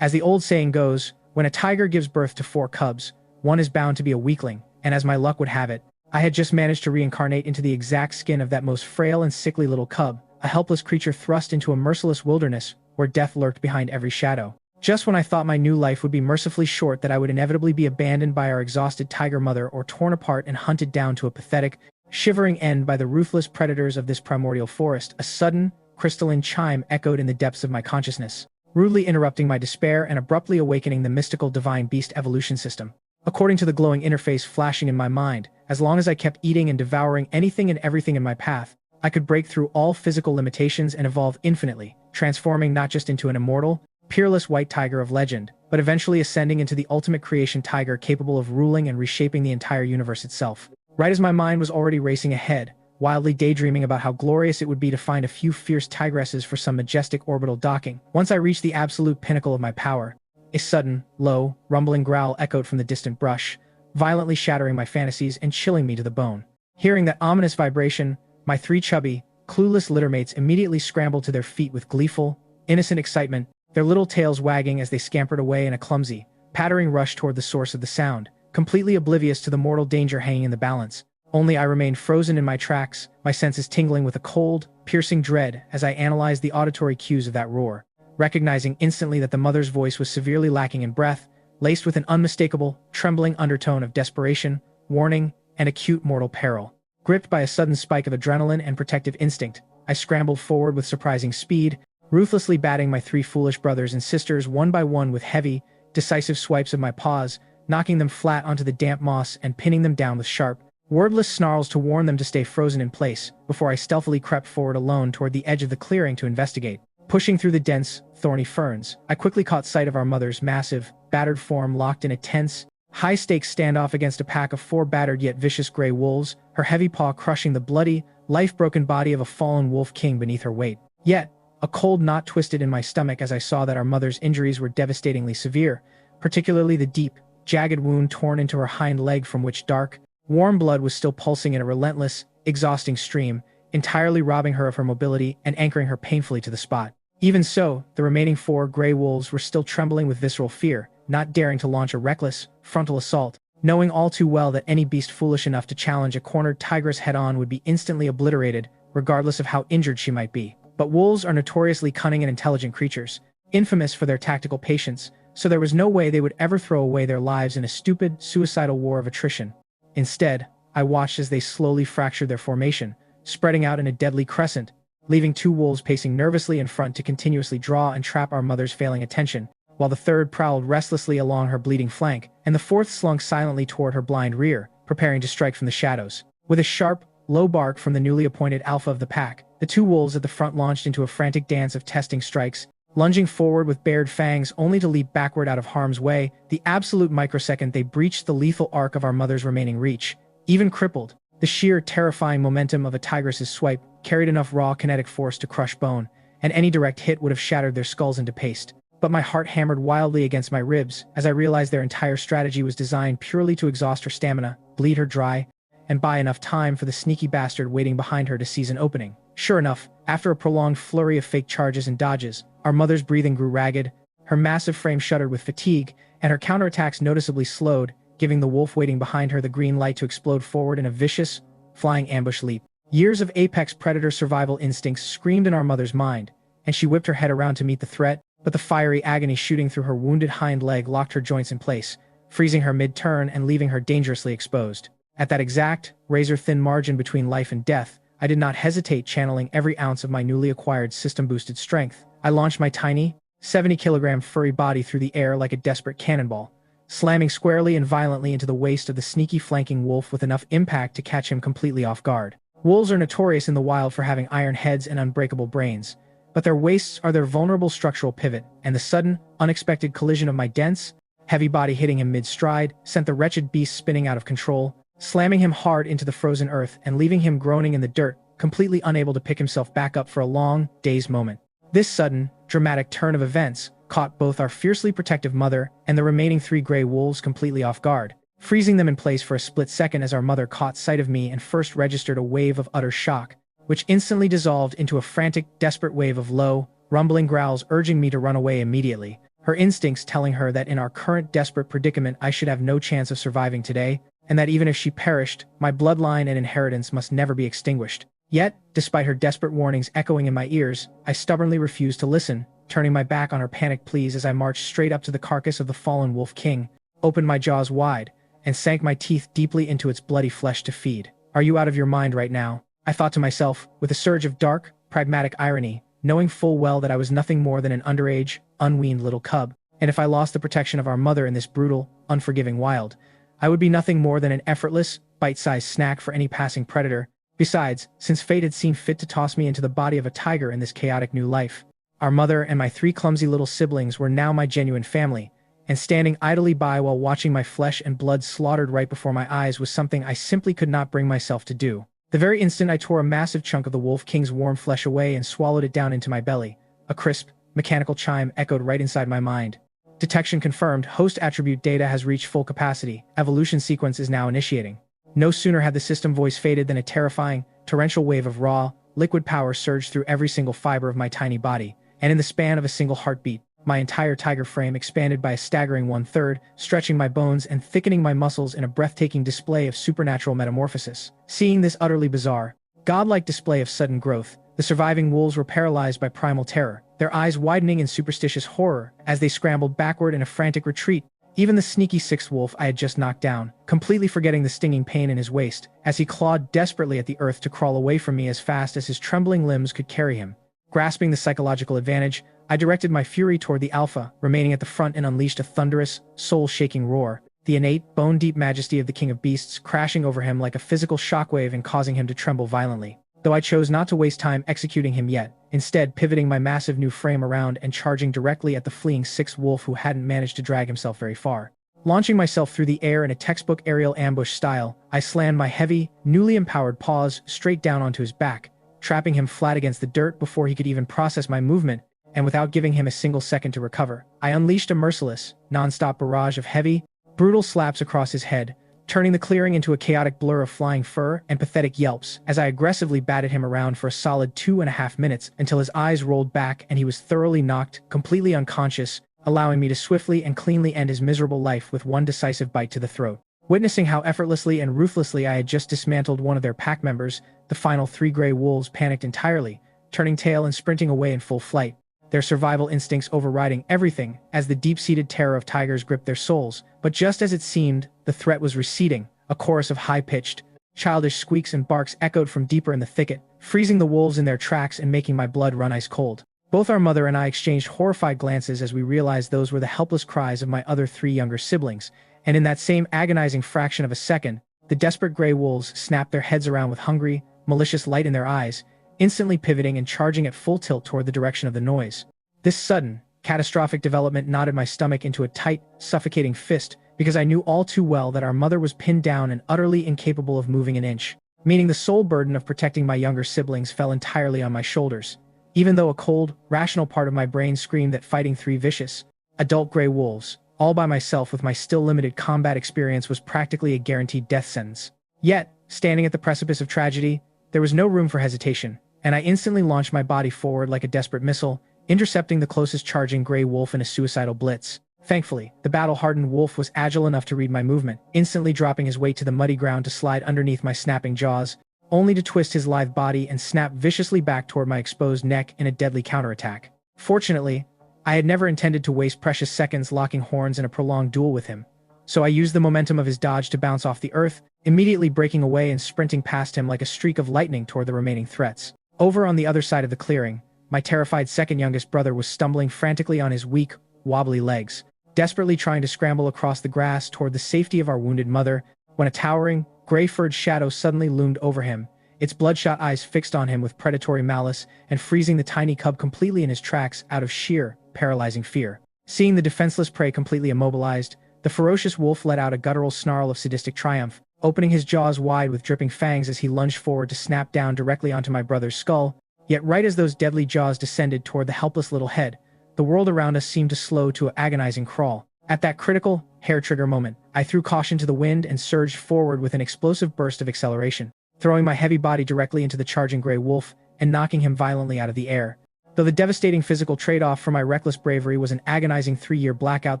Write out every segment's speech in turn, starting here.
As the old saying goes, when a tiger gives birth to 4 cubs, one is bound to be a weakling, and as my luck would have it, I had just managed to reincarnate into the exact skin of that most frail and sickly little cub, a helpless creature thrust into a merciless wilderness where death lurked behind every shadow. Just when I thought my new life would be mercifully short, that I would inevitably be abandoned by our exhausted tiger mother or torn apart and hunted down to a pathetic, shivering end by the ruthless predators of this primordial forest, a sudden, crystalline chime echoed in the depths of my consciousness, rudely interrupting my despair and abruptly awakening the mystical divine beast evolution system. According to the glowing interface flashing in my mind, as long as I kept eating and devouring anything and everything in my path, I could break through all physical limitations and evolve infinitely, transforming not just into an immortal, peerless white tiger of legend, but eventually ascending into the ultimate creation tiger capable of ruling and reshaping the entire universe itself. Right as my mind was already racing ahead, wildly daydreaming about how glorious it would be to find a few fierce tigresses for some majestic orbital docking, once I reached the absolute pinnacle of my power, a sudden, low, rumbling growl echoed from the distant brush, violently shattering my fantasies and chilling me to the bone. Hearing that ominous vibration, my 3 chubby, clueless littermates immediately scrambled to their feet with gleeful, innocent excitement, their little tails wagging as they scampered away in a clumsy, pattering rush toward the source of the sound, completely oblivious to the mortal danger hanging in the balance. Only I remained frozen in my tracks, my senses tingling with a cold, piercing dread as I analyzed the auditory cues of that roar, recognizing instantly that the mother's voice was severely lacking in breath, laced with an unmistakable, trembling undertone of desperation, warning, and acute mortal peril. Gripped by a sudden spike of adrenaline and protective instinct, I scrambled forward with surprising speed, ruthlessly batting my 3 foolish brothers and sisters one by one with heavy, decisive swipes of my paws, knocking them flat onto the damp moss and pinning them down with sharp, wordless snarls to warn them to stay frozen in place, before I stealthily crept forward alone toward the edge of the clearing to investigate. Pushing through the dense, thorny ferns, I quickly caught sight of our mother's massive, battered form locked in a tense, high-stakes standoff against a pack of 4 battered yet vicious gray wolves, her heavy paw crushing the bloody, life-broken body of a fallen wolf king beneath her weight. Yet, a cold knot twisted in my stomach as I saw that our mother's injuries were devastatingly severe, particularly the deep, jagged wound torn into her hind leg from which dark, warm blood was still pulsing in a relentless, exhausting stream, entirely robbing her of her mobility and anchoring her painfully to the spot. Even so, the remaining 4 gray wolves were still trembling with visceral fear, not daring to launch a reckless, frontal assault, knowing all too well that any beast foolish enough to challenge a cornered tigress head-on would be instantly obliterated, regardless of how injured she might be. But wolves are notoriously cunning and intelligent creatures, infamous for their tactical patience, so there was no way they would ever throw away their lives in a stupid, suicidal war of attrition. Instead, I watched as they slowly fractured their formation, spreading out in a deadly crescent, leaving 2 wolves pacing nervously in front to continuously draw and trap our mother's failing attention, while the 3rd prowled restlessly along her bleeding flank, and the 4th slunk silently toward her blind rear, preparing to strike from the shadows. With a sharp, low bark from the newly appointed alpha of the pack, the 2 wolves at the front launched into a frantic dance of testing strikes, lunging forward with bared fangs only to leap backward out of harm's way the absolute microsecond they breached the lethal arc of our mother's remaining reach. Even crippled, the sheer, terrifying momentum of a tigress's swipe carried enough raw kinetic force to crush bone, and any direct hit would have shattered their skulls into paste. But my heart hammered wildly against my ribs as I realized their entire strategy was designed purely to exhaust her stamina, bleed her dry, and buy enough time for the sneaky bastard waiting behind her to seize an opening. Sure enough, after a prolonged flurry of fake charges and dodges, our mother's breathing grew ragged, her massive frame shuddered with fatigue, and her counterattacks noticeably slowed, giving the wolf waiting behind her the green light to explode forward in a vicious, flying ambush leap. Years of apex predator survival instincts screamed in our mother's mind, and she whipped her head around to meet the threat, but the fiery agony shooting through her wounded hind leg locked her joints in place, freezing her mid-turn and leaving her dangerously exposed. At that exact, razor-thin margin between life and death, I did not hesitate channeling every ounce of my newly acquired system-boosted strength. I launched my tiny, 70-kilogram furry body through the air like a desperate cannonball, slamming squarely and violently into the waist of the sneaky flanking wolf with enough impact to catch him completely off guard. Wolves are notorious in the wild for having iron heads and unbreakable brains, but their waists are their vulnerable structural pivot, and the sudden, unexpected collision of my dense, heavy body hitting him mid-stride sent the wretched beast spinning out of control, slamming him hard into the frozen earth and leaving him groaning in the dirt, completely unable to pick himself back up for a long, dazed moment. This sudden, dramatic turn of events caught both our fiercely protective mother and the remaining 3 gray wolves completely off guard, freezing them in place for a split second as our mother caught sight of me and first registered a wave of utter shock, which instantly dissolved into a frantic, desperate wave of low, rumbling growls urging me to run away immediately. her instincts telling her that in our current desperate predicament I should have no chance of surviving today, and that even if she perished, my bloodline and inheritance must never be extinguished. Yet, despite her desperate warnings echoing in my ears, I stubbornly refused to listen, turning my back on her panicked pleas as I marched straight up to the carcass of the fallen wolf king, opened my jaws wide, and sank my teeth deeply into its bloody flesh to feed. "Are you out of your mind right now?" I thought to myself, with a surge of dark, pragmatic irony, knowing full well that I was nothing more than an underage, unweaned little cub, and if I lost the protection of our mother in this brutal, unforgiving wild, I would be nothing more than an effortless, bite-sized snack for any passing predator. Besides, since fate had seen fit to toss me into the body of a tiger in this chaotic new life, our mother and my 3 clumsy little siblings were now my genuine family, and standing idly by while watching my flesh and blood slaughtered right before my eyes was something I simply could not bring myself to do. The very instant I tore a massive chunk of the Wolf King's warm flesh away and swallowed it down into my belly, a crisp, mechanical chime echoed right inside my mind. Detection confirmed. Host attribute data has reached full capacity. Evolution sequence is now initiating. No sooner had the system voice faded than a terrifying, torrential wave of raw, liquid power surged through every single fiber of my tiny body, and in the span of a single heartbeat, my entire tiger frame expanded by a staggering 1/3, stretching my bones and thickening my muscles in a breathtaking display of supernatural metamorphosis. Seeing this utterly bizarre, godlike display of sudden growth, the surviving wolves were paralyzed by primal terror, their eyes widening in superstitious horror as they scrambled backward in a frantic retreat. Even the sneaky 6th wolf I had just knocked down, completely forgetting the stinging pain in his waist, as he clawed desperately at the earth to crawl away from me as fast as his trembling limbs could carry him. Grasping the psychological advantage, I directed my fury toward the alpha, remaining at the front, and unleashed a thunderous, soul-shaking roar, the innate, bone-deep majesty of the king of beasts crashing over him like a physical shockwave and causing him to tremble violently. Though I chose not to waste time executing him yet, instead pivoting my massive new frame around and charging directly at the fleeing 6th wolf who hadn't managed to drag himself very far. Launching myself through the air in a textbook aerial ambush style, I slammed my heavy, newly empowered paws straight down onto his back, trapping him flat against the dirt before he could even process my movement, and without giving him a single second to recover, I unleashed a merciless, non-stop barrage of heavy, brutal slaps across his head, turning the clearing into a chaotic blur of flying fur and pathetic yelps as I aggressively batted him around for a solid 2.5 minutes until his eyes rolled back and he was thoroughly knocked, completely unconscious, allowing me to swiftly and cleanly end his miserable life with one decisive bite to the throat. Witnessing how effortlessly and ruthlessly I had just dismantled one of their pack members, the final 3 gray wolves panicked entirely, turning tail and sprinting away in full flight, their survival instincts overriding everything as the deep-seated terror of tigers gripped their souls. But just as it seemed, the threat was receding. A chorus of high-pitched, childish squeaks and barks echoed from deeper in the thicket, freezing the wolves in their tracks and making my blood run ice cold. Both our mother and I exchanged horrified glances as we realized those were the helpless cries of my other 3 younger siblings, and in that same agonizing fraction of a second, the desperate gray wolves snapped their heads around with hungry, malicious light in their eyes, instantly pivoting and charging at full tilt toward the direction of the noise. This sudden, catastrophic development knotted my stomach into a tight, suffocating fist, because I knew all too well that our mother was pinned down and utterly incapable of moving an inch, meaning the sole burden of protecting my younger siblings fell entirely on my shoulders. Even though a cold, rational part of my brain screamed that fighting 3 vicious, adult gray wolves, all by myself with my still limited combat experience, was practically a guaranteed death sentence. Yet, standing at the precipice of tragedy, there was no room for hesitation, and I instantly launched my body forward like a desperate missile, intercepting the closest charging gray wolf in a suicidal blitz. Thankfully, the battle-hardened wolf was agile enough to read my movement, instantly dropping his weight to the muddy ground to slide underneath my snapping jaws, only to twist his lithe body and snap viciously back toward my exposed neck in a deadly counterattack. Fortunately, I had never intended to waste precious seconds locking horns in a prolonged duel with him, so I used the momentum of his dodge to bounce off the earth, immediately breaking away and sprinting past him like a streak of lightning toward the remaining threats. Over on the other side of the clearing, my terrified second youngest brother was stumbling frantically on his weak, wobbly legs, desperately trying to scramble across the grass toward the safety of our wounded mother, when a towering, gray-furred shadow suddenly loomed over him, its bloodshot eyes fixed on him with predatory malice and freezing the tiny cub completely in his tracks out of sheer, paralyzing fear. Seeing the defenseless prey completely immobilized, the ferocious wolf let out a guttural snarl of sadistic triumph, opening his jaws wide with dripping fangs as he lunged forward to snap down directly onto my brother's skull. Yet right as those deadly jaws descended toward the helpless little head, the world around us seemed to slow to an agonizing crawl. At that critical, hair-trigger moment, I threw caution to the wind and surged forward with an explosive burst of acceleration, throwing my heavy body directly into the charging gray wolf and knocking him violently out of the air. Though the devastating physical trade-off for my reckless bravery was an agonizing 3-year blackout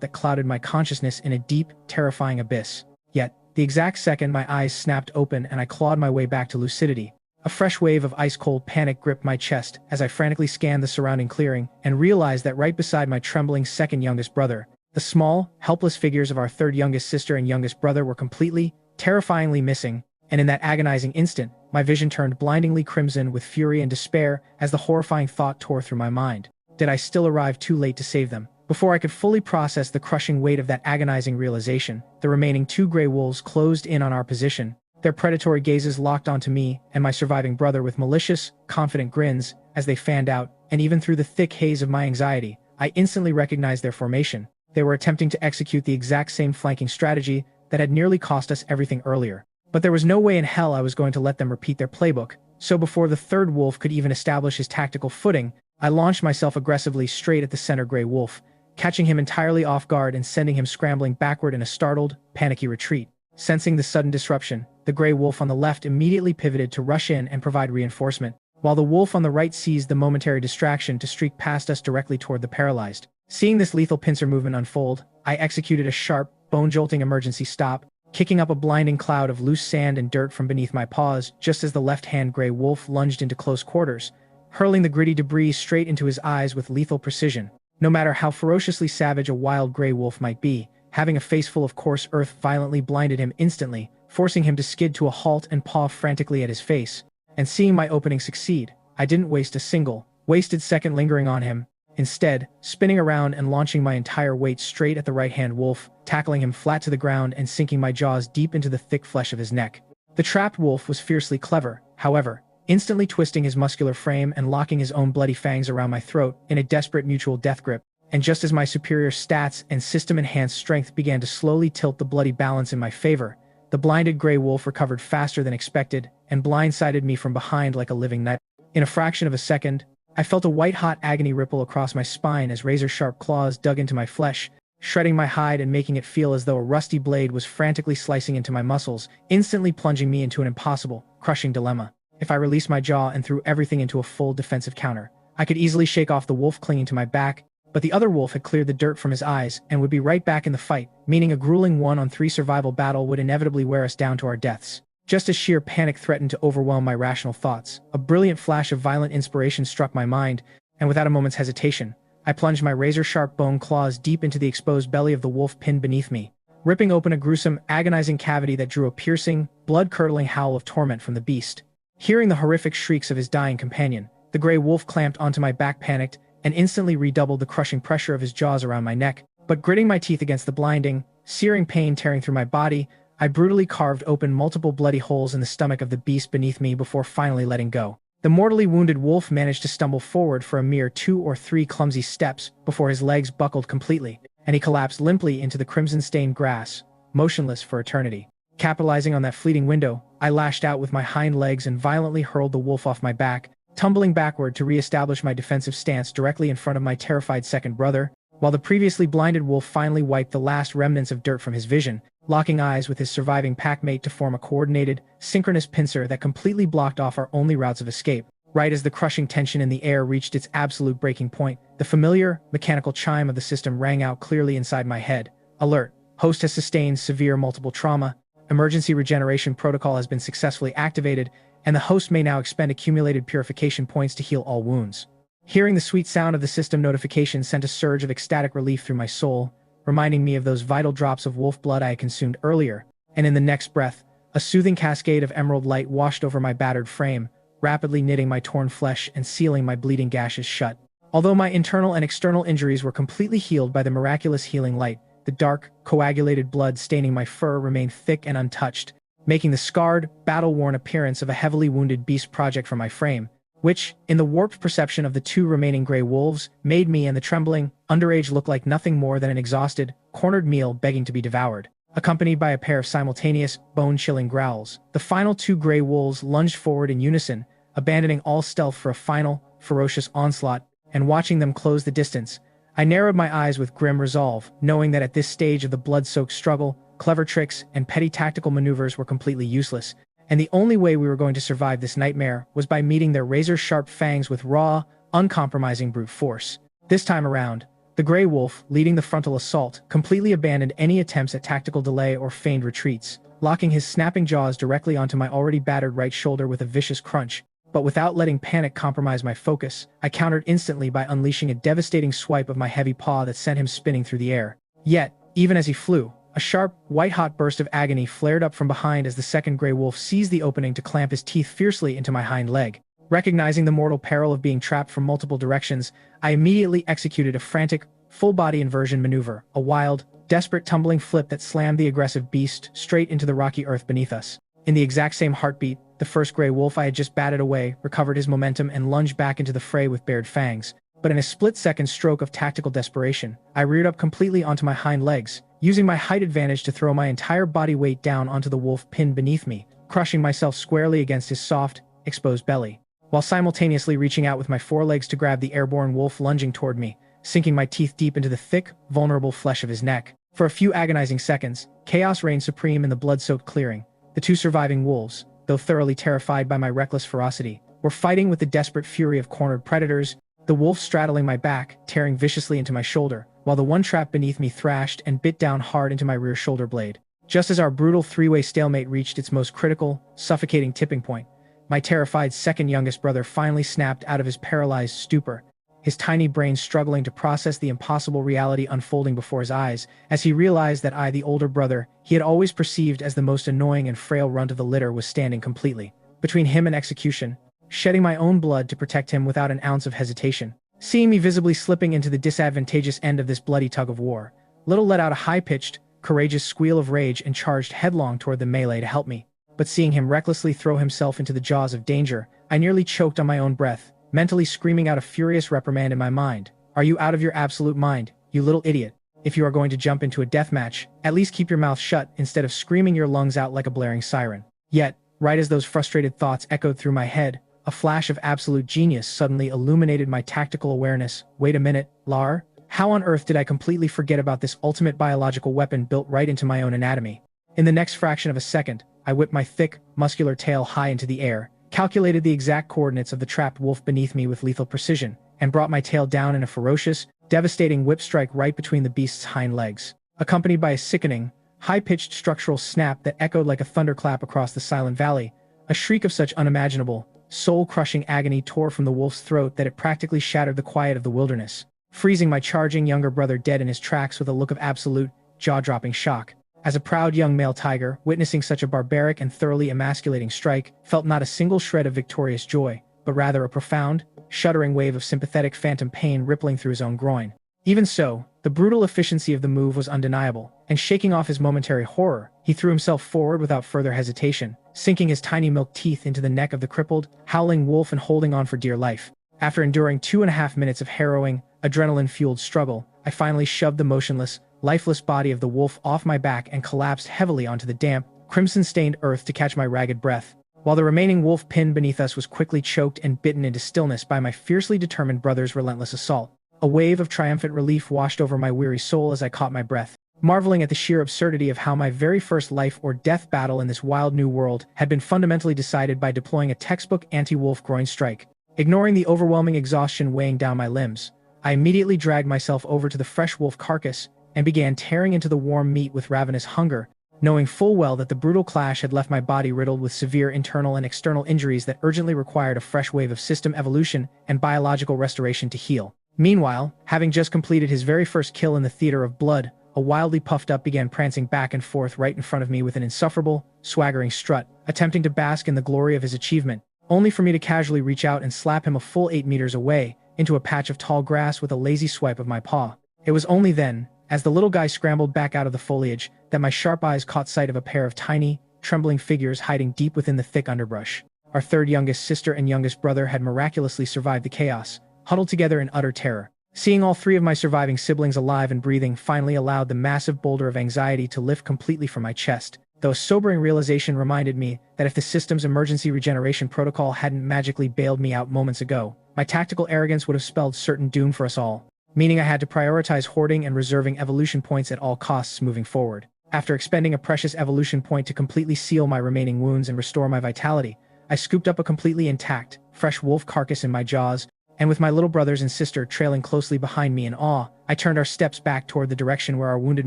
that clouded my consciousness in a deep, terrifying abyss. Yet, the exact second my eyes snapped open and I clawed my way back to lucidity, a fresh wave of ice-cold panic gripped my chest as I frantically scanned the surrounding clearing and realized that right beside my trembling second-youngest brother, the small, helpless figures of our third-youngest sister and youngest brother were completely, terrifyingly missing, and in that agonizing instant, my vision turned blindingly crimson with fury and despair as the horrifying thought tore through my mind. Did I still arrive too late to save them? Before I could fully process the crushing weight of that agonizing realization, the remaining 2 gray wolves closed in on our position, their predatory gazes locked onto me and my surviving brother with malicious, confident grins as they fanned out, and even through the thick haze of my anxiety, I instantly recognized their formation. They were attempting to execute the exact same flanking strategy that had nearly cost us everything earlier. But there was no way in hell I was going to let them repeat their playbook, so before the third wolf could even establish his tactical footing, I launched myself aggressively straight at the center gray wolf, catching him entirely off guard and sending him scrambling backward in a startled, panicky retreat. Sensing the sudden disruption, the gray wolf on the left immediately pivoted to rush in and provide reinforcement, while the wolf on the right seized the momentary distraction to streak past us directly toward the paralyzed. Seeing this lethal pincer movement unfold, I executed a sharp, bone-jolting emergency stop, kicking up a blinding cloud of loose sand and dirt from beneath my paws just as the left-hand gray wolf lunged into close quarters, hurling the gritty debris straight into his eyes with lethal precision. No matter how ferociously savage a wild gray wolf might be, having a face full of coarse earth violently blinded him instantly, forcing him to skid to a halt and paw frantically at his face. And seeing my opening succeed, I didn't waste a single, wasted second lingering on him. Instead, spinning around and launching my entire weight straight at the right-hand wolf, tackling him flat to the ground and sinking my jaws deep into the thick flesh of his neck. The trapped wolf was fiercely clever, however, instantly twisting his muscular frame and locking his own bloody fangs around my throat in a desperate mutual death grip. And just as my superior stats and system-enhanced strength began to slowly tilt the bloody balance in my favor, the blinded gray wolf recovered faster than expected and blindsided me from behind like a living knife. In a fraction of a second, I felt a white-hot agony ripple across my spine as razor-sharp claws dug into my flesh, shredding my hide and making it feel as though a rusty blade was frantically slicing into my muscles, instantly plunging me into an impossible, crushing dilemma. If I released my jaw and threw everything into a full defensive counter, I could easily shake off the wolf clinging to my back, but the other wolf had cleared the dirt from his eyes and would be right back in the fight, meaning a grueling 1-on-3 survival battle would inevitably wear us down to our deaths. Just as sheer panic threatened to overwhelm my rational thoughts, a brilliant flash of violent inspiration struck my mind, and without a moment's hesitation, I plunged my razor-sharp bone claws deep into the exposed belly of the wolf pinned beneath me, ripping open a gruesome, agonizing cavity that drew a piercing, blood-curdling howl of torment from the beast. Hearing the horrific shrieks of his dying companion, the gray wolf clamped onto my back, panicked, and instantly redoubled the crushing pressure of his jaws around my neck. But gritting my teeth against the blinding, searing pain tearing through my body, I brutally carved open multiple bloody holes in the stomach of the beast beneath me before finally letting go. The mortally wounded wolf managed to stumble forward for a mere 2 or 3 clumsy steps before his legs buckled completely, and he collapsed limply into the crimson-stained grass, motionless for eternity. Capitalizing on that fleeting window, I lashed out with my hind legs and violently hurled the wolf off my back, tumbling backward to re-establish my defensive stance directly in front of my terrified second brother, while the previously blinded wolf finally wiped the last remnants of dirt from his vision, locking eyes with his surviving packmate to form a coordinated, synchronous pincer that completely blocked off our only routes of escape. Right as the crushing tension in the air reached its absolute breaking point, the familiar, mechanical chime of the system rang out clearly inside my head. Alert. Host has sustained severe multiple trauma. Emergency regeneration protocol has been successfully activated, and the host may now expend accumulated purification points to heal all wounds. Hearing the sweet sound of the system notification sent a surge of ecstatic relief through my soul, reminding me of those vital drops of wolf blood I had consumed earlier, and in the next breath, a soothing cascade of emerald light washed over my battered frame, rapidly knitting my torn flesh and sealing my bleeding gashes shut. Although my internal and external injuries were completely healed by the miraculous healing light, the dark, coagulated blood staining my fur remained thick and untouched, making the scarred, battle-worn appearance of a heavily wounded beast project from my frame, which, in the warped perception of the 2 remaining gray wolves, made me and the trembling, underage look like nothing more than an exhausted, cornered meal begging to be devoured. Accompanied by a pair of simultaneous, bone-chilling growls, the final 2 gray wolves lunged forward in unison, abandoning all stealth for a final, ferocious onslaught, and watching them close the distance, I narrowed my eyes with grim resolve, knowing that at this stage of the blood-soaked struggle, clever tricks and petty tactical maneuvers were completely useless, and the only way we were going to survive this nightmare was by meeting their razor-sharp fangs with raw, uncompromising brute force. This time around, the gray wolf, leading the frontal assault, completely abandoned any attempts at tactical delay or feigned retreats, locking his snapping jaws directly onto my already battered right shoulder with a vicious crunch. But without letting panic compromise my focus, I countered instantly by unleashing a devastating swipe of my heavy paw that sent him spinning through the air. Yet, even as he flew, a sharp, white-hot burst of agony flared up from behind as the second gray wolf seized the opening to clamp his teeth fiercely into my hind leg. Recognizing the mortal peril of being trapped from multiple directions, I immediately executed a frantic, full-body inversion maneuver, a wild, desperate tumbling flip that slammed the aggressive beast straight into the rocky earth beneath us. In the exact same heartbeat, the first gray wolf I had just batted away recovered his momentum and lunged back into the fray with bared fangs. But in a split-second stroke of tactical desperation, I reared up completely onto my hind legs, using my height advantage to throw my entire body weight down onto the wolf pinned beneath me, crushing myself squarely against his soft, exposed belly, while simultaneously reaching out with my forelegs to grab the airborne wolf lunging toward me, sinking my teeth deep into the thick, vulnerable flesh of his neck. For a few agonizing seconds, chaos reigned supreme in the blood-soaked clearing. The two surviving wolves, though thoroughly terrified by my reckless ferocity, were fighting with the desperate fury of cornered predators, the wolf straddling my back, tearing viciously into my shoulder, while the one trapped beneath me thrashed and bit down hard into my rear shoulder blade. Just as our brutal three-way stalemate reached its most critical, suffocating tipping point, my terrified second youngest brother finally snapped out of his paralyzed stupor, his tiny brain struggling to process the impossible reality unfolding before his eyes, as he realized that I, the older brother he had always perceived as the most annoying and frail runt of the litter, was standing completely between him and execution, shedding my own blood to protect him without an ounce of hesitation. Seeing me visibly slipping into the disadvantageous end of this bloody tug-of-war, Little let out a high-pitched, courageous squeal of rage and charged headlong toward the melee to help me. But seeing him recklessly throw himself into the jaws of danger, I nearly choked on my own breath, mentally screaming out a furious reprimand in my mind. "Are you out of your absolute mind, you little idiot? If you are going to jump into a deathmatch, at least keep your mouth shut instead of screaming your lungs out like a blaring siren." Yet, right as those frustrated thoughts echoed through my head, a flash of absolute genius suddenly illuminated my tactical awareness. Wait a minute, Lar? How on earth did I completely forget about this ultimate biological weapon built right into my own anatomy? In the next fraction of a second, I whipped my thick, muscular tail high into the air, calculated the exact coordinates of the trapped wolf beneath me with lethal precision, and brought my tail down in a ferocious, devastating whip strike right between the beast's hind legs, accompanied by a sickening, high-pitched structural snap that echoed like a thunderclap across the silent valley. A shriek of such unimaginable, soul-crushing agony tore from the wolf's throat that it practically shattered the quiet of the wilderness, freezing my charging younger brother dead in his tracks with a look of absolute, jaw-dropping shock. As a proud young male tiger, witnessing such a barbaric and thoroughly emasculating strike, felt not a single shred of victorious joy, but rather a profound, shuddering wave of sympathetic phantom pain rippling through his own groin. Even so, the brutal efficiency of the move was undeniable, and shaking off his momentary horror, he threw himself forward without further hesitation, sinking his tiny milk teeth into the neck of the crippled, howling wolf and holding on for dear life. After enduring 2.5 minutes of harrowing, adrenaline-fueled struggle, I finally shoved the motionless, lifeless body of the wolf off my back and collapsed heavily onto the damp, crimson-stained earth to catch my ragged breath, while the remaining wolf pinned beneath us was quickly choked and bitten into stillness by my fiercely determined brother's relentless assault. A wave of triumphant relief washed over my weary soul as I caught my breath, marveling at the sheer absurdity of how my very first life-or-death battle in this wild new world had been fundamentally decided by deploying a textbook anti-wolf groin strike. Ignoring the overwhelming exhaustion weighing down my limbs, I immediately dragged myself over to the fresh wolf carcass and began tearing into the warm meat with ravenous hunger, knowing full well that the brutal clash had left my body riddled with severe internal and external injuries that urgently required a fresh wave of system evolution and biological restoration to heal. Meanwhile, having just completed his very first kill in the theater of blood, a wildly puffed up began prancing back and forth right in front of me with an insufferable, swaggering strut, attempting to bask in the glory of his achievement, only for me to casually reach out and slap him a full 8 meters away, into a patch of tall grass with a lazy swipe of my paw. It was only then, as the little guy scrambled back out of the foliage, that my sharp eyes caught sight of a pair of tiny, trembling figures hiding deep within the thick underbrush. Our third youngest sister and youngest brother had miraculously survived the chaos, huddled together in utter terror. Seeing all three of my surviving siblings alive and breathing finally allowed the massive boulder of anxiety to lift completely from my chest, though a sobering realization reminded me that if the system's emergency regeneration protocol hadn't magically bailed me out moments ago, my tactical arrogance would have spelled certain doom for us all, meaning I had to prioritize hoarding and reserving evolution points at all costs moving forward. After expending a precious evolution point to completely seal my remaining wounds and restore my vitality, I scooped up a completely intact, fresh wolf carcass in my jaws, and with my little brothers and sister trailing closely behind me in awe, I turned our steps back toward the direction where our wounded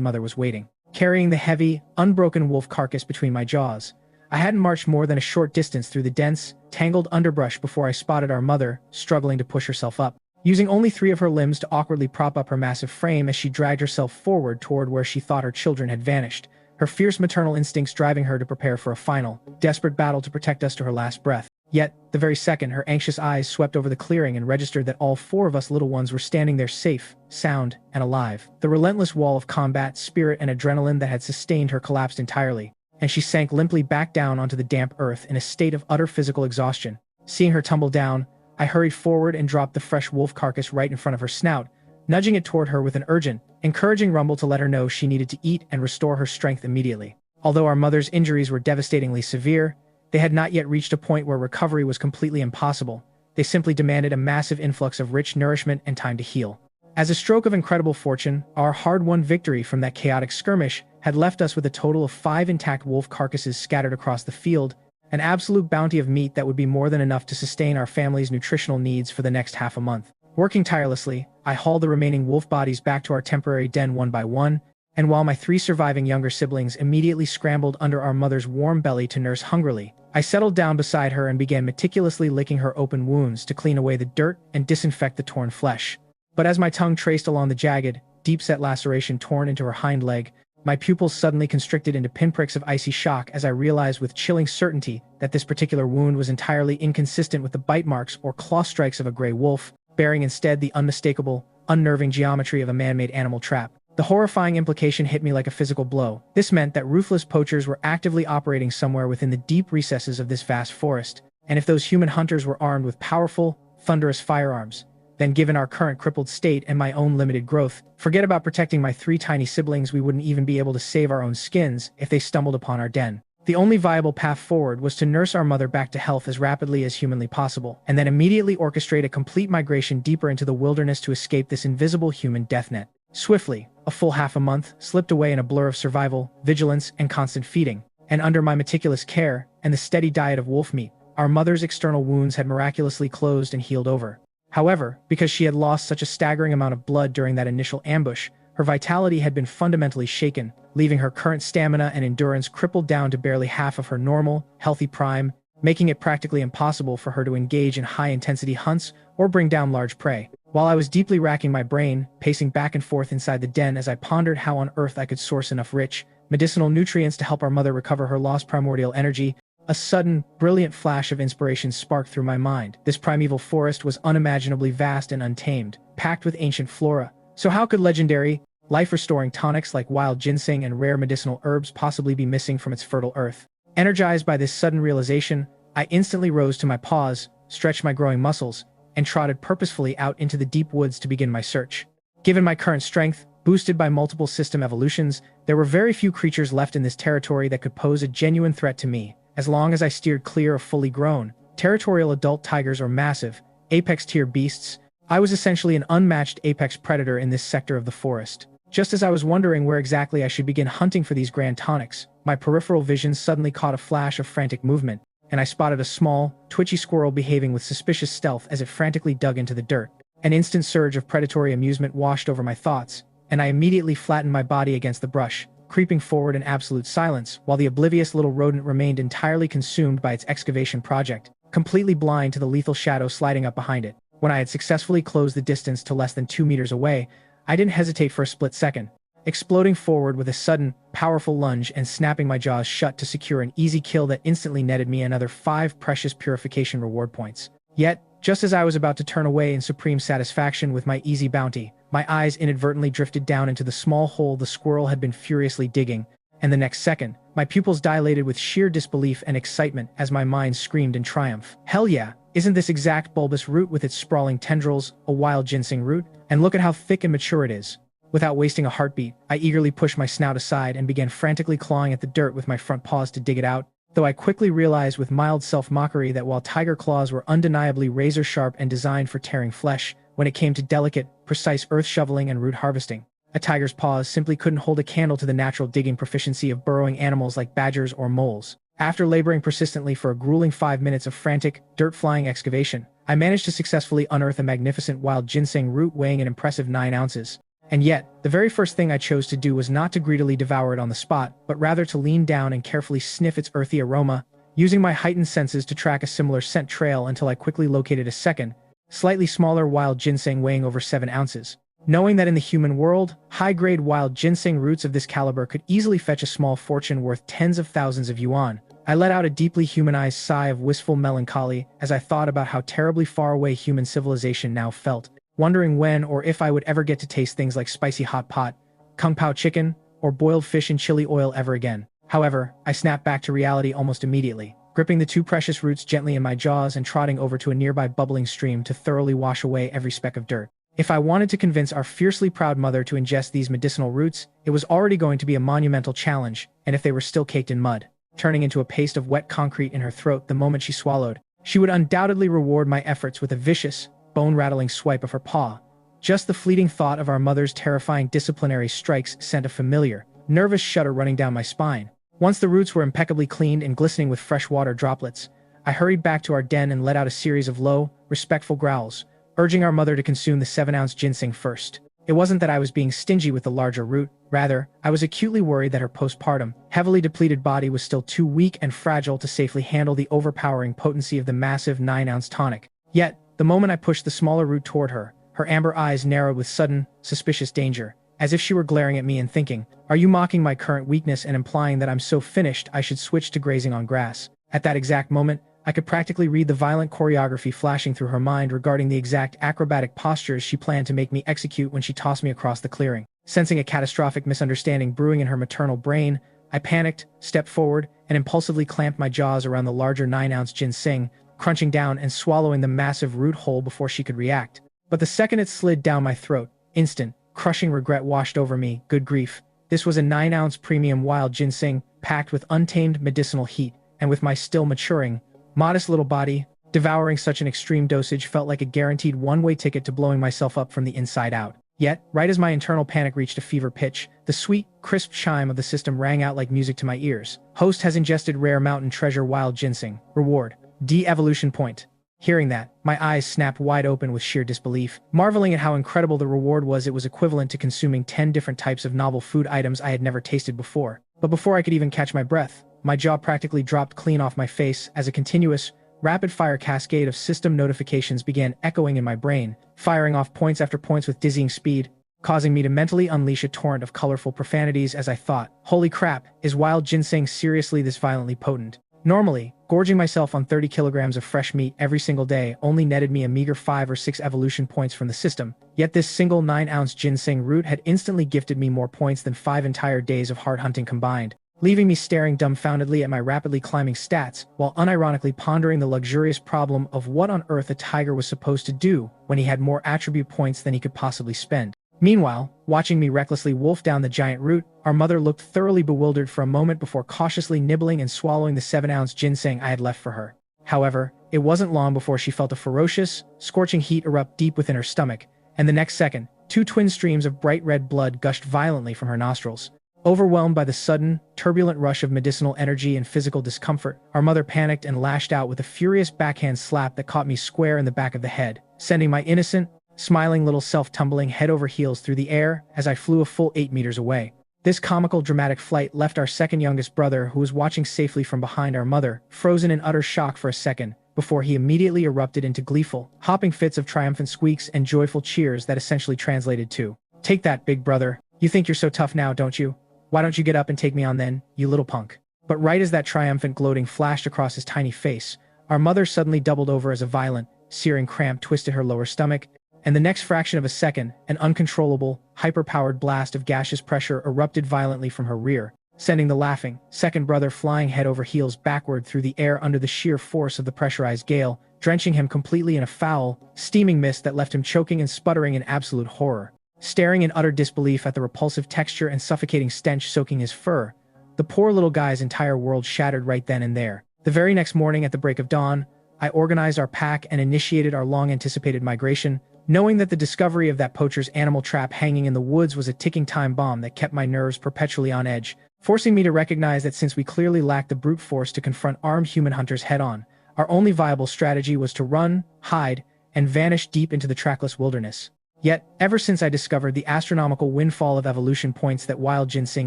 mother was waiting. Carrying the heavy, unbroken wolf carcass between my jaws, I hadn't marched more than a short distance through the dense, tangled underbrush before I spotted our mother, struggling to push herself up. Using only 3 of her limbs to awkwardly prop up her massive frame as she dragged herself forward toward where she thought her children had vanished, her fierce maternal instincts driving her to prepare for a final, desperate battle to protect us to her last breath. Yet, the very second her anxious eyes swept over the clearing and registered that all 4 of us little ones were standing there safe, sound, and alive, the relentless wall of combat, spirit, and adrenaline that had sustained her collapsed entirely, and she sank limply back down onto the damp earth in a state of utter physical exhaustion. Seeing her tumble down, I hurried forward and dropped the fresh wolf carcass right in front of her snout, nudging it toward her with an urgent, encouraging rumble to let her know she needed to eat and restore her strength immediately. Although our mother's injuries were devastatingly severe, they had not yet reached a point where recovery was completely impossible. They simply demanded a massive influx of rich nourishment and time to heal. As a stroke of incredible fortune, our hard-won victory from that chaotic skirmish had left us with a total of 5 intact wolf carcasses scattered across the field, an absolute bounty of meat that would be more than enough to sustain our family's nutritional needs for the next half a month. Working tirelessly, I hauled the remaining wolf bodies back to our temporary den one by one, and while my 3 surviving younger siblings immediately scrambled under our mother's warm belly to nurse hungrily, I settled down beside her and began meticulously licking her open wounds to clean away the dirt and disinfect the torn flesh. But as my tongue traced along the jagged, deep-set laceration torn into her hind leg, my pupils suddenly constricted into pinpricks of icy shock as I realized with chilling certainty that this particular wound was entirely inconsistent with the bite marks or claw strikes of a gray wolf, bearing instead the unmistakable, unnerving geometry of a man-made animal trap. The horrifying implication hit me like a physical blow. This meant that ruthless poachers were actively operating somewhere within the deep recesses of this vast forest, and if those human hunters were armed with powerful, thunderous firearms, then given our current crippled state and my own limited growth, forget about protecting my 3 tiny siblings, we wouldn't even be able to save our own skins if they stumbled upon our den. The only viable path forward was to nurse our mother back to health as rapidly as humanly possible, and then immediately orchestrate a complete migration deeper into the wilderness to escape this invisible human death net. Swiftly, a full half a month slipped away in a blur of survival, vigilance, and constant feeding, and under my meticulous care and the steady diet of wolf meat, our mother's external wounds had miraculously closed and healed over. However, because she had lost such a staggering amount of blood during that initial ambush, her vitality had been fundamentally shaken, leaving her current stamina and endurance crippled down to barely half of her normal, healthy prime, making it practically impossible for her to engage in high-intensity hunts or bring down large prey. While I was deeply racking my brain, pacing back and forth inside the den as I pondered how on earth I could source enough rich, medicinal nutrients to help our mother recover her lost primordial energy, a sudden, brilliant flash of inspiration sparked through my mind. This primeval forest was unimaginably vast and untamed, packed with ancient flora. So how could legendary, life-restoring tonics like wild ginseng and rare medicinal herbs possibly be missing from its fertile earth? Energized by this sudden realization, I instantly rose to my paws, stretched my growing muscles, and trotted purposefully out into the deep woods to begin my search. Given my current strength, boosted by multiple system evolutions, there were very few creatures left in this territory that could pose a genuine threat to me, as long as I steered clear of fully grown, territorial adult tigers or massive, apex-tier beasts. I was essentially an unmatched apex predator in this sector of the forest. Just as I was wondering where exactly I should begin hunting for these grand tonics, my peripheral vision suddenly caught a flash of frantic movement, and I spotted a small, twitchy squirrel behaving with suspicious stealth as it frantically dug into the dirt. An instant surge of predatory amusement washed over my thoughts, and I immediately flattened my body against the brush, creeping forward in absolute silence, while the oblivious little rodent remained entirely consumed by its excavation project, completely blind to the lethal shadow sliding up behind it. When I had successfully closed the distance to less than 2 meters away, I didn't hesitate for a split second, exploding forward with a sudden, powerful lunge and snapping my jaws shut to secure an easy kill that instantly netted me another 5 precious purification reward points. Yet, just as I was about to turn away in supreme satisfaction with my easy bounty, my eyes inadvertently drifted down into the small hole the squirrel had been furiously digging, and the next second, my pupils dilated with sheer disbelief and excitement as my mind screamed in triumph. Hell yeah! Isn't this exact bulbous root with its sprawling tendrils a wild ginseng root? And look at how thick and mature it is. Without wasting a heartbeat, I eagerly pushed my snout aside and began frantically clawing at the dirt with my front paws to dig it out, though I quickly realized with mild self-mockery that while tiger claws were undeniably razor-sharp and designed for tearing flesh, when it came to delicate, precise earth shoveling and root harvesting, a tiger's paws simply couldn't hold a candle to the natural digging proficiency of burrowing animals like badgers or moles. After laboring persistently for a grueling 5 minutes of frantic, dirt-flying excavation, I managed to successfully unearth a magnificent wild ginseng root weighing an impressive 9 ounces. And yet, the very first thing I chose to do was not to greedily devour it on the spot, but rather to lean down and carefully sniff its earthy aroma, using my heightened senses to track a similar scent trail until I quickly located a second, slightly smaller wild ginseng weighing over 7 ounces. Knowing that in the human world, high-grade wild ginseng roots of this caliber could easily fetch a small fortune worth tens of thousands of yuan, I let out a deeply humanized sigh of wistful melancholy as I thought about how terribly far away human civilization now felt, wondering when or if I would ever get to taste things like spicy hot pot, kung pao chicken, or boiled fish in chili oil ever again. However, I snapped back to reality almost immediately, gripping the 2 precious roots gently in my jaws and trotting over to a nearby bubbling stream to thoroughly wash away every speck of dirt. If I wanted to convince our fiercely proud mother to ingest these medicinal roots, it was already going to be a monumental challenge, and if they were still caked in mud, turning into a paste of wet concrete in her throat the moment she swallowed, she would undoubtedly reward my efforts with a vicious, bone-rattling swipe of her paw. Just the fleeting thought of our mother's terrifying disciplinary strikes sent a familiar, nervous shudder running down my spine. Once the roots were impeccably cleaned and glistening with fresh water droplets, I hurried back to our den and let out a series of low, respectful growls, urging our mother to consume the 7-ounce ginseng first. It wasn't that I was being stingy with the larger root, rather, I was acutely worried that her postpartum, heavily depleted body was still too weak and fragile to safely handle the overpowering potency of the massive 9-ounce tonic. Yet, the moment I pushed the smaller root toward her, her amber eyes narrowed with sudden, suspicious danger, as if she were glaring at me and thinking, "Are you mocking my current weakness and implying that I'm so finished I should switch to grazing on grass?" At that exact moment, I could practically read the violent choreography flashing through her mind regarding the exact acrobatic postures she planned to make me execute when she tossed me across the clearing. Sensing a catastrophic misunderstanding brewing in her maternal brain, I panicked, stepped forward, and impulsively clamped my jaws around the larger 9-ounce ginseng, crunching down and swallowing the massive root whole before she could react. But the second it slid down my throat, instant, crushing regret washed over me. Good grief. This was a 9-ounce premium wild ginseng, packed with untamed medicinal heat, and with my still maturing, modest little body, devouring such an extreme dosage felt like a guaranteed one-way ticket to blowing myself up from the inside out. Yet, right as my internal panic reached a fever pitch, the sweet, crisp chime of the system rang out like music to my ears. Host has ingested rare mountain treasure wild ginseng. Reward. De-evolution point. Hearing that, my eyes snapped wide open with sheer disbelief. Marveling at how incredible the reward was, it was equivalent to consuming 10 different types of novel food items I had never tasted before. But before I could even catch my breath, my jaw practically dropped clean off my face as a continuous, rapid-fire cascade of system notifications began echoing in my brain, firing off points after points with dizzying speed, causing me to mentally unleash a torrent of colorful profanities as I thought, "Holy crap, is wild ginseng seriously this violently potent?" Normally, gorging myself on 30 kilograms of fresh meat every single day only netted me a meager 5 or 6 evolution points from the system, yet this single 9-ounce ginseng root had instantly gifted me more points than 5 entire days of hard hunting combined, leaving me staring dumbfoundedly at my rapidly climbing stats while unironically pondering the luxurious problem of what on earth a tiger was supposed to do when he had more attribute points than he could possibly spend. Meanwhile, watching me recklessly wolf down the giant root, our mother looked thoroughly bewildered for a moment before cautiously nibbling and swallowing the 7-ounce ginseng I had left for her. However, it wasn't long before she felt a ferocious, scorching heat erupt deep within her stomach, and the next second, 2 twin streams of bright red blood gushed violently from her nostrils. Overwhelmed by the sudden, turbulent rush of medicinal energy and physical discomfort, our mother panicked and lashed out with a furious backhand slap that caught me square in the back of the head, sending my innocent, smiling little self tumbling head over heels through the air as I flew a full 8 meters away. This comical dramatic flight left our second youngest brother, who was watching safely from behind our mother, frozen in utter shock for a second, before he immediately erupted into gleeful, hopping fits of triumphant squeaks and joyful cheers that essentially translated to, "Take that, big brother. You think you're so tough now, don't you? Why don't you get up and take me on then, you little punk?" But right as that triumphant gloating flashed across his tiny face, our mother suddenly doubled over as a violent, searing cramp twisted her lower stomach, and the next fraction of a second, an uncontrollable, hyper-powered blast of gaseous pressure erupted violently from her rear, sending the laughing, second brother flying head over heels backward through the air under the sheer force of the pressurized gale, drenching him completely in a foul, steaming mist that left him choking and sputtering in absolute horror. Staring in utter disbelief at the repulsive texture and suffocating stench soaking his fur, the poor little guy's entire world shattered right then and there. The very next morning at the break of dawn, I organized our pack and initiated our long-anticipated migration, knowing that the discovery of that poacher's animal trap hanging in the woods was a ticking time bomb that kept my nerves perpetually on edge. forcing me to recognize that since we clearly lacked the brute force to confront armed human hunters head-on, our only viable strategy was to run, hide, and vanish deep into the trackless wilderness. Yet, ever since I discovered the astronomical windfall of evolution points that wild ginseng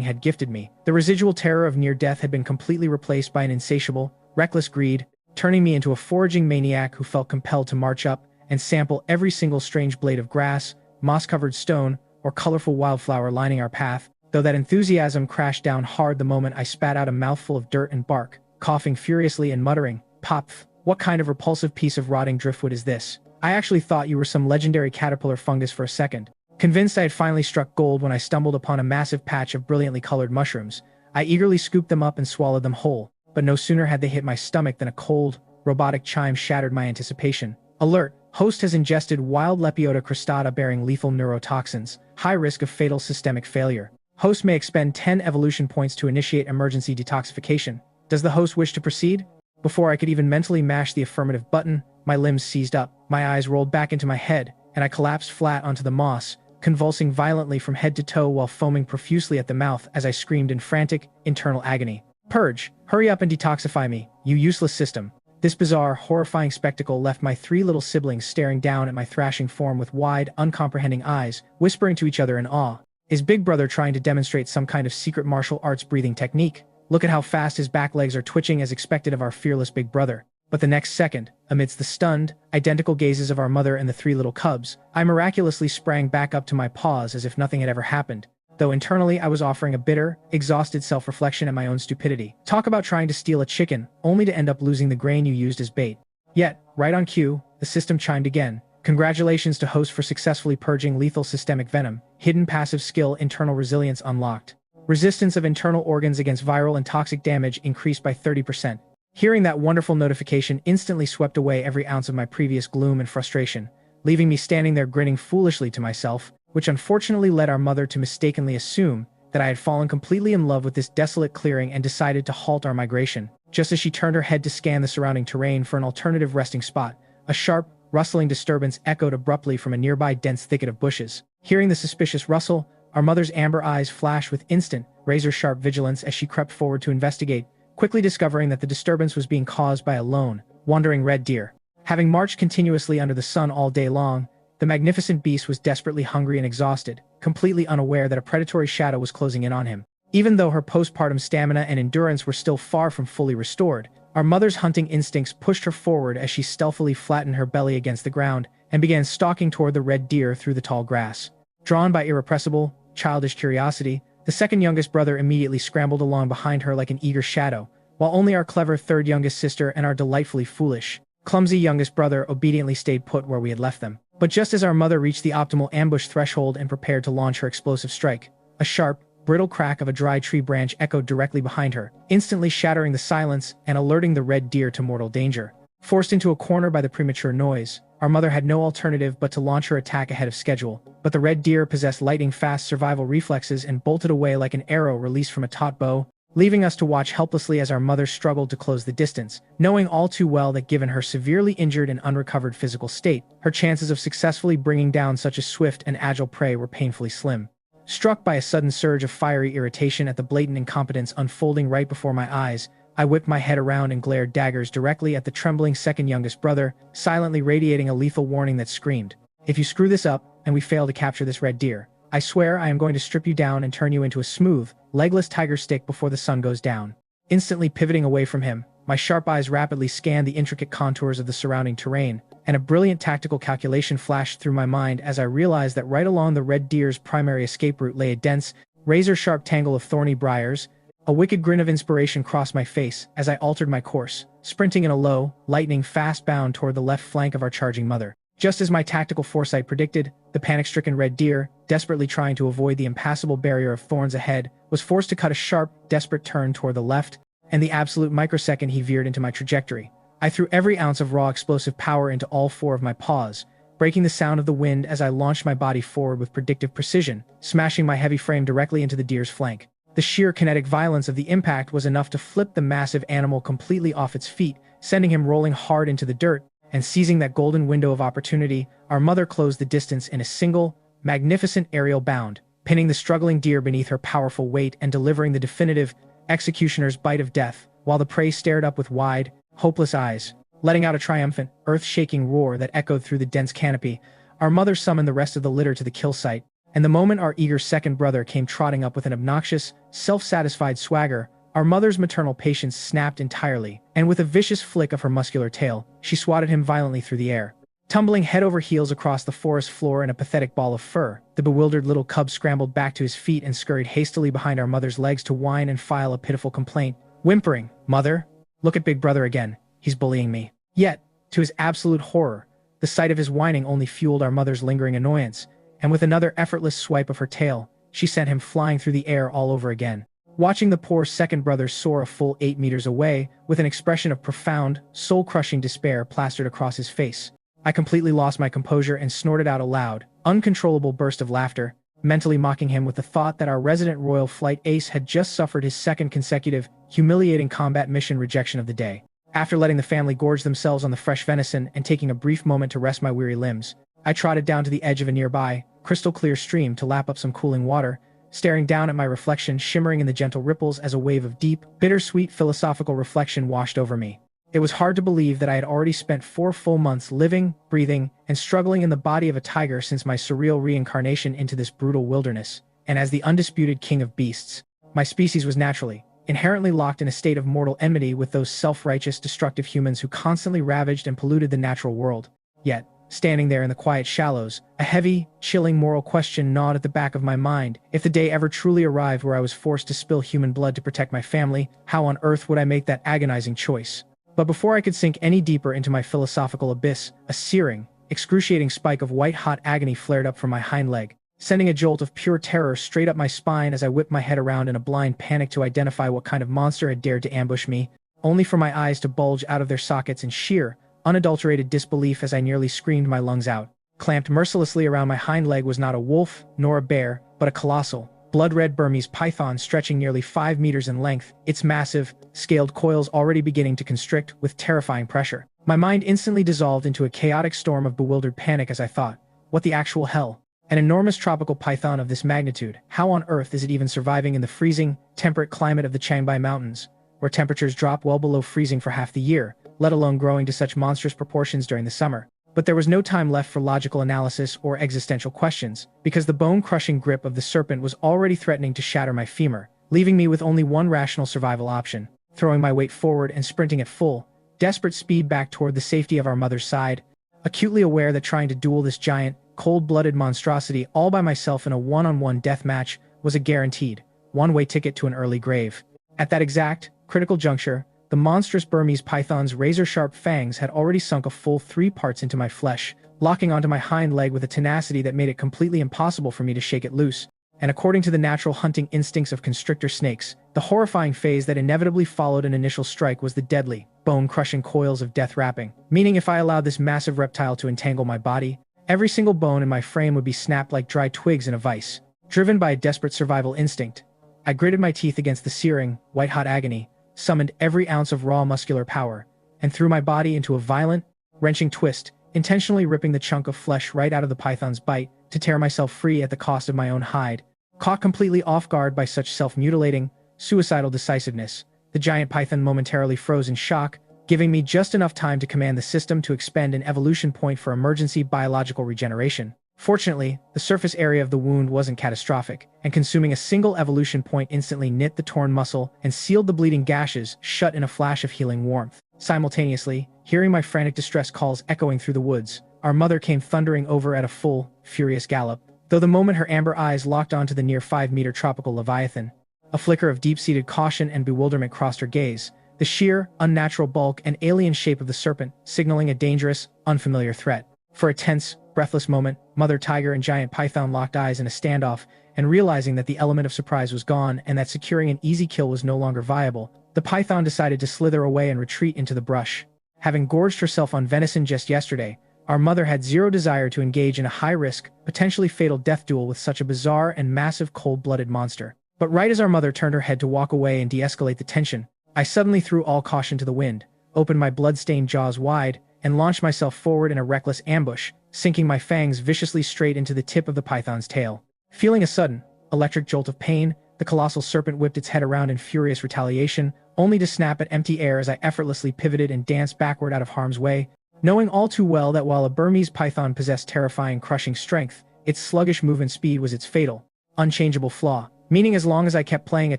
had gifted me, the residual terror of near death had been completely replaced by an insatiable, reckless greed, turning me into a foraging maniac who felt compelled to march up and sample every single strange blade of grass, moss-covered stone, or colorful wildflower lining our path, though that enthusiasm crashed down hard the moment I spat out a mouthful of dirt and bark, coughing furiously and muttering, "Popf, what kind of repulsive piece of rotting driftwood is this? I actually thought you were some legendary caterpillar fungus for a second." Convinced I had finally struck gold when I stumbled upon a massive patch of brilliantly colored mushrooms, I eagerly scooped them up and swallowed them whole, but no sooner had they hit my stomach than a cold, robotic chime shattered my anticipation. Alert! Host has ingested wild Lepiota cristata bearing lethal neurotoxins, high risk of fatal systemic failure. Host may expend 10 evolution points to initiate emergency detoxification. Does the host wish to proceed? Before I could even mentally mash the affirmative button, my limbs seized up, my eyes rolled back into my head, and I collapsed flat onto the moss, convulsing violently from head to toe while foaming profusely at the mouth as I screamed in frantic, internal agony. "Purge! Hurry up and detoxify me, you useless system!" This bizarre, horrifying spectacle left my three little siblings staring down at my thrashing form with wide, uncomprehending eyes, whispering to each other in awe. Is Big Brother trying to demonstrate some kind of secret martial arts breathing technique? Look at how fast his back legs are twitching as expected of our fearless Big Brother. But the next second, amidst the stunned, identical gazes of our mother and the three little cubs, I miraculously sprang back up to my paws as if nothing had ever happened, though internally I was offering a bitter, exhausted self-reflection at my own stupidity. Talk about trying to steal a chicken, only to end up losing the grain you used as bait. Yet, right on cue, the system chimed again. Congratulations to host for successfully purging lethal systemic venom. Hidden passive skill internal resilience unlocked. Resistance of internal organs against viral and toxic damage increased by 30%. Hearing that wonderful notification instantly swept away every ounce of my previous gloom and frustration, leaving me standing there grinning foolishly to myself, which unfortunately led our mother to mistakenly assume that I had fallen completely in love with this desolate clearing and decided to halt our migration. Just as she turned her head to scan the surrounding terrain for an alternative resting spot, a sharp, rustling disturbance echoed abruptly from a nearby dense thicket of bushes. Hearing the suspicious rustle, our mother's amber eyes flashed with instant, razor-sharp vigilance as she crept forward to investigate, quickly discovering that the disturbance was being caused by a lone, wandering red deer. Having marched continuously under the sun all day long, the magnificent beast was desperately hungry and exhausted, completely unaware that a predatory shadow was closing in on him. Even though her postpartum stamina and endurance were still far from fully restored, our mother's hunting instincts pushed her forward as she stealthily flattened her belly against the ground and began stalking toward the red deer through the tall grass. Drawn by irrepressible, childish curiosity, the second youngest brother immediately scrambled along behind her like an eager shadow, while only our clever third youngest sister and our delightfully foolish, clumsy youngest brother obediently stayed put where we had left them. But just as our mother reached the optimal ambush threshold and prepared to launch her explosive strike, a sharp, brittle crack of a dry tree branch echoed directly behind her, instantly shattering the silence and alerting the red deer to mortal danger. Forced into a corner by the premature noise, our mother had no alternative but to launch her attack ahead of schedule, but the red deer possessed lightning-fast survival reflexes and bolted away like an arrow released from a taut bow, leaving us to watch helplessly as our mother struggled to close the distance, knowing all too well that given her severely injured and unrecovered physical state, her chances of successfully bringing down such a swift and agile prey were painfully slim. Struck by a sudden surge of fiery irritation at the blatant incompetence unfolding right before my eyes, I whipped my head around and glared daggers directly at the trembling second youngest brother, silently radiating a lethal warning that screamed, "If you screw this up, and we fail to capture this red deer, I swear I am going to strip you down and turn you into a smooth, legless tiger stick before the sun goes down." Instantly pivoting away from him, my sharp eyes rapidly scanned the intricate contours of the surrounding terrain, and a brilliant tactical calculation flashed through my mind as I realized that right along the red deer's primary escape route lay a dense, razor-sharp tangle of thorny briars. A wicked grin of inspiration crossed my face as I altered my course, sprinting in a low, lightning-fast bound toward the left flank of our charging mother. Just as my tactical foresight predicted, the panic-stricken red deer, desperately trying to avoid the impassable barrier of thorns ahead, was forced to cut a sharp, desperate turn toward the left, and the absolute microsecond he veered into my trajectory, I threw every ounce of raw explosive power into all four of my paws, breaking the sound of the wind as I launched my body forward with predictive precision, smashing my heavy frame directly into the deer's flank. The sheer kinetic violence of the impact was enough to flip the massive animal completely off its feet, sending him rolling hard into the dirt, and seizing that golden window of opportunity, our mother closed the distance in a single, magnificent aerial bound, pinning the struggling deer beneath her powerful weight and delivering the definitive executioner's bite of death, while the prey stared up with wide, hopeless eyes, letting out a triumphant, earth-shaking roar that echoed through the dense canopy. Our mother summoned the rest of the litter to the kill site, and the moment our eager second brother came trotting up with an obnoxious, self-satisfied swagger, our mother's maternal patience snapped entirely, and with a vicious flick of her muscular tail, she swatted him violently through the air. Tumbling head over heels across the forest floor in a pathetic ball of fur, the bewildered little cub scrambled back to his feet and scurried hastily behind our mother's legs to whine and file a pitiful complaint, whimpering, "Mother, look at Big Brother again. He's bullying me." Yet, to his absolute horror, the sight of his whining only fueled our mother's lingering annoyance, and with another effortless swipe of her tail, she sent him flying through the air all over again. Watching the poor second brother soar a full 8 meters away, with an expression of profound, soul-crushing despair plastered across his face, I completely lost my composure and snorted out a loud, uncontrollable burst of laughter, mentally mocking him with the thought that our resident royal flight ace had just suffered his second consecutive, humiliating combat mission rejection of the day. After letting the family gorge themselves on the fresh venison and taking a brief moment to rest my weary limbs, I trotted down to the edge of a nearby, crystal-clear stream to lap up some cooling water, staring down at my reflection shimmering in the gentle ripples as a wave of deep, bittersweet philosophical reflection washed over me. It was hard to believe that I had already spent 4 full months living, breathing, and struggling in the body of a tiger since my surreal reincarnation into this brutal wilderness, and as the undisputed king of beasts, my species was naturally, inherently locked in a state of mortal enmity with those self-righteous, destructive humans who constantly ravaged and polluted the natural world. Yet, standing there in the quiet shallows, a heavy, chilling moral question gnawed at the back of my mind. If the day ever truly arrived where I was forced to spill human blood to protect my family, how on earth would I make that agonizing choice? But before I could sink any deeper into my philosophical abyss, a searing, excruciating spike of white-hot agony flared up from my hind leg, sending a jolt of pure terror straight up my spine as I whipped my head around in a blind panic to identify what kind of monster had dared to ambush me, only for my eyes to bulge out of their sockets in sheer, unadulterated disbelief as I nearly screamed my lungs out. Clamped mercilessly around my hind leg was not a wolf, nor a bear, but a colossal, blood-red Burmese python stretching nearly 5 meters in length, its massive, scaled coils already beginning to constrict with terrifying pressure. My mind instantly dissolved into a chaotic storm of bewildered panic as I thought, what the actual hell? An enormous tropical python of this magnitude, how on earth is it even surviving in the freezing, temperate climate of the Chiangbai Mountains, where temperatures drop well below freezing for half the year, let alone growing to such monstrous proportions during the summer? But there was no time left for logical analysis or existential questions, because the bone-crushing grip of the serpent was already threatening to shatter my femur, leaving me with only one rational survival option, throwing my weight forward and sprinting at full, desperate speed back toward the safety of our mother's side, acutely aware that trying to duel this giant, cold-blooded monstrosity all by myself in a one-on-one death match was a guaranteed, one-way ticket to an early grave. At that exact, critical juncture, the monstrous Burmese python's razor-sharp fangs had already sunk a full 3 parts into my flesh, locking onto my hind leg with a tenacity that made it completely impossible for me to shake it loose. And according to the natural hunting instincts of constrictor snakes, the horrifying phase that inevitably followed an initial strike was the deadly, bone-crushing coils of death wrapping. Meaning if I allowed this massive reptile to entangle my body, every single bone in my frame would be snapped like dry twigs in a vice. Driven by a desperate survival instinct, I gritted my teeth against the searing, white-hot agony, summoned every ounce of raw muscular power, and threw my body into a violent, wrenching twist, intentionally ripping the chunk of flesh right out of the python's bite to tear myself free at the cost of my own hide. Caught completely off guard by such self-mutilating, suicidal decisiveness, the giant python momentarily froze in shock, giving me just enough time to command the system to expend an evolution point for emergency biological regeneration. Fortunately, the surface area of the wound wasn't catastrophic, and consuming a single evolution point instantly knit the torn muscle and sealed the bleeding gashes shut in a flash of healing warmth. Simultaneously, hearing my frantic distress calls echoing through the woods, our mother came thundering over at a full, furious gallop, though the moment her amber eyes locked onto the near 5-meter tropical leviathan, a flicker of deep-seated caution and bewilderment crossed her gaze, the sheer, unnatural bulk and alien shape of the serpent signaling a dangerous, unfamiliar threat. For a tense, breathless moment, Mother Tiger and Giant Python locked eyes in a standoff, and realizing that the element of surprise was gone and that securing an easy kill was no longer viable, the python decided to slither away and retreat into the brush. Having gorged herself on venison just yesterday, our mother had zero desire to engage in a high-risk, potentially fatal death duel with such a bizarre and massive cold-blooded monster. But right as our mother turned her head to walk away and de-escalate the tension, I suddenly threw all caution to the wind, opened my blood-stained jaws wide, and launched myself forward in a reckless ambush, sinking my fangs viciously straight into the tip of the python's tail. Feeling a sudden, electric jolt of pain, the colossal serpent whipped its head around in furious retaliation, only to snap at empty air as I effortlessly pivoted and danced backward out of harm's way, knowing all too well that while a Burmese python possessed terrifying crushing strength, its sluggish movement speed was its fatal, unchangeable flaw, meaning as long as I kept playing a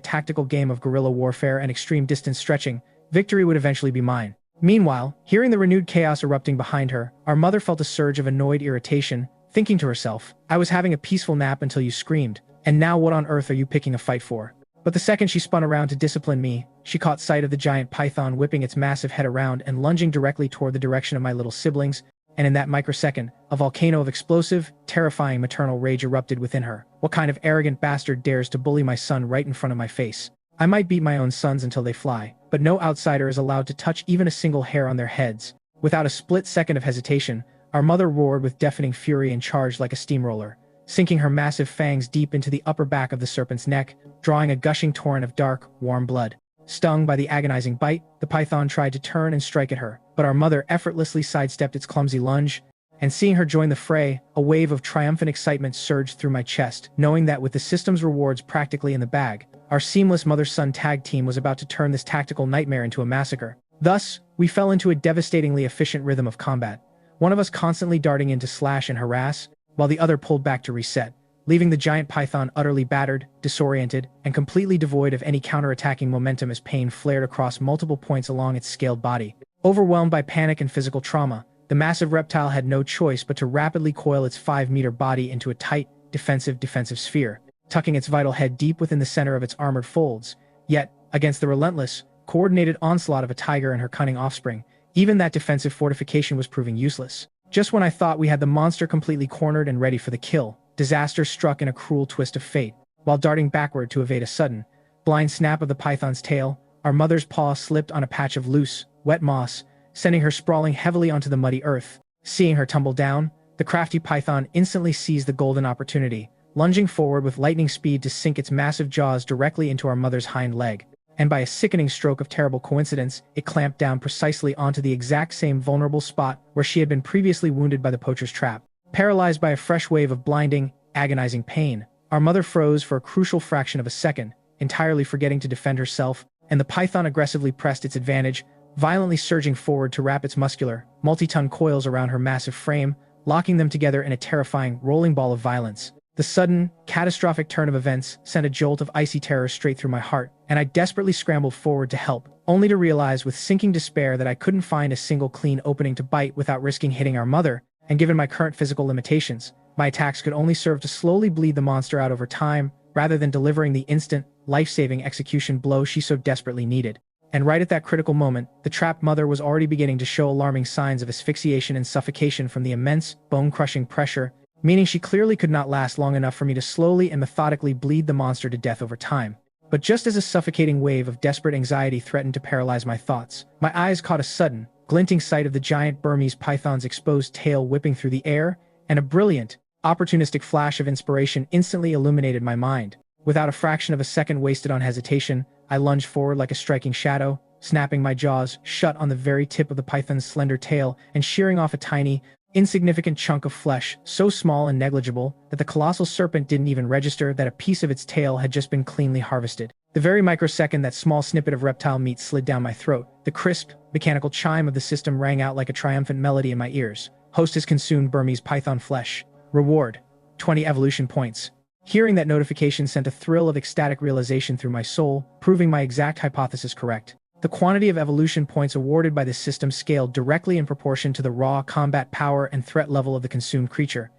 tactical game of guerrilla warfare and extreme distance stretching, victory would eventually be mine. Meanwhile, hearing the renewed chaos erupting behind her, our mother felt a surge of annoyed irritation, thinking to herself, "I was having a peaceful nap until you screamed, and now what on earth are you picking a fight for?" But the second she spun around to discipline me, she caught sight of the giant python whipping its massive head around and lunging directly toward the direction of my little siblings, and in that microsecond, a volcano of explosive, terrifying maternal rage erupted within her. What kind of arrogant bastard dares to bully my son right in front of my face? I might beat my own sons until they fly, but no outsider is allowed to touch even a single hair on their heads. Without a split second of hesitation, our mother roared with deafening fury and charged like a steamroller, sinking her massive fangs deep into the upper back of the serpent's neck, drawing a gushing torrent of dark, warm blood. Stung by the agonizing bite, the python tried to turn and strike at her, but our mother effortlessly sidestepped its clumsy lunge, and seeing her join the fray, a wave of triumphant excitement surged through my chest, knowing that with the system's rewards practically in the bag, our seamless mother-son tag team was about to turn this tactical nightmare into a massacre. Thus, we fell into a devastatingly efficient rhythm of combat, one of us constantly darting in to slash and harass, while the other pulled back to reset, leaving the giant python utterly battered, disoriented, and completely devoid of any counterattacking momentum as pain flared across multiple points along its scaled body. Overwhelmed by panic and physical trauma, the massive reptile had no choice but to rapidly coil its 5-meter body into a tight, defensive sphere, tucking its vital head deep within the center of its armored folds. Yet, against the relentless, coordinated onslaught of a tiger and her cunning offspring, even that defensive fortification was proving useless. Just when I thought we had the monster completely cornered and ready for the kill, disaster struck in a cruel twist of fate. While darting backward to evade a sudden, blind snap of the python's tail, our mother's paw slipped on a patch of loose, wet moss, sending her sprawling heavily onto the muddy earth. Seeing her tumble down, the crafty python instantly seized the golden opportunity, lunging forward with lightning speed to sink its massive jaws directly into our mother's hind leg. And by a sickening stroke of terrible coincidence, it clamped down precisely onto the exact same vulnerable spot where she had been previously wounded by the poacher's trap. Paralyzed by a fresh wave of blinding, agonizing pain, our mother froze for a crucial fraction of a second, entirely forgetting to defend herself, and the python aggressively pressed its advantage, violently surging forward to wrap its muscular, multi-ton coils around her massive frame, locking them together in a terrifying, rolling ball of violence. The sudden, catastrophic turn of events sent a jolt of icy terror straight through my heart, and I desperately scrambled forward to help, only to realize with sinking despair that I couldn't find a single clean opening to bite without risking hitting our mother, and given my current physical limitations, my attacks could only serve to slowly bleed the monster out over time, rather than delivering the instant, life-saving execution blow she so desperately needed. And right at that critical moment, the trapped mother was already beginning to show alarming signs of asphyxiation and suffocation from the immense, bone-crushing pressure, meaning she clearly could not last long enough for me to slowly and methodically bleed the monster to death over time. But just as a suffocating wave of desperate anxiety threatened to paralyze my thoughts, my eyes caught a sudden, glinting sight of the giant Burmese python's exposed tail whipping through the air, and a brilliant, opportunistic flash of inspiration instantly illuminated my mind. Without a fraction of a second wasted on hesitation, I lunged forward like a striking shadow, snapping my jaws shut on the very tip of the python's slender tail and shearing off a tiny, insignificant chunk of flesh so small and negligible that the colossal serpent didn't even register that a piece of its tail had just been cleanly harvested. The very microsecond that small snippet of reptile meat slid down my throat, the crisp, mechanical chime of the system rang out like a triumphant melody in my ears. Host has consumed Burmese python flesh. Reward: 20 evolution points. Hearing that notification sent a thrill of ecstatic realization through my soul, proving my exact hypothesis correct. The quantity of evolution points awarded by the system scaled directly in proportion to the raw combat power and threat level of the consumed creature,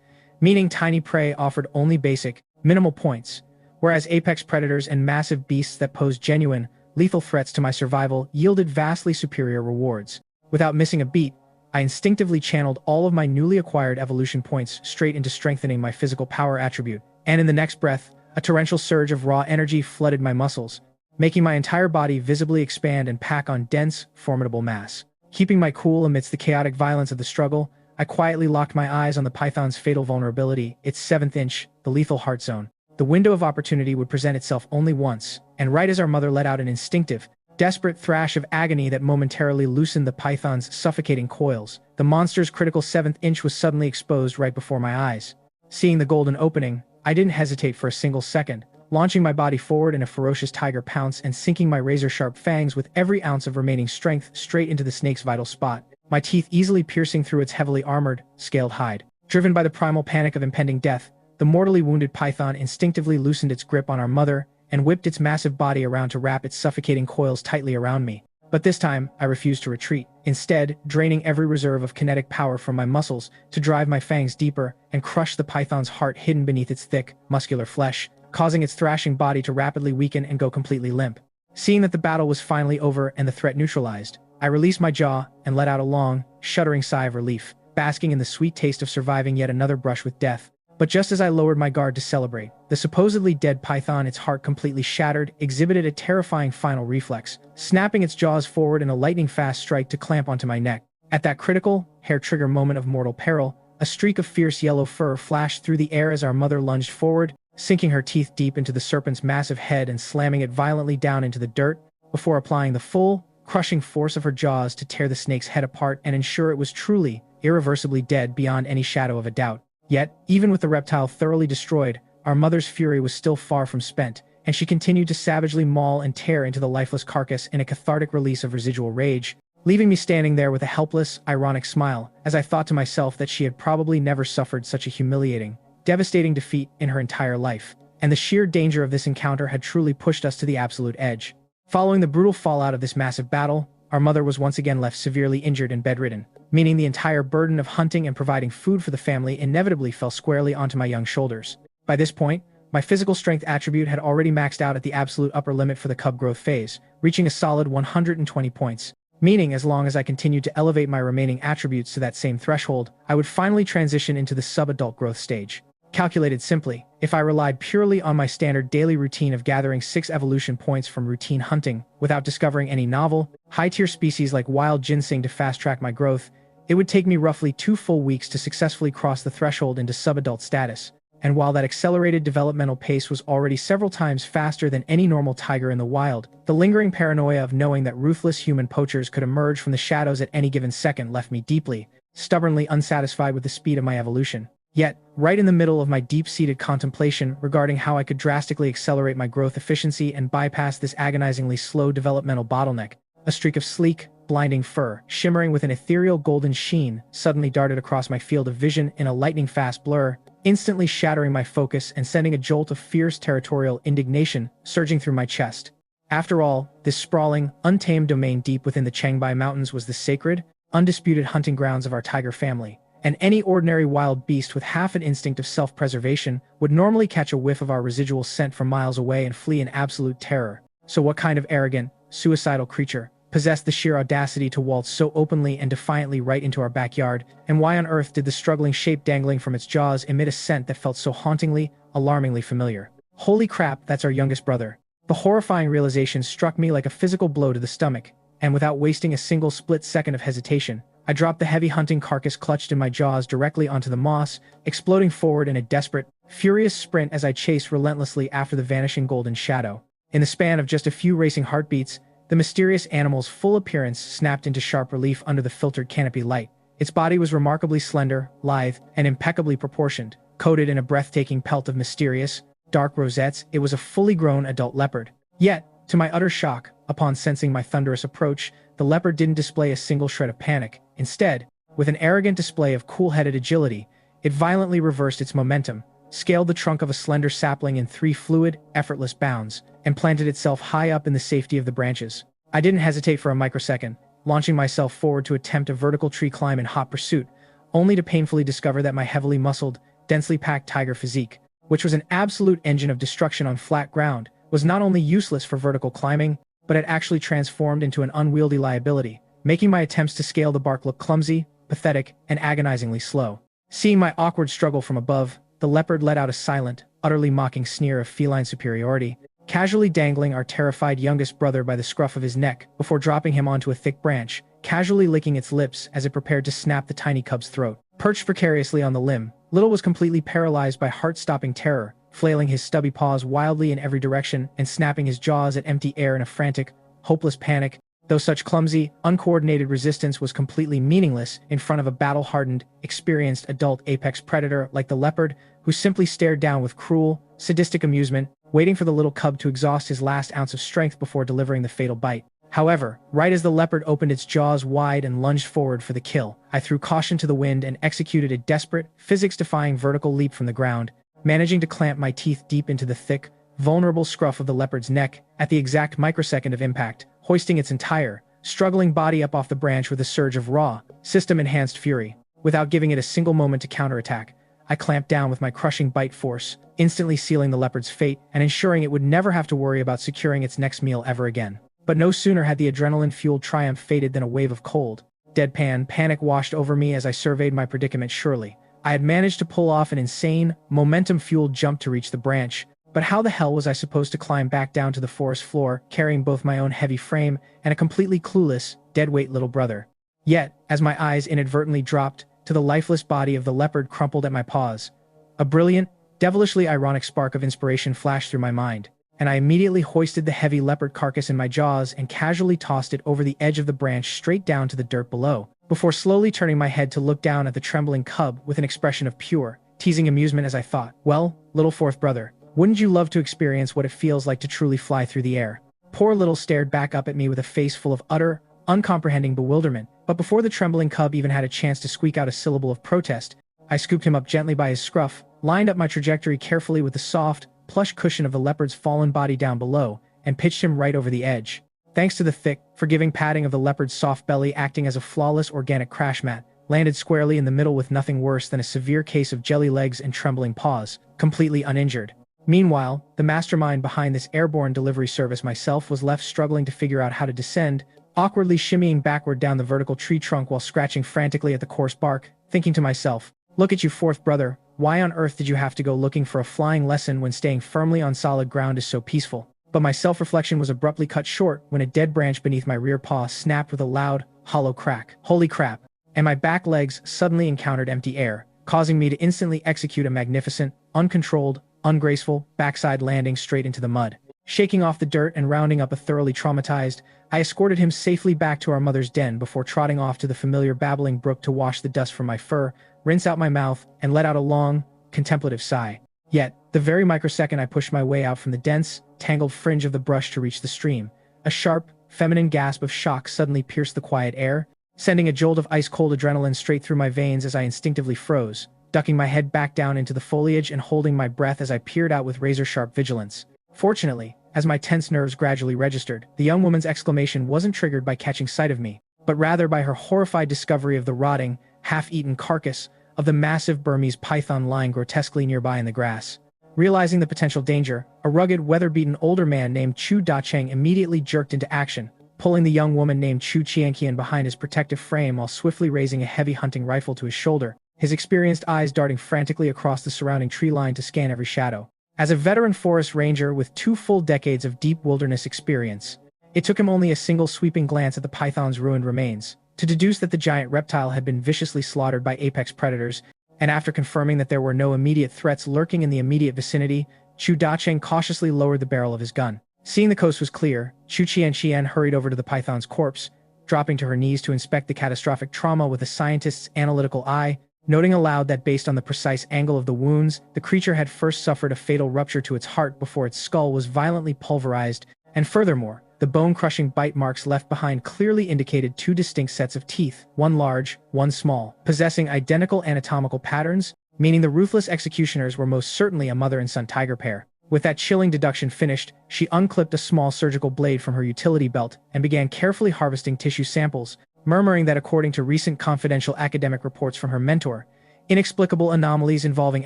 meaning tiny prey offered only basic, minimal points, whereas apex predators and massive beasts that posed genuine, lethal threats to my survival yielded vastly superior rewards. Without missing a beat, I instinctively channeled all of my newly acquired evolution points straight into strengthening my physical power attribute, and in the next breath, a torrential surge of raw energy flooded my muscles, making my entire body visibly expand and pack on dense, formidable mass. Keeping my cool amidst the chaotic violence of the struggle, I quietly locked my eyes on the python's fatal vulnerability, its 7th inch, the lethal heart zone. The window of opportunity would present itself only once, and right as our mother let out an instinctive, desperate thrash of agony that momentarily loosened the python's suffocating coils, the monster's critical 7th inch was suddenly exposed right before my eyes. Seeing the golden opening, I didn't hesitate for a single second, launching my body forward in a ferocious tiger pounce and sinking my razor-sharp fangs with every ounce of remaining strength straight into the snake's vital spot, my teeth easily piercing through its heavily armored, scaled hide. Driven by the primal panic of impending death, the mortally wounded python instinctively loosened its grip on our mother and whipped its massive body around to wrap its suffocating coils tightly around me. But this time, I refused to retreat, instead draining every reserve of kinetic power from my muscles to drive my fangs deeper and crush the python's heart hidden beneath its thick, muscular flesh, causing its thrashing body to rapidly weaken and go completely limp. Seeing that the battle was finally over and the threat neutralized, I released my jaw and let out a long, shuddering sigh of relief, basking in the sweet taste of surviving yet another brush with death. But just as I lowered my guard to celebrate, the supposedly dead python, its heart completely shattered, exhibited a terrifying final reflex, snapping its jaws forward in a lightning-fast strike to clamp onto my neck. At that critical, hair-trigger moment of mortal peril, a streak of fierce yellow fur flashed through the air as our mother lunged forward, sinking her teeth deep into the serpent's massive head and slamming it violently down into the dirt, before applying the full, crushing force of her jaws to tear the snake's head apart and ensure it was truly, irreversibly dead beyond any shadow of a doubt. Yet, even with the reptile thoroughly destroyed, our mother's fury was still far from spent, and she continued to savagely maul and tear into the lifeless carcass in a cathartic release of residual rage, leaving me standing there with a helpless, ironic smile, as I thought to myself that she had probably never suffered such a humiliating, devastating defeat in her entire life, and the sheer danger of this encounter had truly pushed us to the absolute edge. Following the brutal fallout of this massive battle, our mother was once again left severely injured and bedridden, meaning the entire burden of hunting and providing food for the family inevitably fell squarely onto my young shoulders. By this point, my physical strength attribute had already maxed out at the absolute upper limit for the cub growth phase, reaching a solid 120 points, meaning as long as I continued to elevate my remaining attributes to that same threshold, I would finally transition into the sub-adult growth stage. Calculated simply, if I relied purely on my standard daily routine of gathering 6 evolution points from routine hunting, without discovering any novel, high-tier species like wild ginseng to fast-track my growth, it would take me roughly 2 full weeks to successfully cross the threshold into sub-adult status. And while that accelerated developmental pace was already several times faster than any normal tiger in the wild, the lingering paranoia of knowing that ruthless human poachers could emerge from the shadows at any given second left me deeply, stubbornly unsatisfied with the speed of my evolution. Yet, right in the middle of my deep-seated contemplation regarding how I could drastically accelerate my growth efficiency and bypass this agonizingly slow developmental bottleneck, a streak of sleek, blinding fur, shimmering with an ethereal golden sheen, suddenly darted across my field of vision in a lightning-fast blur, instantly shattering my focus and sending a jolt of fierce territorial indignation surging through my chest. After all, this sprawling, untamed domain deep within the Changbai Mountains was the sacred, undisputed hunting grounds of our tiger family, and any ordinary wild beast with half an instinct of self-preservation would normally catch a whiff of our residual scent from miles away and flee in absolute terror. So what kind of arrogant, suicidal creature possessed the sheer audacity to waltz so openly and defiantly right into our backyard, and why on earth did the struggling shape dangling from its jaws emit a scent that felt so hauntingly, alarmingly familiar? Holy crap, that's our youngest brother. The horrifying realization struck me like a physical blow to the stomach, and without wasting a single split second of hesitation, I dropped the heavy hunting carcass clutched in my jaws directly onto the moss, exploding forward in a desperate, furious sprint as I chased relentlessly after the vanishing golden shadow. In the span of just a few racing heartbeats, the mysterious animal's full appearance snapped into sharp relief under the filtered canopy light. Its body was remarkably slender, lithe, and impeccably proportioned. Coated in a breathtaking pelt of mysterious, dark rosettes, it was a fully grown adult leopard. Yet, to my utter shock, upon sensing my thunderous approach, the leopard didn't display a single shred of panic. Instead, with an arrogant display of cool-headed agility, it violently reversed its momentum, scaled the trunk of a slender sapling in 3 fluid, effortless bounds, and planted itself high up in the safety of the branches. I didn't hesitate for a microsecond, launching myself forward to attempt a vertical tree climb in hot pursuit, only to painfully discover that my heavily muscled, densely packed tiger physique, which was an absolute engine of destruction on flat ground, was not only useless for vertical climbing, but had actually transformed into an unwieldy liability, making my attempts to scale the bark look clumsy, pathetic, and agonizingly slow. Seeing my awkward struggle from above, the leopard let out a silent, utterly mocking sneer of feline superiority, casually dangling our terrified youngest brother by the scruff of his neck before dropping him onto a thick branch, casually licking its lips as it prepared to snap the tiny cub's throat. Perched precariously on the limb, Little was completely paralyzed by heart-stopping terror, flailing his stubby paws wildly in every direction and snapping his jaws at empty air in a frantic, hopeless panic, though such clumsy, uncoordinated resistance was completely meaningless in front of a battle-hardened, experienced adult apex predator like the leopard, who simply stared down with cruel, sadistic amusement, waiting for the little cub to exhaust his last ounce of strength before delivering the fatal bite. However, right as the leopard opened its jaws wide and lunged forward for the kill, I threw caution to the wind and executed a desperate, physics-defying vertical leap from the ground, managing to clamp my teeth deep into the thick, vulnerable scruff of the leopard's neck at the exact microsecond of impact, hoisting its entire, struggling body up off the branch with a surge of raw, system-enhanced fury. Without giving it a single moment to counterattack, I clamped down with my crushing bite force, instantly sealing the leopard's fate and ensuring it would never have to worry about securing its next meal ever again. But no sooner had the adrenaline-fueled triumph faded than a wave of cold, deadpan panic washed over me as I surveyed my predicament. Surely, I had managed to pull off an insane, momentum-fueled jump to reach the branch, but how the hell was I supposed to climb back down to the forest floor, carrying both my own heavy frame and a completely clueless, dead-weight little brother? Yet, as my eyes inadvertently dropped to the lifeless body of the leopard crumpled at my paws, a brilliant, devilishly ironic spark of inspiration flashed through my mind, and I immediately hoisted the heavy leopard carcass in my jaws and casually tossed it over the edge of the branch straight down to the dirt below, before slowly turning my head to look down at the trembling cub with an expression of pure, teasing amusement as I thought, "Well, little fourth brother, wouldn't you love to experience what it feels like to truly fly through the air?" Poor Little stared back up at me with a face full of utter, uncomprehending bewilderment, but before the trembling cub even had a chance to squeak out a syllable of protest, I scooped him up gently by his scruff, lined up my trajectory carefully with the soft, plush cushion of the leopard's fallen body down below, and pitched him right over the edge. Thanks to the thick, forgiving padding of the leopard's soft belly acting as a flawless organic crash mat, landed squarely in the middle with nothing worse than a severe case of jelly legs and trembling paws, completely uninjured. Meanwhile, the mastermind behind this airborne delivery service myself was left struggling to figure out how to descend, awkwardly shimmying backward down the vertical tree trunk while scratching frantically at the coarse bark, thinking to myself, "Look at you, fourth brother, why on earth did you have to go looking for a flying lesson when staying firmly on solid ground is so peaceful?" But my self-reflection was abruptly cut short when a dead branch beneath my rear paw snapped with a loud, hollow crack. Holy crap! And my back legs suddenly encountered empty air, causing me to instantly execute a magnificent, uncontrolled, ungraceful, backside landing straight into the mud. Shaking off the dirt and rounding up a thoroughly traumatized, I escorted him safely back to our mother's den before trotting off to the familiar babbling brook to wash the dust from my fur, rinse out my mouth, and let out a long, contemplative sigh. Yet, the very microsecond I pushed my way out from the dense, tangled fringe of the brush to reach the stream, a sharp, feminine gasp of shock suddenly pierced the quiet air, sending a jolt of ice-cold adrenaline straight through my veins as I instinctively froze, ducking my head back down into the foliage and holding my breath as I peered out with razor-sharp vigilance. Fortunately, as my tense nerves gradually registered, the young woman's exclamation wasn't triggered by catching sight of me, but rather by her horrified discovery of the rotting, half-eaten carcass of the massive Burmese python lying grotesquely nearby in the grass. Realizing the potential danger, a rugged, weather-beaten older man named Chu Dacheng immediately jerked into action, pulling the young woman named Chu Qianqian behind his protective frame while swiftly raising a heavy hunting rifle to his shoulder, his experienced eyes darting frantically across the surrounding tree line to scan every shadow. As a veteran forest ranger with 2 full decades of deep wilderness experience, it took him only a single sweeping glance at the python's ruined remains to deduce that the giant reptile had been viciously slaughtered by apex predators, and after confirming that there were no immediate threats lurking in the immediate vicinity, Chu Dacheng cautiously lowered the barrel of his gun. Seeing the coast was clear, Chu Qianqian hurried over to the python's corpse, dropping to her knees to inspect the catastrophic trauma with a scientist's analytical eye, noting aloud that based on the precise angle of the wounds, the creature had first suffered a fatal rupture to its heart before its skull was violently pulverized, and furthermore, the bone-crushing bite marks left behind clearly indicated 2 distinct sets of teeth, one large, one small, possessing identical anatomical patterns, meaning the ruthless executioners were most certainly a mother and son tiger pair. With that chilling deduction finished, she unclipped a small surgical blade from her utility belt and began carefully harvesting tissue samples, murmuring that according to recent confidential academic reports from her mentor, inexplicable anomalies involving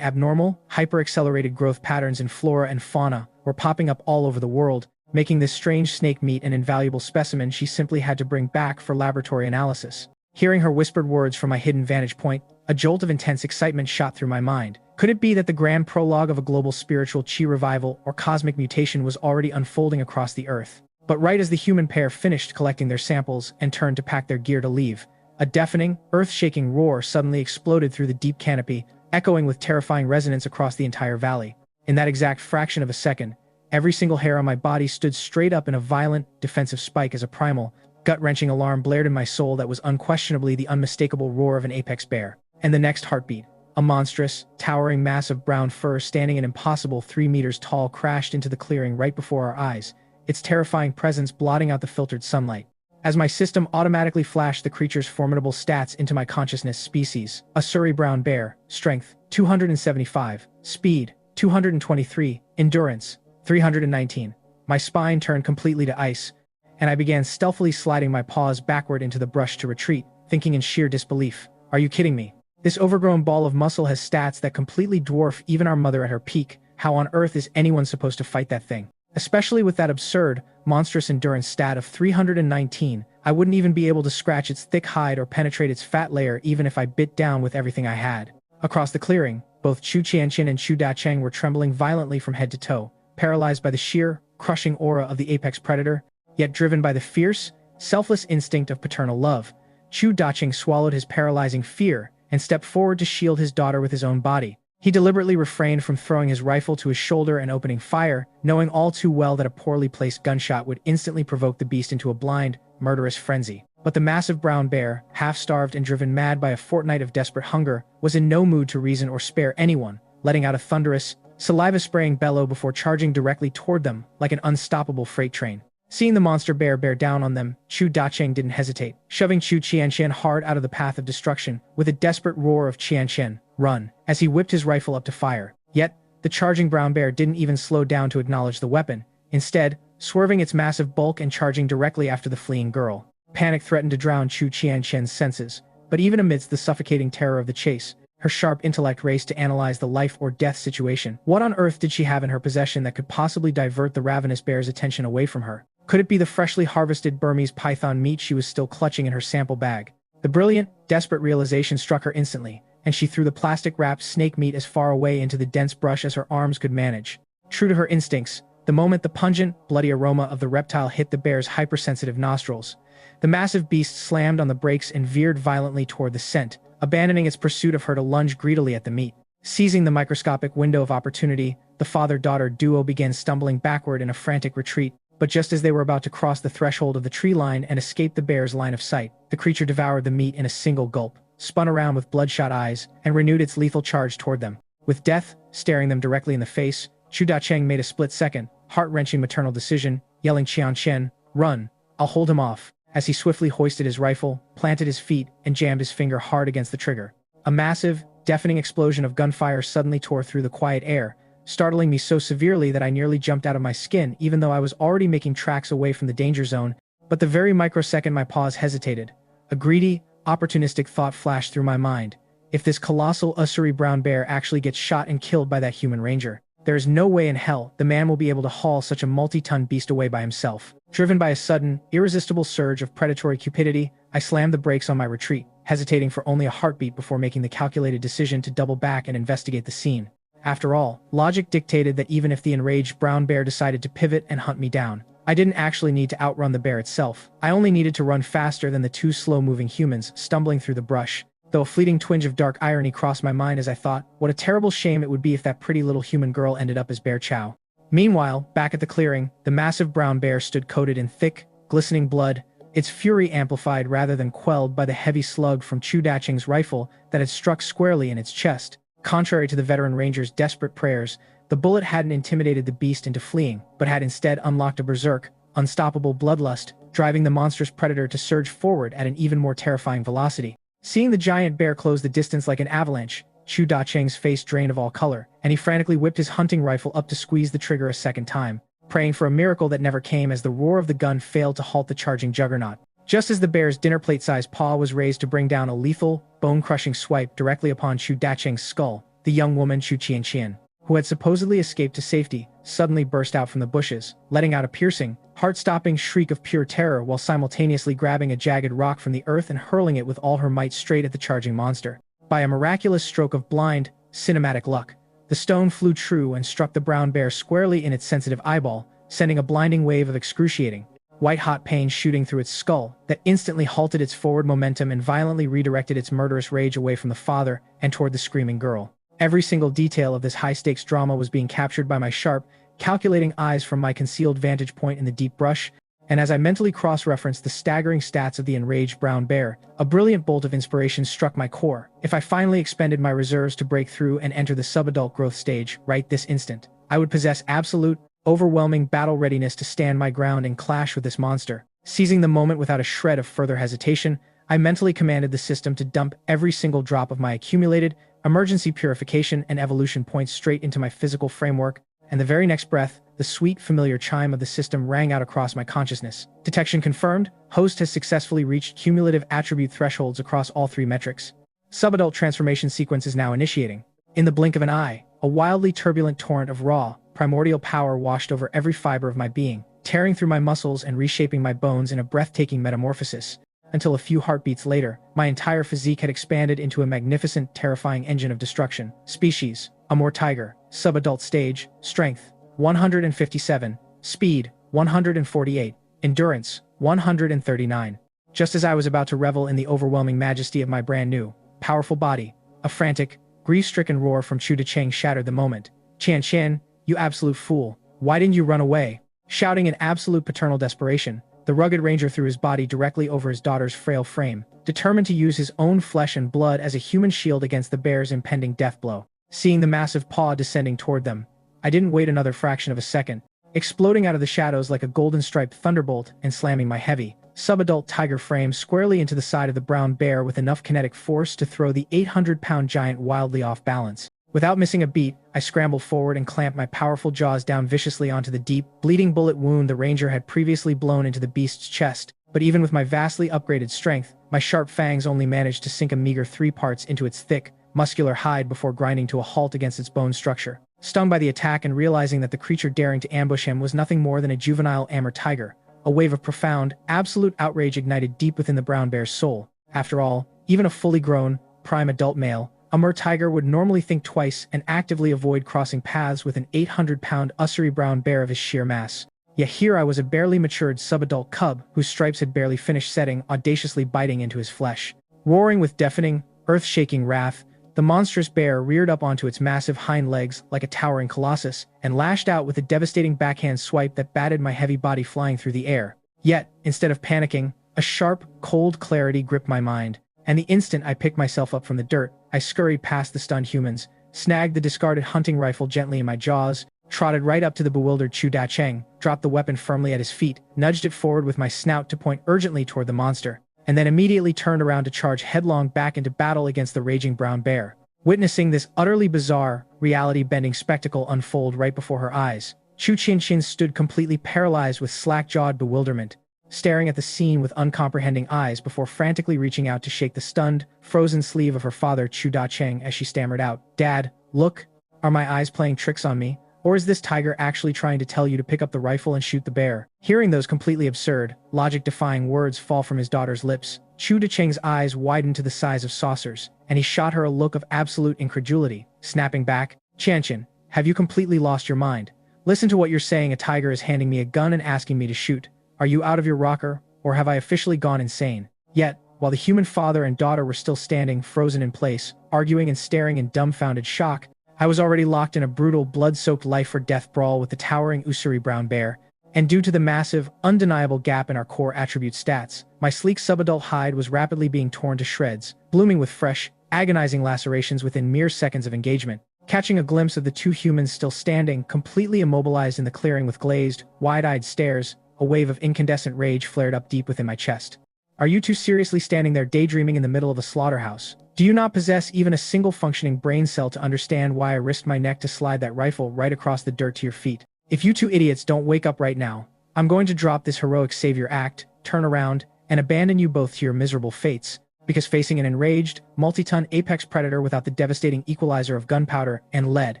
abnormal, hyper-accelerated growth patterns in flora and fauna were popping up all over the world, making this strange snake meat an invaluable specimen she simply had to bring back for laboratory analysis. Hearing her whispered words from my hidden vantage point, a jolt of intense excitement shot through my mind. Could it be that the grand prologue of a global spiritual chi revival or cosmic mutation was already unfolding across the Earth? But right as the human pair finished collecting their samples and turned to pack their gear to leave, a deafening, earth-shaking roar suddenly exploded through the deep canopy, echoing with terrifying resonance across the entire valley. In that exact fraction of a second, every single hair on my body stood straight up in a violent, defensive spike as a primal, gut-wrenching alarm blared in my soul that was unquestionably the unmistakable roar of an apex bear. And the next heartbeat, A monstrous, towering mass of brown fur standing an impossible 3 meters tall crashed into the clearing right before our eyes, its terrifying presence blotting out the filtered sunlight. As my system automatically flashed the creature's formidable stats into my consciousness: species, a Surrey brown bear, strength, 275, speed, 223, endurance, 319. My spine turned completely to ice, and I began stealthily sliding my paws backward into the brush to retreat, thinking in sheer disbelief. Are you kidding me? This overgrown ball of muscle has stats that completely dwarf even our mother at her peak. How on earth is anyone supposed to fight that thing? Especially with that absurd, monstrous endurance stat of 319, I wouldn't even be able to scratch its thick hide or penetrate its fat layer even if I bit down with everything I had. Across the clearing, both Chu Qianqian and Chu Dacheng were trembling violently from head to toe, paralyzed by the sheer, crushing aura of the apex predator, yet driven by the fierce, selfless instinct of paternal love. Chu Dacheng swallowed his paralyzing fear and stepped forward to shield his daughter with his own body. He deliberately refrained from throwing his rifle to his shoulder and opening fire, knowing all too well that a poorly placed gunshot would instantly provoke the beast into a blind, murderous frenzy. But the massive brown bear, half-starved and driven mad by a fortnight of desperate hunger, was in no mood to reason or spare anyone, letting out a thunderous, saliva-spraying bellow before charging directly toward them like an unstoppable freight train. Seeing the monster bear bear down on them, Chu Dacheng didn't hesitate, shoving Chu Qianqian hard out of the path of destruction with a desperate roar of "Qianqian, run!" as he whipped his rifle up to fire. Yet, the charging brown bear didn't even slow down to acknowledge the weapon, instead, swerving its massive bulk and charging directly after the fleeing girl. Panic threatened to drown Chu Qianqian's senses, but even amidst the suffocating terror of the chase, her sharp intellect raced to analyze the life-or-death situation. What on earth did she have in her possession that could possibly divert the ravenous bear's attention away from her? Could it be the freshly harvested Burmese python meat she was still clutching in her sample bag? The brilliant, desperate realization struck her instantly, and she threw the plastic-wrapped snake meat as far away into the dense brush as her arms could manage. True to her instincts, the moment the pungent, bloody aroma of the reptile hit the bear's hypersensitive nostrils, the massive beast slammed on the brakes and veered violently toward the scent, abandoning its pursuit of her to lunge greedily at the meat. Seizing the microscopic window of opportunity, the father-daughter duo began stumbling backward in a frantic retreat, but just as they were about to cross the threshold of the tree line and escape the bear's line of sight, the creature devoured the meat in a single gulp, spun around with bloodshot eyes, and renewed its lethal charge toward them. With death staring them directly in the face, Chu Dacheng made a split-second, heart-wrenching maternal decision, yelling, "Qianqian, run! I'll hold him off," as he swiftly hoisted his rifle, planted his feet, and jammed his finger hard against the trigger. A massive, deafening explosion of gunfire suddenly tore through the quiet air, startling me so severely that I nearly jumped out of my skin even though I was already making tracks away from the danger zone. But the very microsecond my paws hesitated, a greedy, opportunistic thought flashed through my mind. If this colossal Ussuri brown bear actually gets shot and killed by that human ranger, there is no way in hell the man will be able to haul such a multi-ton beast away by himself. Driven by a sudden, irresistible surge of predatory cupidity, I slammed the brakes on my retreat, hesitating for only a heartbeat before making the calculated decision to double back and investigate the scene. After all, logic dictated that even if the enraged brown bear decided to pivot and hunt me down, I didn't actually need to outrun the bear itself. I only needed to run faster than the two slow-moving humans stumbling through the brush. Though a fleeting twinge of dark irony crossed my mind as I thought, what a terrible shame it would be if that pretty little human girl ended up as Bear Chow. Meanwhile, back at the clearing, the massive brown bear stood coated in thick, glistening blood, its fury amplified rather than quelled by the heavy slug from Chu Dacheng's rifle that had struck squarely in its chest. Contrary to the veteran ranger's desperate prayers, the bullet hadn't intimidated the beast into fleeing, but had instead unlocked a berserk, unstoppable bloodlust, driving the monstrous predator to surge forward at an even more terrifying velocity. Seeing the giant bear close the distance like an avalanche, Chu Dacheng's face drained of all color, and he frantically whipped his hunting rifle up to squeeze the trigger a second time, praying for a miracle that never came as the roar of the gun failed to halt the charging juggernaut. Just as the bear's dinner plate-sized paw was raised to bring down a lethal, bone-crushing swipe directly upon Chu Dacheng's skull, the young woman Chu Qianqian, who had supposedly escaped to safety, suddenly burst out from the bushes, letting out a piercing, heart-stopping shriek of pure terror while simultaneously grabbing a jagged rock from the earth and hurling it with all her might straight at the charging monster. By a miraculous stroke of blind, cinematic luck, the stone flew true and struck the brown bear squarely in its sensitive eyeball, sending a blinding wave of excruciating, white-hot pain shooting through its skull that instantly halted its forward momentum and violently redirected its murderous rage away from the father and toward the screaming girl. Every single detail of this high-stakes drama was being captured by my sharp, calculating eyes from my concealed vantage point in the deep brush, And as I mentally cross-referenced the staggering stats of the enraged brown bear, a brilliant bolt of inspiration struck my core. If I finally expended my reserves to break through and enter the subadult growth stage right this instant, I would possess absolute, overwhelming battle readiness to stand my ground and clash with this monster. Seizing the moment without a shred of further hesitation, I mentally commanded the system to dump every single drop of my accumulated, emergency purification and evolution points straight into my physical framework, and the very next breath, the sweet, familiar chime of the system rang out across my consciousness. Detection confirmed. Host has successfully reached cumulative attribute thresholds across all 3 metrics. Subadult transformation sequence is now initiating. In the blink of an eye, a wildly turbulent torrent of raw, primordial power washed over every fiber of my being, tearing through my muscles and reshaping my bones in a breathtaking metamorphosis. Until a few heartbeats later, my entire physique had expanded into a magnificent, terrifying engine of destruction. Species: Amur tiger. Subadult stage: strength 157, speed 148, endurance 139. Just as I was about to revel in the overwhelming majesty of my brand new, powerful body, a frantic, grief-stricken roar from Chu Dacheng shattered the moment. "Qian Qian, you absolute fool, why didn't you run away?" Shouting in absolute paternal desperation, the rugged ranger threw his body directly over his daughter's frail frame, determined to use his own flesh and blood as a human shield against the bear's impending death blow. Seeing the massive paw descending toward them, I didn't wait another fraction of a second, exploding out of the shadows like a golden-striped thunderbolt and slamming my heavy, subadult tiger frame squarely into the side of the brown bear with enough kinetic force to throw the 800-pound giant wildly off balance. Without missing a beat, I scrambled forward and clamped my powerful jaws down viciously onto the deep, bleeding bullet wound the ranger had previously blown into the beast's chest. But even with my vastly upgraded strength, my sharp fangs only managed to sink a meager 3 parts into its thick, muscular hide before grinding to a halt against its bone structure. Stung by the attack and realizing that the creature daring to ambush him was nothing more than a juvenile Amur tiger, a wave of profound, absolute outrage ignited deep within the brown bear's soul. After all, even a fully grown, prime adult male, Amur tiger would normally think twice and actively avoid crossing paths with an 800-pound ussery brown bear of his sheer mass. Yet here I was a barely matured subadult cub whose stripes had barely finished setting, audaciously biting into his flesh. Roaring with deafening, earth-shaking wrath, the monstrous bear reared up onto its massive hind legs like a towering colossus and lashed out with a devastating backhand swipe that batted my heavy body flying through the air. Yet, instead of panicking, a sharp, cold clarity gripped my mind, and the instant I picked myself up from the dirt, I scurried past the stunned humans, snagged the discarded hunting rifle gently in my jaws, trotted right up to the bewildered Chu Dacheng, dropped the weapon firmly at his feet, nudged it forward with my snout to point urgently toward the monster, and then immediately turned around to charge headlong back into battle against the raging brown bear. Witnessing this utterly bizarre, reality-bending spectacle unfold right before her eyes, Chu Qianqin stood completely paralyzed with slack-jawed bewilderment, staring at the scene with uncomprehending eyes before frantically reaching out to shake the stunned, frozen sleeve of her father Chu Dacheng as she stammered out, "Dad, look, are my eyes playing tricks on me? Or is this tiger actually trying to tell you to pick up the rifle and shoot the bear?" Hearing those completely absurd, logic-defying words fall from his daughter's lips, Chu Dacheng's eyes widened to the size of saucers, and he shot her a look of absolute incredulity, snapping back, "Qianqin, have you completely lost your mind? Listen to what you're saying. A tiger is handing me a gun and asking me to shoot. Are you out of your rocker, or have I officially gone insane?" Yet, while the human father and daughter were still standing frozen in place, arguing and staring in dumbfounded shock, I was already locked in a brutal, blood-soaked life-or-death brawl with the towering Usuri brown bear, and due to the massive, undeniable gap in our core attribute stats, my sleek subadult hide was rapidly being torn to shreds, blooming with fresh, agonizing lacerations within mere seconds of engagement. Catching a glimpse of the 2 humans still standing, completely immobilized in the clearing with glazed, wide-eyed stares, a wave of incandescent rage flared up deep within my chest. Are you 2 seriously standing there daydreaming in the middle of a slaughterhouse? Do you not possess even a single functioning brain cell to understand why I risked my neck to slide that rifle right across the dirt to your feet? If you 2 idiots don't wake up right now, I'm going to drop this heroic savior act, turn around, and abandon you both to your miserable fates, because facing an enraged, multi-ton apex predator without the devastating equalizer of gunpowder and lead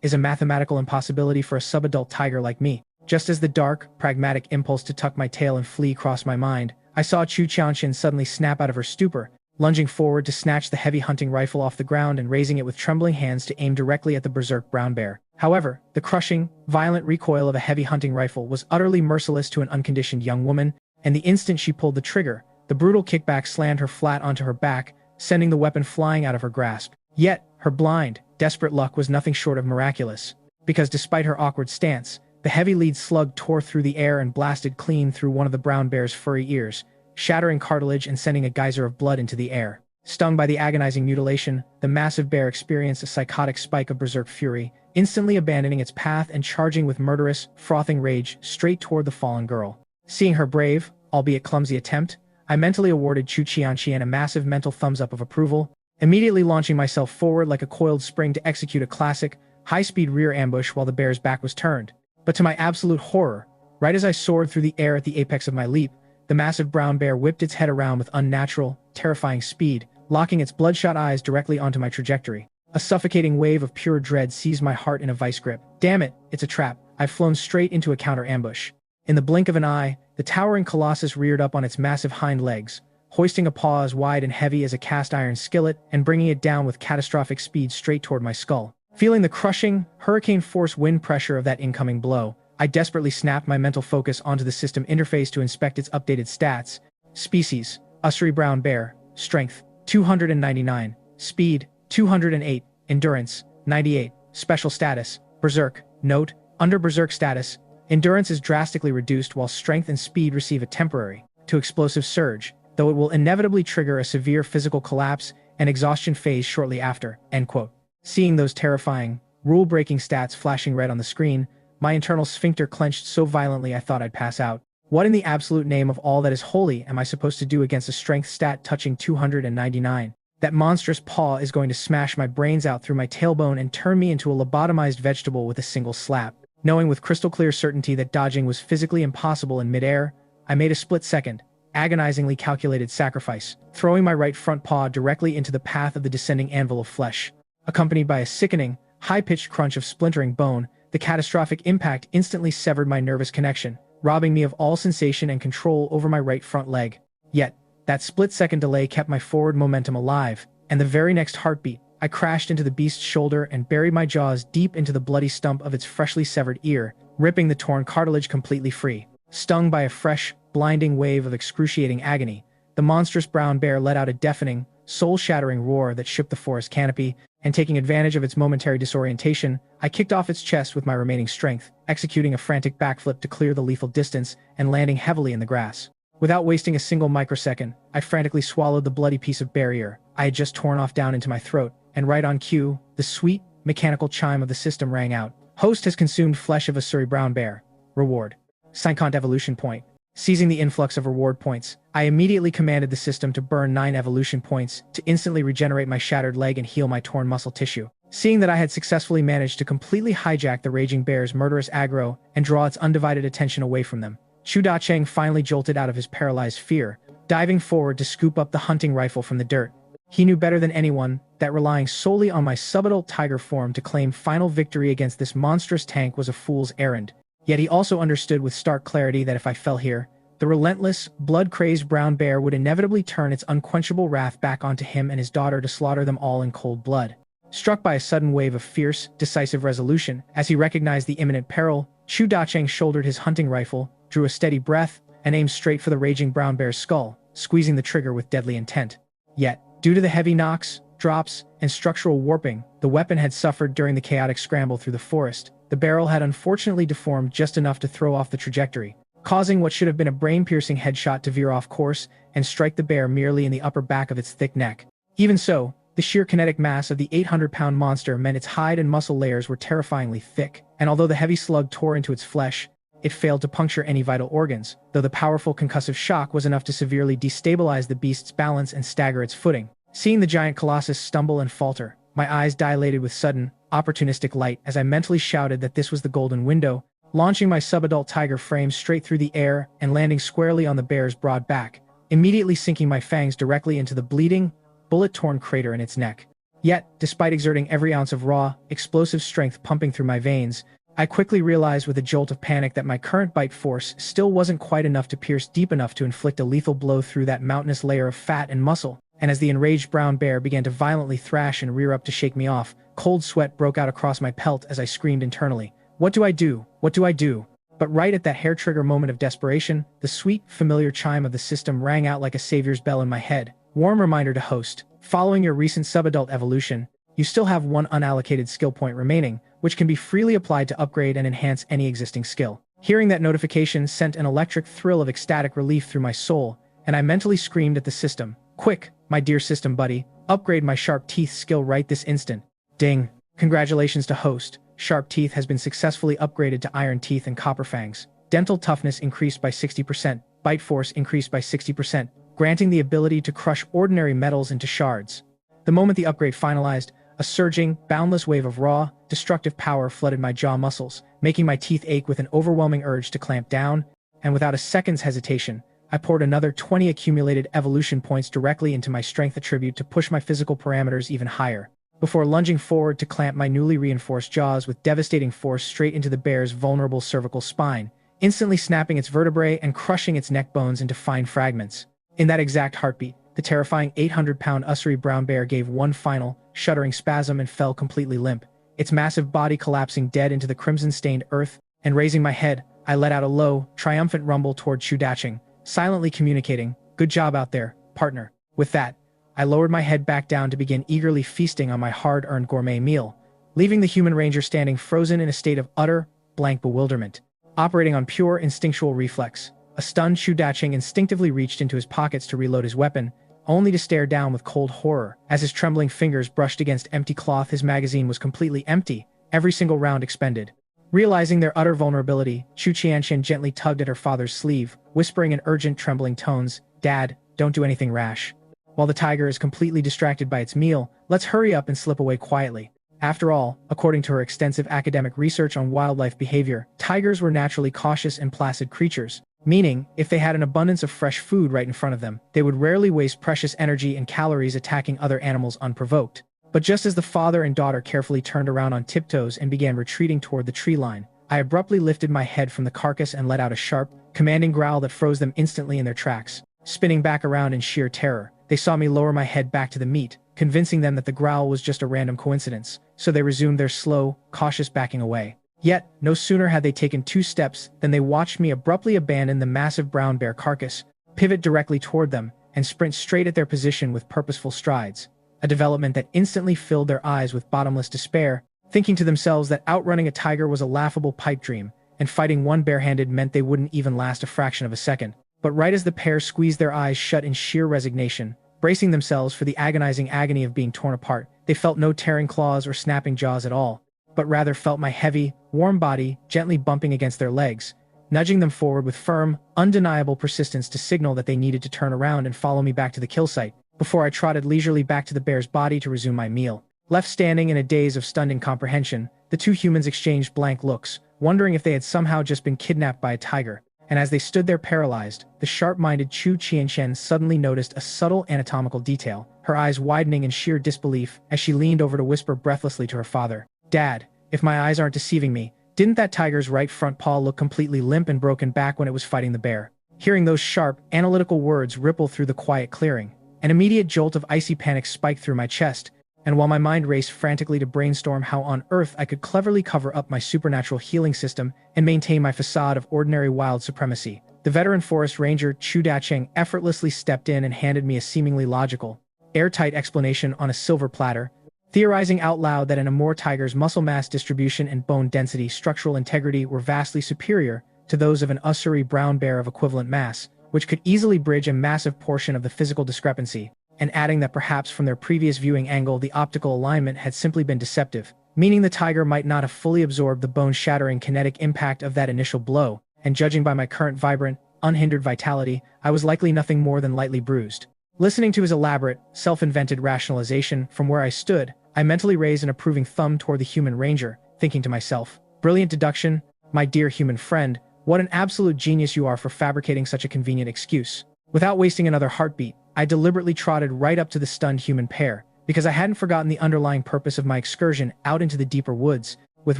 is a mathematical impossibility for a subadult tiger like me. Just as the dark, pragmatic impulse to tuck my tail and flee crossed my mind, I saw Chu Qianqin suddenly snap out of her stupor, lunging forward to snatch the heavy hunting rifle off the ground and raising it with trembling hands to aim directly at the berserk brown bear. However, the crushing, violent recoil of a heavy hunting rifle was utterly merciless to an unconditioned young woman, and the instant she pulled the trigger, the brutal kickback slammed her flat onto her back, sending the weapon flying out of her grasp. Yet, her blind, desperate luck was nothing short of miraculous, because despite her awkward stance, The heavy lead slug tore through the air and blasted clean through one of the brown bear's furry ears, shattering cartilage and sending a geyser of blood into the air. Stung by the agonizing mutilation, the massive bear experienced a psychotic spike of berserk fury, instantly abandoning its path and charging with murderous, frothing rage straight toward the fallen girl. Seeing her brave, albeit clumsy attempt, I mentally awarded Chu Qianqian a massive mental thumbs up of approval, immediately launching myself forward like a coiled spring to execute a classic, high-speed rear ambush while the bear's back was turned. But to my absolute horror, right as I soared through the air at the apex of my leap, the massive brown bear whipped its head around with unnatural, terrifying speed, locking its bloodshot eyes directly onto my trajectory. A suffocating wave of pure dread seized my heart in a vice grip. Damn it, it's a trap. I've flown straight into a counter-ambush. In the blink of an eye, the towering colossus reared up on its massive hind legs, hoisting a paw as wide and heavy as a cast-iron skillet and bringing it down with catastrophic speed straight toward my skull. Feeling the crushing, hurricane-force wind pressure of that incoming blow, I desperately snapped my mental focus onto the system interface to inspect its updated stats. Species: Usuri brown bear. Strength: 299. Speed: 208. Endurance: 98. Special status: Berserk. Note: under Berserk status, endurance is drastically reduced while strength and speed receive a temporary to explosive surge, though it will inevitably trigger a severe physical collapse and exhaustion phase shortly after. End quote. Seeing those terrifying, rule-breaking stats flashing red on the screen, my internal sphincter clenched so violently I thought I'd pass out. What in the absolute name of all that is holy am I supposed to do against a strength stat touching 299? That monstrous paw is going to smash my brains out through my tailbone and turn me into a lobotomized vegetable with a single slap. Knowing with crystal clear certainty that dodging was physically impossible in midair, I made a split-second, agonizingly calculated sacrifice, throwing my right front paw directly into the path of the descending anvil of flesh. Accompanied by a sickening, high-pitched crunch of splintering bone, the catastrophic impact instantly severed my nervous connection, robbing me of all sensation and control over my right front leg. Yet, that split-second delay kept my forward momentum alive, and the very next heartbeat, I crashed into the beast's shoulder and buried my jaws deep into the bloody stump of its freshly severed ear, ripping the torn cartilage completely free. Stung by a fresh, blinding wave of excruciating agony, the monstrous brown bear let out a deafening, soul-shattering roar that shook the forest canopy, and taking advantage of its momentary disorientation, I kicked off its chest with my remaining strength, executing a frantic backflip to clear the lethal distance and landing heavily in the grass. Without wasting a single microsecond, I frantically swallowed the bloody piece of barrier I had just torn off down into my throat, and right on cue, the sweet, mechanical chime of the system rang out. Host has consumed flesh of a Usuri brown bear. Reward: 50 evolution point. Seizing the influx of reward points, I immediately commanded the system to burn 9 evolution points to instantly regenerate my shattered leg and heal my torn muscle tissue. Seeing that I had successfully managed to completely hijack the raging bear's murderous aggro and draw its undivided attention away from them, Chu Dacheng finally jolted out of his paralyzed fear, diving forward to scoop up the hunting rifle from the dirt. He knew better than anyone that relying solely on my subadult tiger form to claim final victory against this monstrous tank was a fool's errand. Yet he also understood with stark clarity that if I fell here, the relentless, blood-crazed brown bear would inevitably turn its unquenchable wrath back onto him and his daughter to slaughter them all in cold blood. Struck by a sudden wave of fierce, decisive resolution, as he recognized the imminent peril, Chu Dacheng shouldered his hunting rifle, drew a steady breath, and aimed straight for the raging brown bear's skull, squeezing the trigger with deadly intent. Yet, due to the heavy knocks, drops, and structural warping the weapon had suffered during the chaotic scramble through the forest, the barrel had unfortunately deformed just enough to throw off the trajectory, causing what should have been a brain-piercing headshot to veer off course and strike the bear merely in the upper back of its thick neck. Even so, the sheer kinetic mass of the 800-pound monster meant its hide and muscle layers were terrifyingly thick, and although the heavy slug tore into its flesh, it failed to puncture any vital organs, though the powerful concussive shock was enough to severely destabilize the beast's balance and stagger its footing. Seeing the giant colossus stumble and falter, my eyes dilated with sudden, opportunistic light as I mentally shouted that this was the golden window, launching my subadult tiger frame straight through the air and landing squarely on the bear's broad back, immediately sinking my fangs directly into the bleeding, bullet-torn crater in its neck. Yet, despite exerting every ounce of raw, explosive strength pumping through my veins, I quickly realized with a jolt of panic that my current bite force still wasn't quite enough to pierce deep enough to inflict a lethal blow through that mountainous layer of fat and muscle, and as the enraged brown bear began to violently thrash and rear up to shake me off, cold sweat broke out across my pelt as I screamed internally, "What do I do? What do I do?" But right at that hair-trigger moment of desperation, the sweet, familiar chime of the system rang out like a savior's bell in my head. Warm reminder to host: following your recent subadult evolution, you still have one unallocated skill point remaining, which can be freely applied to upgrade and enhance any existing skill. Hearing that notification sent an electric thrill of ecstatic relief through my soul, and I mentally screamed at the system, "Quick, my dear system buddy, upgrade my sharp teeth skill right this instant." Ding! Congratulations to host. Sharp teeth has been successfully upgraded to iron teeth and copper fangs. Dental toughness increased by 60%, bite force increased by 60%, granting the ability to crush ordinary metals into shards. The moment the upgrade finalized, a surging, boundless wave of raw, destructive power flooded my jaw muscles, making my teeth ache with an overwhelming urge to clamp down, and without a second's hesitation, I poured another 20 accumulated evolution points directly into my strength attribute to push my physical parameters even higher, before lunging forward to clamp my newly reinforced jaws with devastating force straight into the bear's vulnerable cervical spine, instantly snapping its vertebrae and crushing its neck bones into fine fragments. In that exact heartbeat, the terrifying 800-pound Ussery brown bear gave one final, shuddering spasm and fell completely limp, its massive body collapsing dead into the crimson-stained earth, and raising my head, I let out a low, triumphant rumble toward Chudaching, silently communicating, "Good job out there, partner." With that, I lowered my head back down to begin eagerly feasting on my hard-earned gourmet meal, leaving the human ranger standing frozen in a state of utter, blank bewilderment. Operating on pure instinctual reflex, a stunned Chudaching instinctively reached into his pockets to reload his weapon, only to stare down with cold horror. As his trembling fingers brushed against empty cloth, his magazine was completely empty, every single round expended. Realizing their utter vulnerability, Chu Qianxian gently tugged at her father's sleeve, whispering in urgent, trembling tones, "Dad, don't do anything rash. While the tiger is completely distracted by its meal, let's hurry up and slip away quietly." After all, according to her extensive academic research on wildlife behavior, tigers were naturally cautious and placid creatures, meaning, if they had an abundance of fresh food right in front of them, they would rarely waste precious energy and calories attacking other animals unprovoked. But just as the father and daughter carefully turned around on tiptoes and began retreating toward the tree line, I abruptly lifted my head from the carcass and let out a sharp, commanding growl that froze them instantly in their tracks. Spinning back around in sheer terror, they saw me lower my head back to the meat, convincing them that the growl was just a random coincidence, so they resumed their slow, cautious backing away. Yet, no sooner had they taken 2 steps than they watched me abruptly abandon the massive brown bear carcass, pivot directly toward them, and sprint straight at their position with purposeful strides, a development that instantly filled their eyes with bottomless despair, thinking to themselves that outrunning a tiger was a laughable pipe dream, and fighting one barehanded meant they wouldn't even last a fraction of a second. But right as the pair squeezed their eyes shut in sheer resignation, bracing themselves for the agonizing agony of being torn apart, they felt no tearing claws or snapping jaws at all, but rather felt my heavy, warm body gently bumping against their legs, nudging them forward with firm, undeniable persistence to signal that they needed to turn around and follow me back to the kill site, before I trotted leisurely back to the bear's body to resume my meal. Left standing in a daze of stunned incomprehension, the 2 humans exchanged blank looks, wondering if they had somehow just been kidnapped by a tiger. And as they stood there paralyzed, the sharp-minded Chu Qianxian suddenly noticed a subtle anatomical detail, her eyes widening in sheer disbelief as she leaned over to whisper breathlessly to her father, "Dad, if my eyes aren't deceiving me, didn't that tiger's right front paw look completely limp and broken back when it was fighting the bear?" Hearing those sharp, analytical words ripple through the quiet clearing, an immediate jolt of icy panic spiked through my chest, and while my mind raced frantically to brainstorm how on earth I could cleverly cover up my supernatural healing system and maintain my facade of ordinary wild supremacy, the veteran forest ranger Chu Dacheng effortlessly stepped in and handed me a seemingly logical, airtight explanation on a silver platter, theorizing out loud that an Amur tiger's muscle mass distribution and bone density structural integrity were vastly superior to those of an Ussery brown bear of equivalent mass, which could easily bridge a massive portion of the physical discrepancy, and adding that perhaps from their previous viewing angle the optical alignment had simply been deceptive, meaning the tiger might not have fully absorbed the bone-shattering kinetic impact of that initial blow, and judging by my current vibrant, unhindered vitality, I was likely nothing more than lightly bruised. Listening to his elaborate, self-invented rationalization from where I stood, I mentally raised an approving thumb toward the human ranger, thinking to myself, "Brilliant deduction, my dear human friend, what an absolute genius you are for fabricating such a convenient excuse." Without wasting another heartbeat, I deliberately trotted right up to the stunned human pair, because I hadn't forgotten the underlying purpose of my excursion out into the deeper woods, with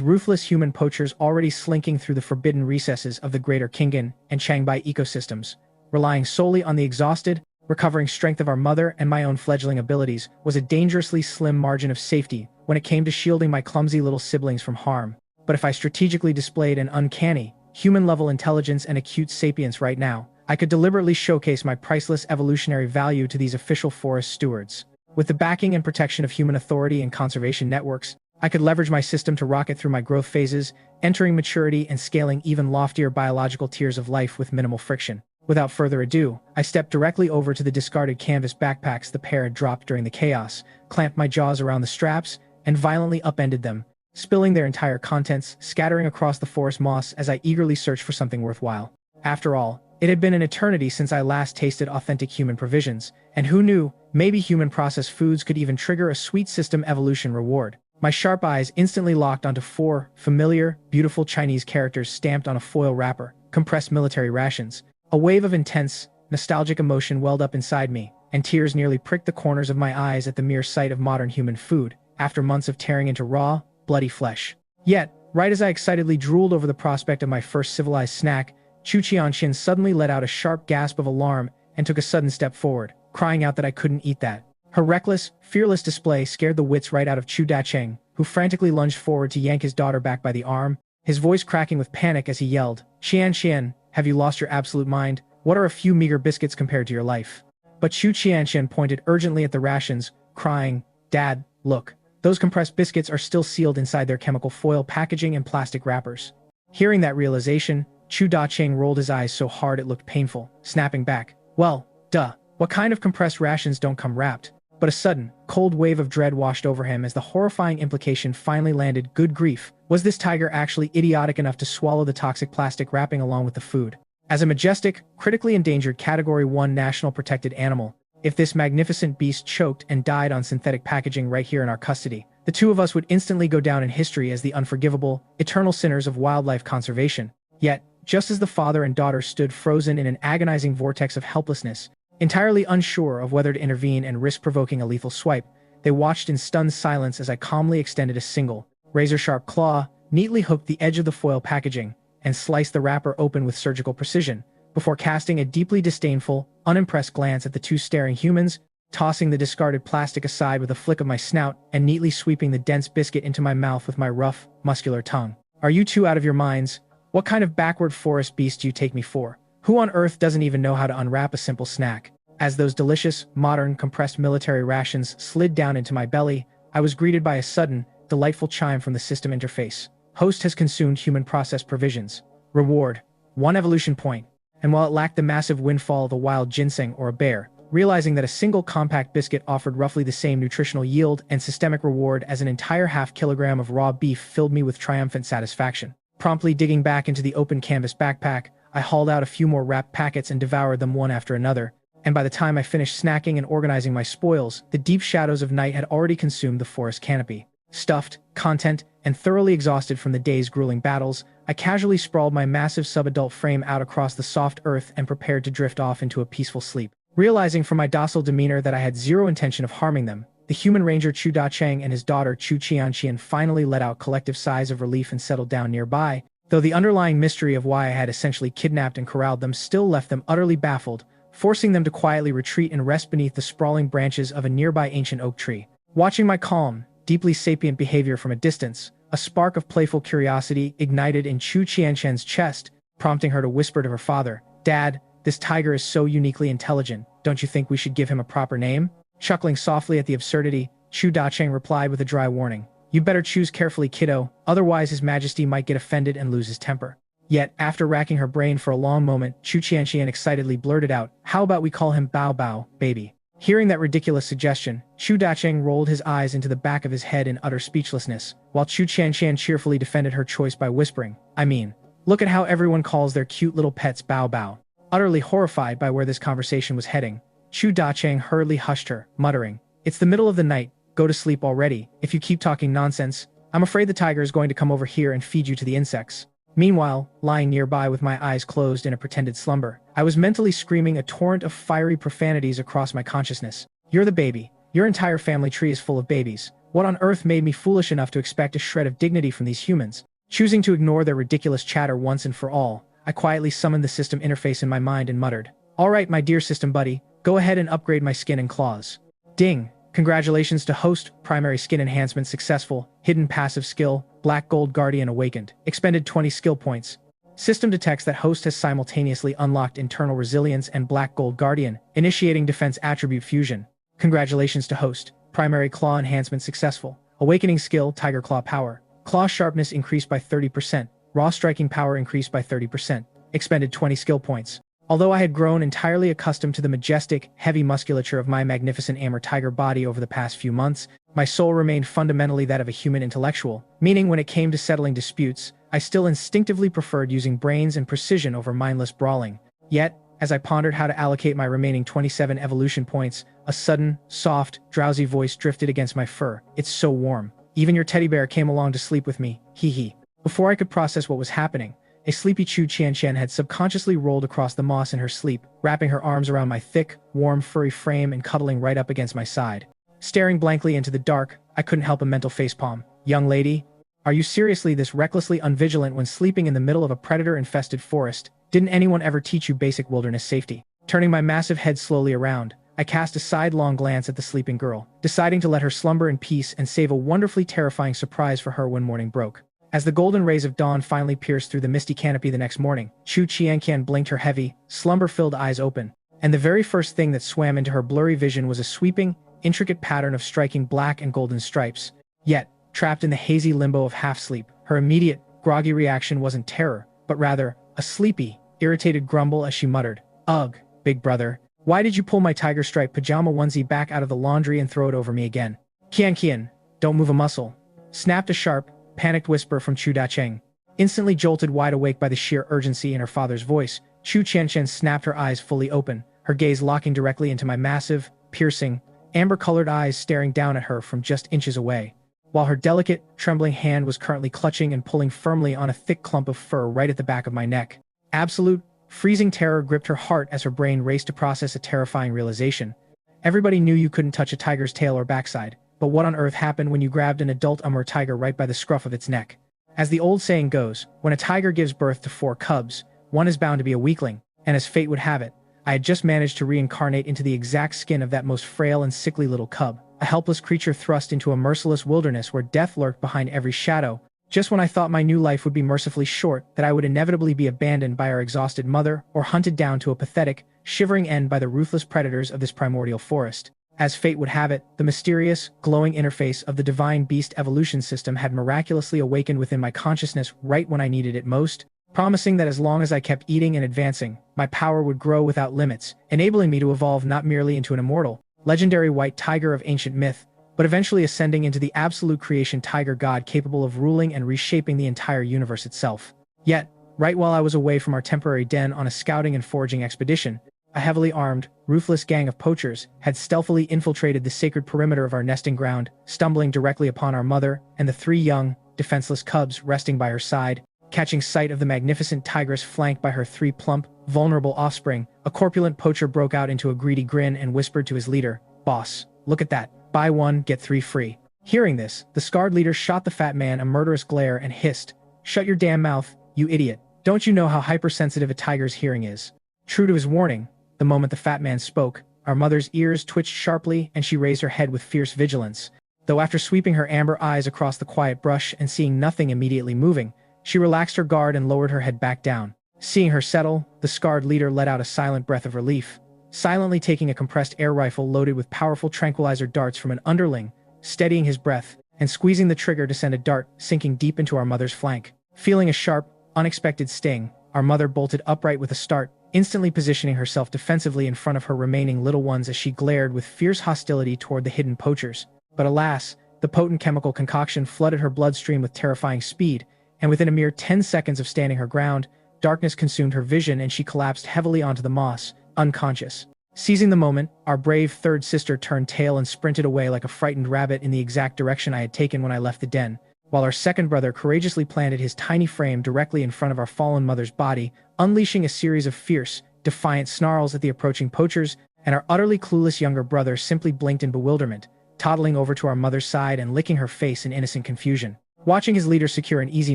ruthless human poachers already slinking through the forbidden recesses of the greater Kinggan and Changbai ecosystems. Relying solely on the exhausted, recovering strength of our mother and my own fledgling abilities was a dangerously slim margin of safety when it came to shielding my clumsy little siblings from harm. But if I strategically displayed an uncanny, human-level intelligence and acute sapience right now, I could deliberately showcase my priceless evolutionary value to these official forest stewards. With the backing and protection of human authority and conservation networks, I could leverage my system to rocket through my growth phases, entering maturity and scaling even loftier biological tiers of life with minimal friction. Without further ado, I stepped directly over to the discarded canvas backpacks the pair had dropped during the chaos, clamped my jaws around the straps, and violently upended them, spilling their entire contents, scattering across the forest moss as I eagerly searched for something worthwhile. After all, it had been an eternity since I last tasted authentic human provisions, and who knew, maybe human processed foods could even trigger a sweet system evolution reward. My sharp eyes instantly locked onto 4 familiar, beautiful Chinese characters stamped on a foil wrapper: compressed military rations. A wave of intense, nostalgic emotion welled up inside me, and tears nearly pricked the corners of my eyes at the mere sight of modern human food, after months of tearing into raw, bloody flesh. Yet, right as I excitedly drooled over the prospect of my first civilized snack, Chu Qianxian suddenly let out a sharp gasp of alarm and took a sudden step forward, crying out that I couldn't eat that. Her reckless, fearless display scared the wits right out of Chu Dacheng, who frantically lunged forward to yank his daughter back by the arm, his voice cracking with panic as he yelled, "Qianxian, have you lost your absolute mind? What are a few meager biscuits compared to your life?" But Chu Qianxian pointed urgently at the rations, crying, "Dad, look. Those compressed biscuits are still sealed inside their chemical foil packaging and plastic wrappers." Hearing that realization, Chu Dacheng rolled his eyes so hard it looked painful, snapping back, "Well, duh. What kind of compressed rations don't come wrapped?" But a sudden, cold wave of dread washed over him as the horrifying implication finally landed. Good grief, was this tiger actually idiotic enough to swallow the toxic plastic wrapping along with the food? As a majestic, critically endangered Category 1 national protected animal, if this magnificent beast choked and died on synthetic packaging right here in our custody, the two of us would instantly go down in history as the unforgivable, eternal sinners of wildlife conservation. Yet, just as the father and daughter stood frozen in an agonizing vortex of helplessness, entirely unsure of whether to intervene and risk provoking a lethal swipe, they watched in stunned silence as I calmly extended a single, razor-sharp claw, neatly hooked the edge of the foil packaging, and sliced the wrapper open with surgical precision, before casting a deeply disdainful, unimpressed glance at the two staring humans, tossing the discarded plastic aside with a flick of my snout, and neatly sweeping the dense biscuit into my mouth with my rough, muscular tongue. "Are you two out of your minds? What kind of backward forest beast do you take me for? Who on earth doesn't even know how to unwrap a simple snack?" As those delicious, modern, compressed military rations slid down into my belly, I was greeted by a sudden, delightful chime from the system interface. Host has consumed human processed provisions. Reward: 1 evolution point. And while it lacked the massive windfall of a wild ginseng or a bear, realizing that a single compact biscuit offered roughly the same nutritional yield and systemic reward as an entire half-kilogram of raw beef filled me with triumphant satisfaction. Promptly digging back into the open canvas backpack, I hauled out a few more wrapped packets and devoured them one after another, and by the time I finished snacking and organizing my spoils, the deep shadows of night had already consumed the forest canopy. Stuffed, content, and thoroughly exhausted from the day's grueling battles, I casually sprawled my massive subadult frame out across the soft earth and prepared to drift off into a peaceful sleep. Realizing from my docile demeanor that I had zero intention of harming them, the human ranger Chu Dacheng and his daughter Chu Qianxian finally let out collective sighs of relief and settled down nearby, though the underlying mystery of why I had essentially kidnapped and corralled them still left them utterly baffled, forcing them to quietly retreat and rest beneath the sprawling branches of a nearby ancient oak tree. Watching my calm, deeply sapient behavior from a distance, a spark of playful curiosity ignited in Chu Qianxian's chest, prompting her to whisper to her father, "Dad, this tiger is so uniquely intelligent, don't you think we should give him a proper name?" Chuckling softly at the absurdity, Chu Dacheng replied with a dry warning, "You better choose carefully, kiddo, otherwise His Majesty might get offended and lose his temper." Yet, after racking her brain for a long moment, Chu Qianxian excitedly blurted out, "How about we call him Bao Bao, baby?" Hearing that ridiculous suggestion, Chu Dacheng rolled his eyes into the back of his head in utter speechlessness, while Chu Qianxian cheerfully defended her choice by whispering, "I mean, look at how everyone calls their cute little pets Bao Bao." Utterly horrified by where this conversation was heading, Chu Dacheng hurriedly hushed her, muttering, "It's the middle of the night, go to sleep already. If you keep talking nonsense, I'm afraid the tiger is going to come over here and feed you to the insects." Meanwhile, lying nearby with my eyes closed in a pretended slumber, I was mentally screaming a torrent of fiery profanities across my consciousness. "You're the baby. Your entire family tree is full of babies. What on earth made me foolish enough to expect a shred of dignity from these humans?" Choosing to ignore their ridiculous chatter once and for all, I quietly summoned the system interface in my mind and muttered, "All right, my dear system buddy, go ahead and upgrade my skin and claws." Ding! Congratulations to host, primary skin enhancement successful, hidden passive skill, Black Gold Guardian awakened, expended 20 skill points. System detects that host has simultaneously unlocked internal resilience and Black Gold Guardian, initiating defense attribute fusion. Congratulations to host, primary claw enhancement successful. Awakening skill, Tiger Claw power. Claw sharpness increased by 30%. Raw striking power increased by 30%. Expended 20 skill points. Although I had grown entirely accustomed to the majestic, heavy musculature of my magnificent Amur tiger body over the past few months, my soul remained fundamentally that of a human intellectual, meaning when it came to settling disputes, I still instinctively preferred using brains and precision over mindless brawling. Yet, as I pondered how to allocate my remaining 27 evolution points, a sudden, soft, drowsy voice drifted against my fur. "It's so warm. Even your teddy bear came along to sleep with me, hee hee." Before I could process what was happening, a sleepy Chu Qianqian had subconsciously rolled across the moss in her sleep, wrapping her arms around my thick, warm, furry frame and cuddling right up against my side. Staring blankly into the dark, I couldn't help a mental facepalm. "Young lady, are you seriously this recklessly unvigilant when sleeping in the middle of a predator-infested forest? Didn't anyone ever teach you basic wilderness safety?" Turning my massive head slowly around, I cast a sidelong glance at the sleeping girl, deciding to let her slumber in peace and save a wonderfully terrifying surprise for her when morning broke. As the golden rays of dawn finally pierced through the misty canopy the next morning, Chu Qianqian blinked her heavy, slumber-filled eyes open, and the very first thing that swam into her blurry vision was a sweeping, intricate pattern of striking black and golden stripes. Yet, trapped in the hazy limbo of half-sleep, her immediate, groggy reaction wasn't terror, but rather, a sleepy, irritated grumble as she muttered, "Ugh, big brother, why did you pull my tiger-striped pajama onesie back out of the laundry and throw it over me again?" "Qianqian, don't move a muscle," snapped a sharp, panicked whisper from Chu Dacheng. Instantly jolted wide awake by the sheer urgency in her father's voice, Chu Qianqian snapped her eyes fully open, her gaze locking directly into my massive, piercing, amber-colored eyes staring down at her from just inches away, while her delicate, trembling hand was currently clutching and pulling firmly on a thick clump of fur right at the back of my neck. Absolute, freezing terror gripped her heart as her brain raced to process a terrifying realization. Everybody knew you couldn't touch a tiger's tail or backside, but what on earth happened when you grabbed an adult Amur tiger right by the scruff of its neck? As the old saying goes, when a tiger gives birth to 4 cubs, one is bound to be a weakling, and as fate would have it, I had just managed to reincarnate into the exact skin of that most frail and sickly little cub, a helpless creature thrust into a merciless wilderness where death lurked behind every shadow. Just when I thought my new life would be mercifully short, that I would inevitably be abandoned by our exhausted mother or hunted down to a pathetic, shivering end by the ruthless predators of this primordial forest. As fate would have it, the mysterious, glowing interface of the divine beast evolution system had miraculously awakened within my consciousness right when I needed it most, promising that as long as I kept eating and advancing, my power would grow without limits, enabling me to evolve not merely into an immortal, legendary white tiger of ancient myth, but eventually ascending into the absolute creation tiger god capable of ruling and reshaping the entire universe itself. Yet, right while I was away from our temporary den on a scouting and foraging expedition, a heavily armed, ruthless gang of poachers had stealthily infiltrated the sacred perimeter of our nesting ground, stumbling directly upon our mother and the 3 young, defenseless cubs resting by her side. Catching sight of the magnificent tigress flanked by her 3 plump, vulnerable offspring, a corpulent poacher broke out into a greedy grin and whispered to his leader, "Boss, look at that. Buy 1, get 3 free." Hearing this, the scarred leader shot the fat man a murderous glare and hissed, "Shut your damn mouth, you idiot. Don't you know how hypersensitive a tiger's hearing is?" True to his warning, the moment the fat man spoke, our mother's ears twitched sharply and she raised her head with fierce vigilance. Though after sweeping her amber eyes across the quiet brush and seeing nothing immediately moving, she relaxed her guard and lowered her head back down. Seeing her settle, the scarred leader let out a silent breath of relief, silently taking a compressed air rifle loaded with powerful tranquilizer darts from an underling, steadying his breath, and squeezing the trigger to send a dart sinking deep into our mother's flank. Feeling a sharp, unexpected sting, our mother bolted upright with a start, instantly positioning herself defensively in front of her remaining little ones as she glared with fierce hostility toward the hidden poachers. But alas, the potent chemical concoction flooded her bloodstream with terrifying speed, and within a mere 10 seconds of standing her ground, darkness consumed her vision and she collapsed heavily onto the moss, unconscious. Seizing the moment, our brave third sister turned tail and sprinted away like a frightened rabbit in the exact direction I had taken when I left the den, while our second brother courageously planted his tiny frame directly in front of our fallen mother's body, unleashing a series of fierce, defiant snarls at the approaching poachers, and our utterly clueless younger brother simply blinked in bewilderment, toddling over to our mother's side and licking her face in innocent confusion. Watching his leader secure an easy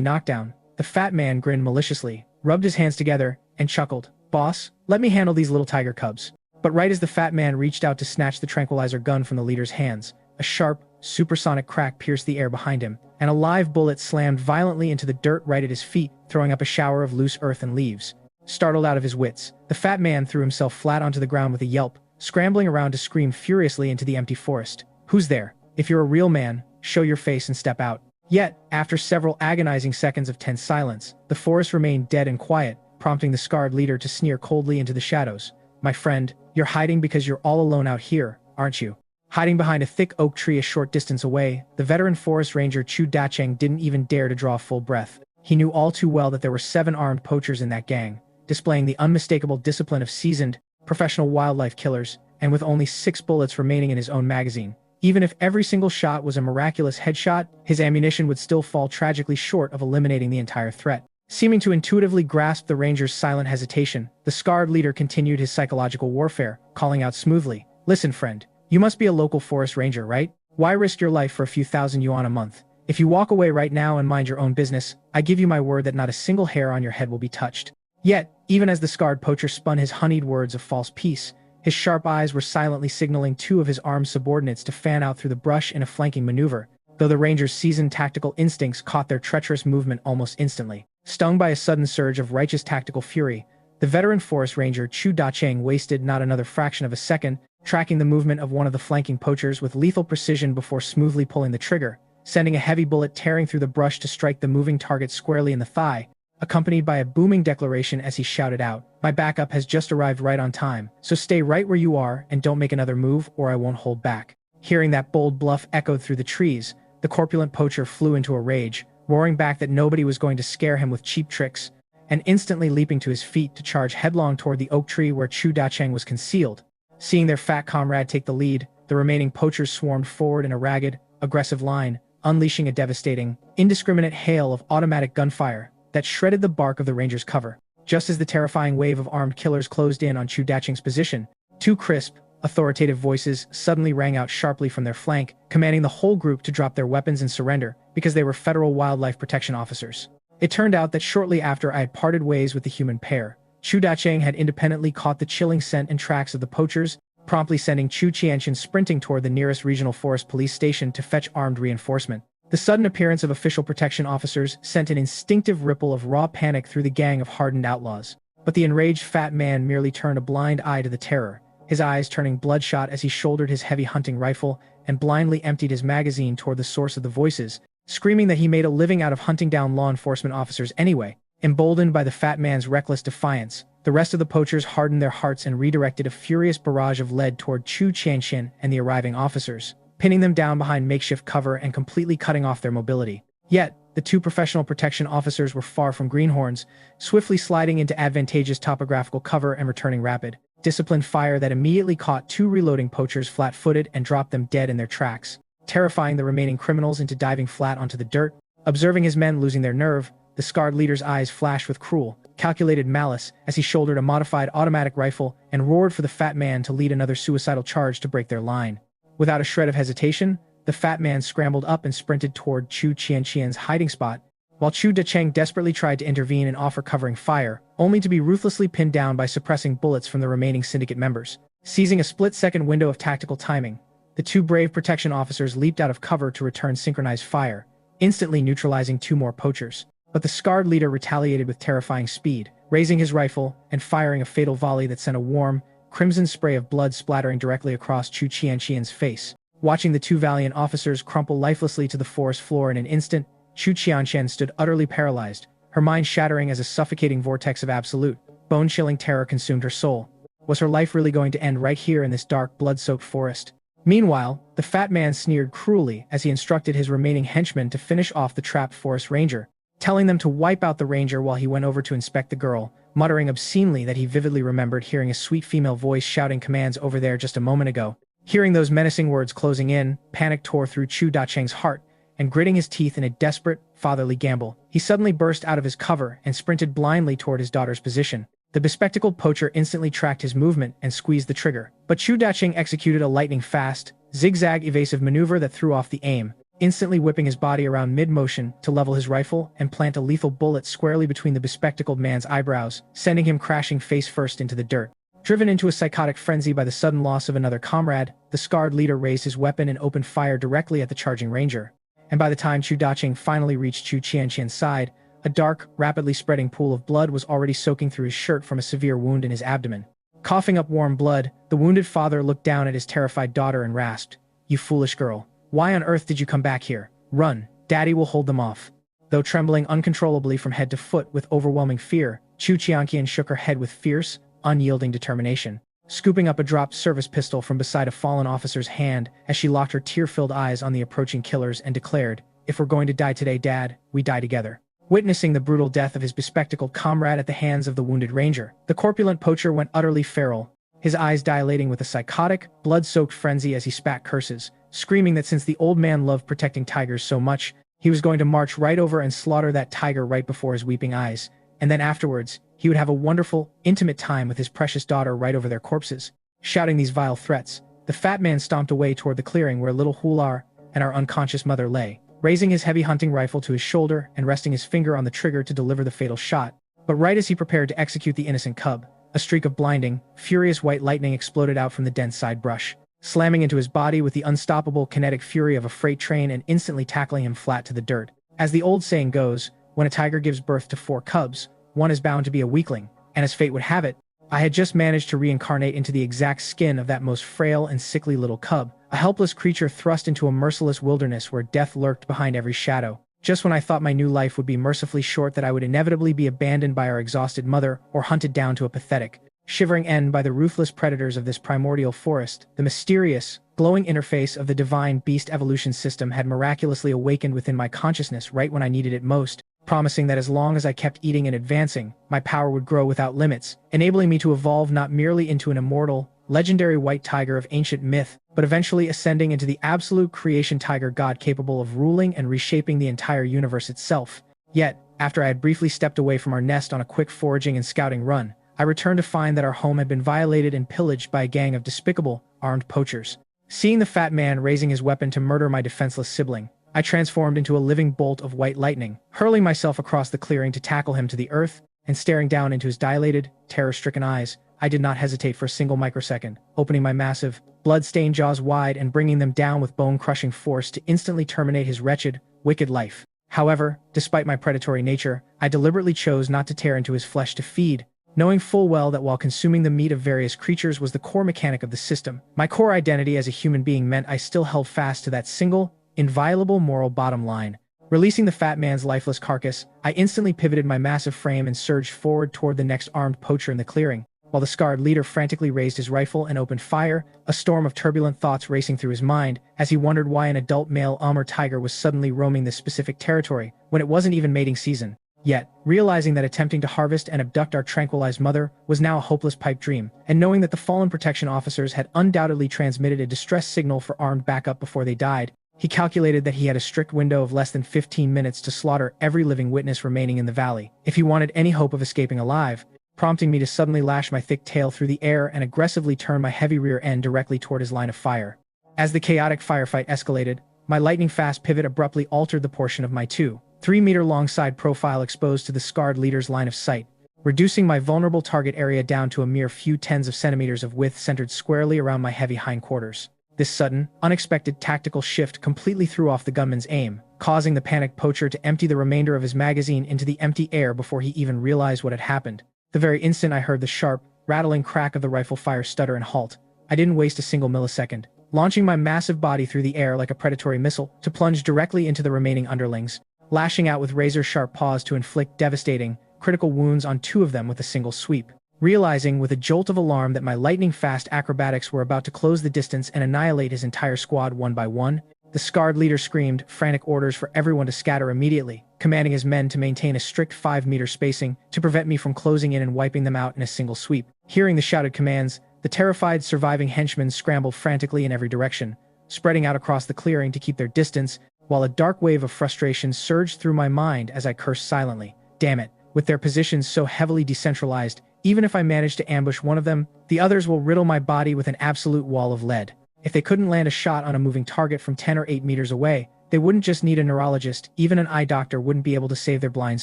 knockdown, the fat man grinned maliciously, rubbed his hands together, and chuckled, "Boss, let me handle these little tiger cubs." But right as the fat man reached out to snatch the tranquilizer gun from the leader's hands, a sharp, supersonic crack pierced the air behind him, and a live bullet slammed violently into the dirt right at his feet, throwing up a shower of loose earth and leaves. Startled out of his wits, the fat man threw himself flat onto the ground with a yelp, scrambling around to scream furiously into the empty forest. "Who's there? If you're a real man, show your face and step out. Yet, after several agonizing seconds of tense silence, the forest remained dead and quiet, prompting the scarred leader to sneer coldly into the shadows. My friend, you're hiding because you're all alone out here, aren't you? Hiding behind a thick oak tree a short distance away, the veteran forest ranger Chu Dacheng didn't even dare to draw a full breath. He knew all too well that there were 7 armed poachers in that gang, displaying the unmistakable discipline of seasoned, professional wildlife killers, and with only 6 bullets remaining in his own magazine. Even if every single shot was a miraculous headshot, his ammunition would still fall tragically short of eliminating the entire threat. Seeming to intuitively grasp the ranger's silent hesitation, the scarred leader continued his psychological warfare, calling out smoothly, "Listen, friend, you must be a local forest ranger, right? Why risk your life for a few thousand yuan a month? If you walk away right now and mind your own business, I give you my word that not a single hair on your head will be touched." Yet, even as the scarred poacher spun his honeyed words of false peace, his sharp eyes were silently signaling 2 of his armed subordinates to fan out through the brush in a flanking maneuver, though the ranger's seasoned tactical instincts caught their treacherous movement almost instantly. Stung by a sudden surge of righteous tactical fury, the veteran forest ranger Chu Dacheng wasted not another fraction of a second, tracking the movement of one of the flanking poachers with lethal precision before smoothly pulling the trigger, sending a heavy bullet tearing through the brush to strike the moving target squarely in the thigh, accompanied by a booming declaration as he shouted out, "My backup has just arrived right on time, so stay right where you are and don't make another move or I won't hold back." Hearing that bold bluff echoed through the trees, the corpulent poacher flew into a rage, roaring back that nobody was going to scare him with cheap tricks, and instantly leaping to his feet to charge headlong toward the oak tree where Chu Dacheng was concealed. Seeing their fat comrade take the lead, the remaining poachers swarmed forward in a ragged, aggressive line, unleashing a devastating, indiscriminate hail of automatic gunfire that shredded the bark of the ranger's cover. Just as the terrifying wave of armed killers closed in on Chu Dacheng's position, 2 crisp, authoritative voices suddenly rang out sharply from their flank, commanding the whole group to drop their weapons and surrender because they were federal wildlife protection officers. It turned out that shortly after I had parted ways with the human pair, Chu Dacheng had independently caught the chilling scent and tracks of the poachers, promptly sending Chu Qianqian sprinting toward the nearest regional forest police station to fetch armed reinforcement. The sudden appearance of official protection officers sent an instinctive ripple of raw panic through the gang of hardened outlaws. But the enraged fat man merely turned a blind eye to the terror, his eyes turning bloodshot as he shouldered his heavy hunting rifle and blindly emptied his magazine toward the source of the voices, screaming that he made a living out of hunting down law enforcement officers anyway. Emboldened by the fat man's reckless defiance, the rest of the poachers hardened their hearts and redirected a furious barrage of lead toward Chu Qianqian and the arriving officers, pinning them down behind makeshift cover and completely cutting off their mobility. Yet, the 2 professional protection officers were far from greenhorns, swiftly sliding into advantageous topographical cover and returning rapid, disciplined fire that immediately caught 2 reloading poachers flat-footed and dropped them dead in their tracks, terrifying the remaining criminals into diving flat onto the dirt. Observing his men losing their nerve, the scarred leader's eyes flashed with cruel, calculated malice as he shouldered a modified automatic rifle and roared for the fat man to lead another suicidal charge to break their line. Without a shred of hesitation, the fat man scrambled up and sprinted toward Chu Qianqian's hiding spot, while Chu Dacheng desperately tried to intervene and offer covering fire, only to be ruthlessly pinned down by suppressing bullets from the remaining syndicate members. Seizing a split-second window of tactical timing, the 2 brave protection officers leaped out of cover to return synchronized fire, instantly neutralizing 2 more poachers. But the scarred leader retaliated with terrifying speed, raising his rifle and firing a fatal volley that sent a warm, crimson spray of blood splattering directly across Chu Qianqian's face. Watching the 2 valiant officers crumple lifelessly to the forest floor in an instant, Chu Qianqian stood utterly paralyzed, her mind shattering as a suffocating vortex of absolute, bone-chilling terror consumed her soul. Was her life really going to end right here in this dark, blood-soaked forest? Meanwhile, the fat man sneered cruelly as he instructed his remaining henchmen to finish off the trapped forest ranger, telling them to wipe out the ranger while he went over to inspect the girl, muttering obscenely that he vividly remembered hearing a sweet female voice shouting commands over there just a moment ago. Hearing those menacing words closing in, panic tore through Chu Dacheng's heart, and gritting his teeth in a desperate, fatherly gamble, he suddenly burst out of his cover and sprinted blindly toward his daughter's position. The bespectacled poacher instantly tracked his movement and squeezed the trigger, but Chu Dacheng executed a lightning-fast, zigzag evasive maneuver that threw off the aim, instantly whipping his body around mid-motion to level his rifle and plant a lethal bullet squarely between the bespectacled man's eyebrows, sending him crashing face-first into the dirt. Driven into a psychotic frenzy by the sudden loss of another comrade, the scarred leader raised his weapon and opened fire directly at the charging ranger. And by the time Chu Dacheng finally reached Chu Qianqian's side, a dark, rapidly spreading pool of blood was already soaking through his shirt from a severe wound in his abdomen. Coughing up warm blood, the wounded father looked down at his terrified daughter and rasped, "You foolish girl. Why on earth did you come back here? Run, Daddy will hold them off. Though trembling uncontrollably from head to foot with overwhelming fear, Chu Qianqian shook her head with fierce, unyielding determination, scooping up a dropped service pistol from beside a fallen officer's hand as she locked her tear-filled eyes on the approaching killers and declared, "If we're going to die today, Dad, we die together." Witnessing the brutal death of his bespectacled comrade at the hands of the wounded ranger, the corpulent poacher went utterly feral, his eyes dilating with a psychotic, blood-soaked frenzy as he spat curses, screaming that since the old man loved protecting tigers so much, he was going to march right over and slaughter that tiger right before his weeping eyes, and then afterwards, he would have a wonderful, intimate time with his precious daughter right over their corpses. Shouting these vile threats, the fat man stomped away toward the clearing where little Hular and our unconscious mother lay, raising his heavy hunting rifle to his shoulder and resting his finger on the trigger to deliver the fatal shot. But right as he prepared to execute the innocent cub, a streak of blinding, furious white lightning exploded out from the dense side brush, slamming into his body with the unstoppable kinetic fury of a freight train and instantly tackling him flat to the dirt. As the old saying goes, when a tiger gives birth to 4 cubs, one is bound to be a weakling, and as fate would have it, I had just managed to reincarnate into the exact skin of that most frail and sickly little cub, a helpless creature thrust into a merciless wilderness where death lurked behind every shadow. Just when I thought my new life would be mercifully short, that I would inevitably be abandoned by our exhausted mother or hunted down to a pathetic, shivering end by the ruthless predators of this primordial forest, the mysterious, glowing interface of the divine beast evolution system had miraculously awakened within my consciousness right when I needed it most, promising that as long as I kept eating and advancing, my power would grow without limits, enabling me to evolve not merely into an immortal, legendary white tiger of ancient myth, but eventually ascending into the absolute creation tiger god capable of ruling and reshaping the entire universe itself. Yet, after I had briefly stepped away from our nest on a quick foraging and scouting run, I returned to find that our home had been violated and pillaged by a gang of despicable, armed poachers. Seeing the fat man raising his weapon to murder my defenseless sibling, I transformed into a living bolt of white lightning, hurling myself across the clearing to tackle him to the earth, and staring down into his dilated, terror-stricken eyes, I did not hesitate for a single microsecond, opening my massive, blood-stained jaws wide and bringing them down with bone-crushing force to instantly terminate his wretched, wicked life. However, despite my predatory nature, I deliberately chose not to tear into his flesh to feed, knowing full well that while consuming the meat of various creatures was the core mechanic of the system, my core identity as a human being meant I still held fast to that single, inviolable moral bottom line. Releasing the fat man's lifeless carcass, I instantly pivoted my massive frame and surged forward toward the next armed poacher in the clearing, while the scarred leader frantically raised his rifle and opened fire, a storm of turbulent thoughts racing through his mind as he wondered why an adult male tiger was suddenly roaming this specific territory when it wasn't even mating season. Yet, realizing that attempting to harvest and abduct our tranquilized mother was now a hopeless pipe dream, and knowing that the fallen protection officers had undoubtedly transmitted a distress signal for armed backup before they died, he calculated that he had a strict window of less than 15 minutes to slaughter every living witness remaining in the valley, if he wanted any hope of escaping alive, prompting me to suddenly lash my thick tail through the air and aggressively turn my heavy rear end directly toward his line of fire. As the chaotic firefight escalated, my lightning-fast pivot abruptly altered the portion of my 2-3-meter-long side profile exposed to the scarred leader's line of sight, reducing my vulnerable target area down to a mere few tens of centimeters of width centered squarely around my heavy hindquarters. This sudden, unexpected tactical shift completely threw off the gunman's aim, causing the panicked poacher to empty the remainder of his magazine into the empty air before he even realized what had happened. The very instant I heard the sharp, rattling crack of the rifle fire stutter and halt, I didn't waste a single millisecond, launching my massive body through the air like a predatory missile to plunge directly into the remaining underlings, lashing out with razor-sharp paws to inflict devastating, critical wounds on 2 of them with a single sweep. Realizing with a jolt of alarm that my lightning-fast acrobatics were about to close the distance and annihilate his entire squad one by one, the scarred leader screamed frantic orders for everyone to scatter immediately, commanding his men to maintain a strict 5-meter spacing to prevent me from closing in and wiping them out in a single sweep. Hearing the shouted commands, the terrified surviving henchmen scrambled frantically in every direction, spreading out across the clearing to keep their distance, while a dark wave of frustration surged through my mind as I cursed silently. Damn it, with their positions so heavily decentralized, even if I manage to ambush one of them, the others will riddle my body with an absolute wall of lead. If they couldn't land a shot on a moving target from 10 or 8 meters away, they wouldn't just need a neurologist, even an eye doctor wouldn't be able to save their blind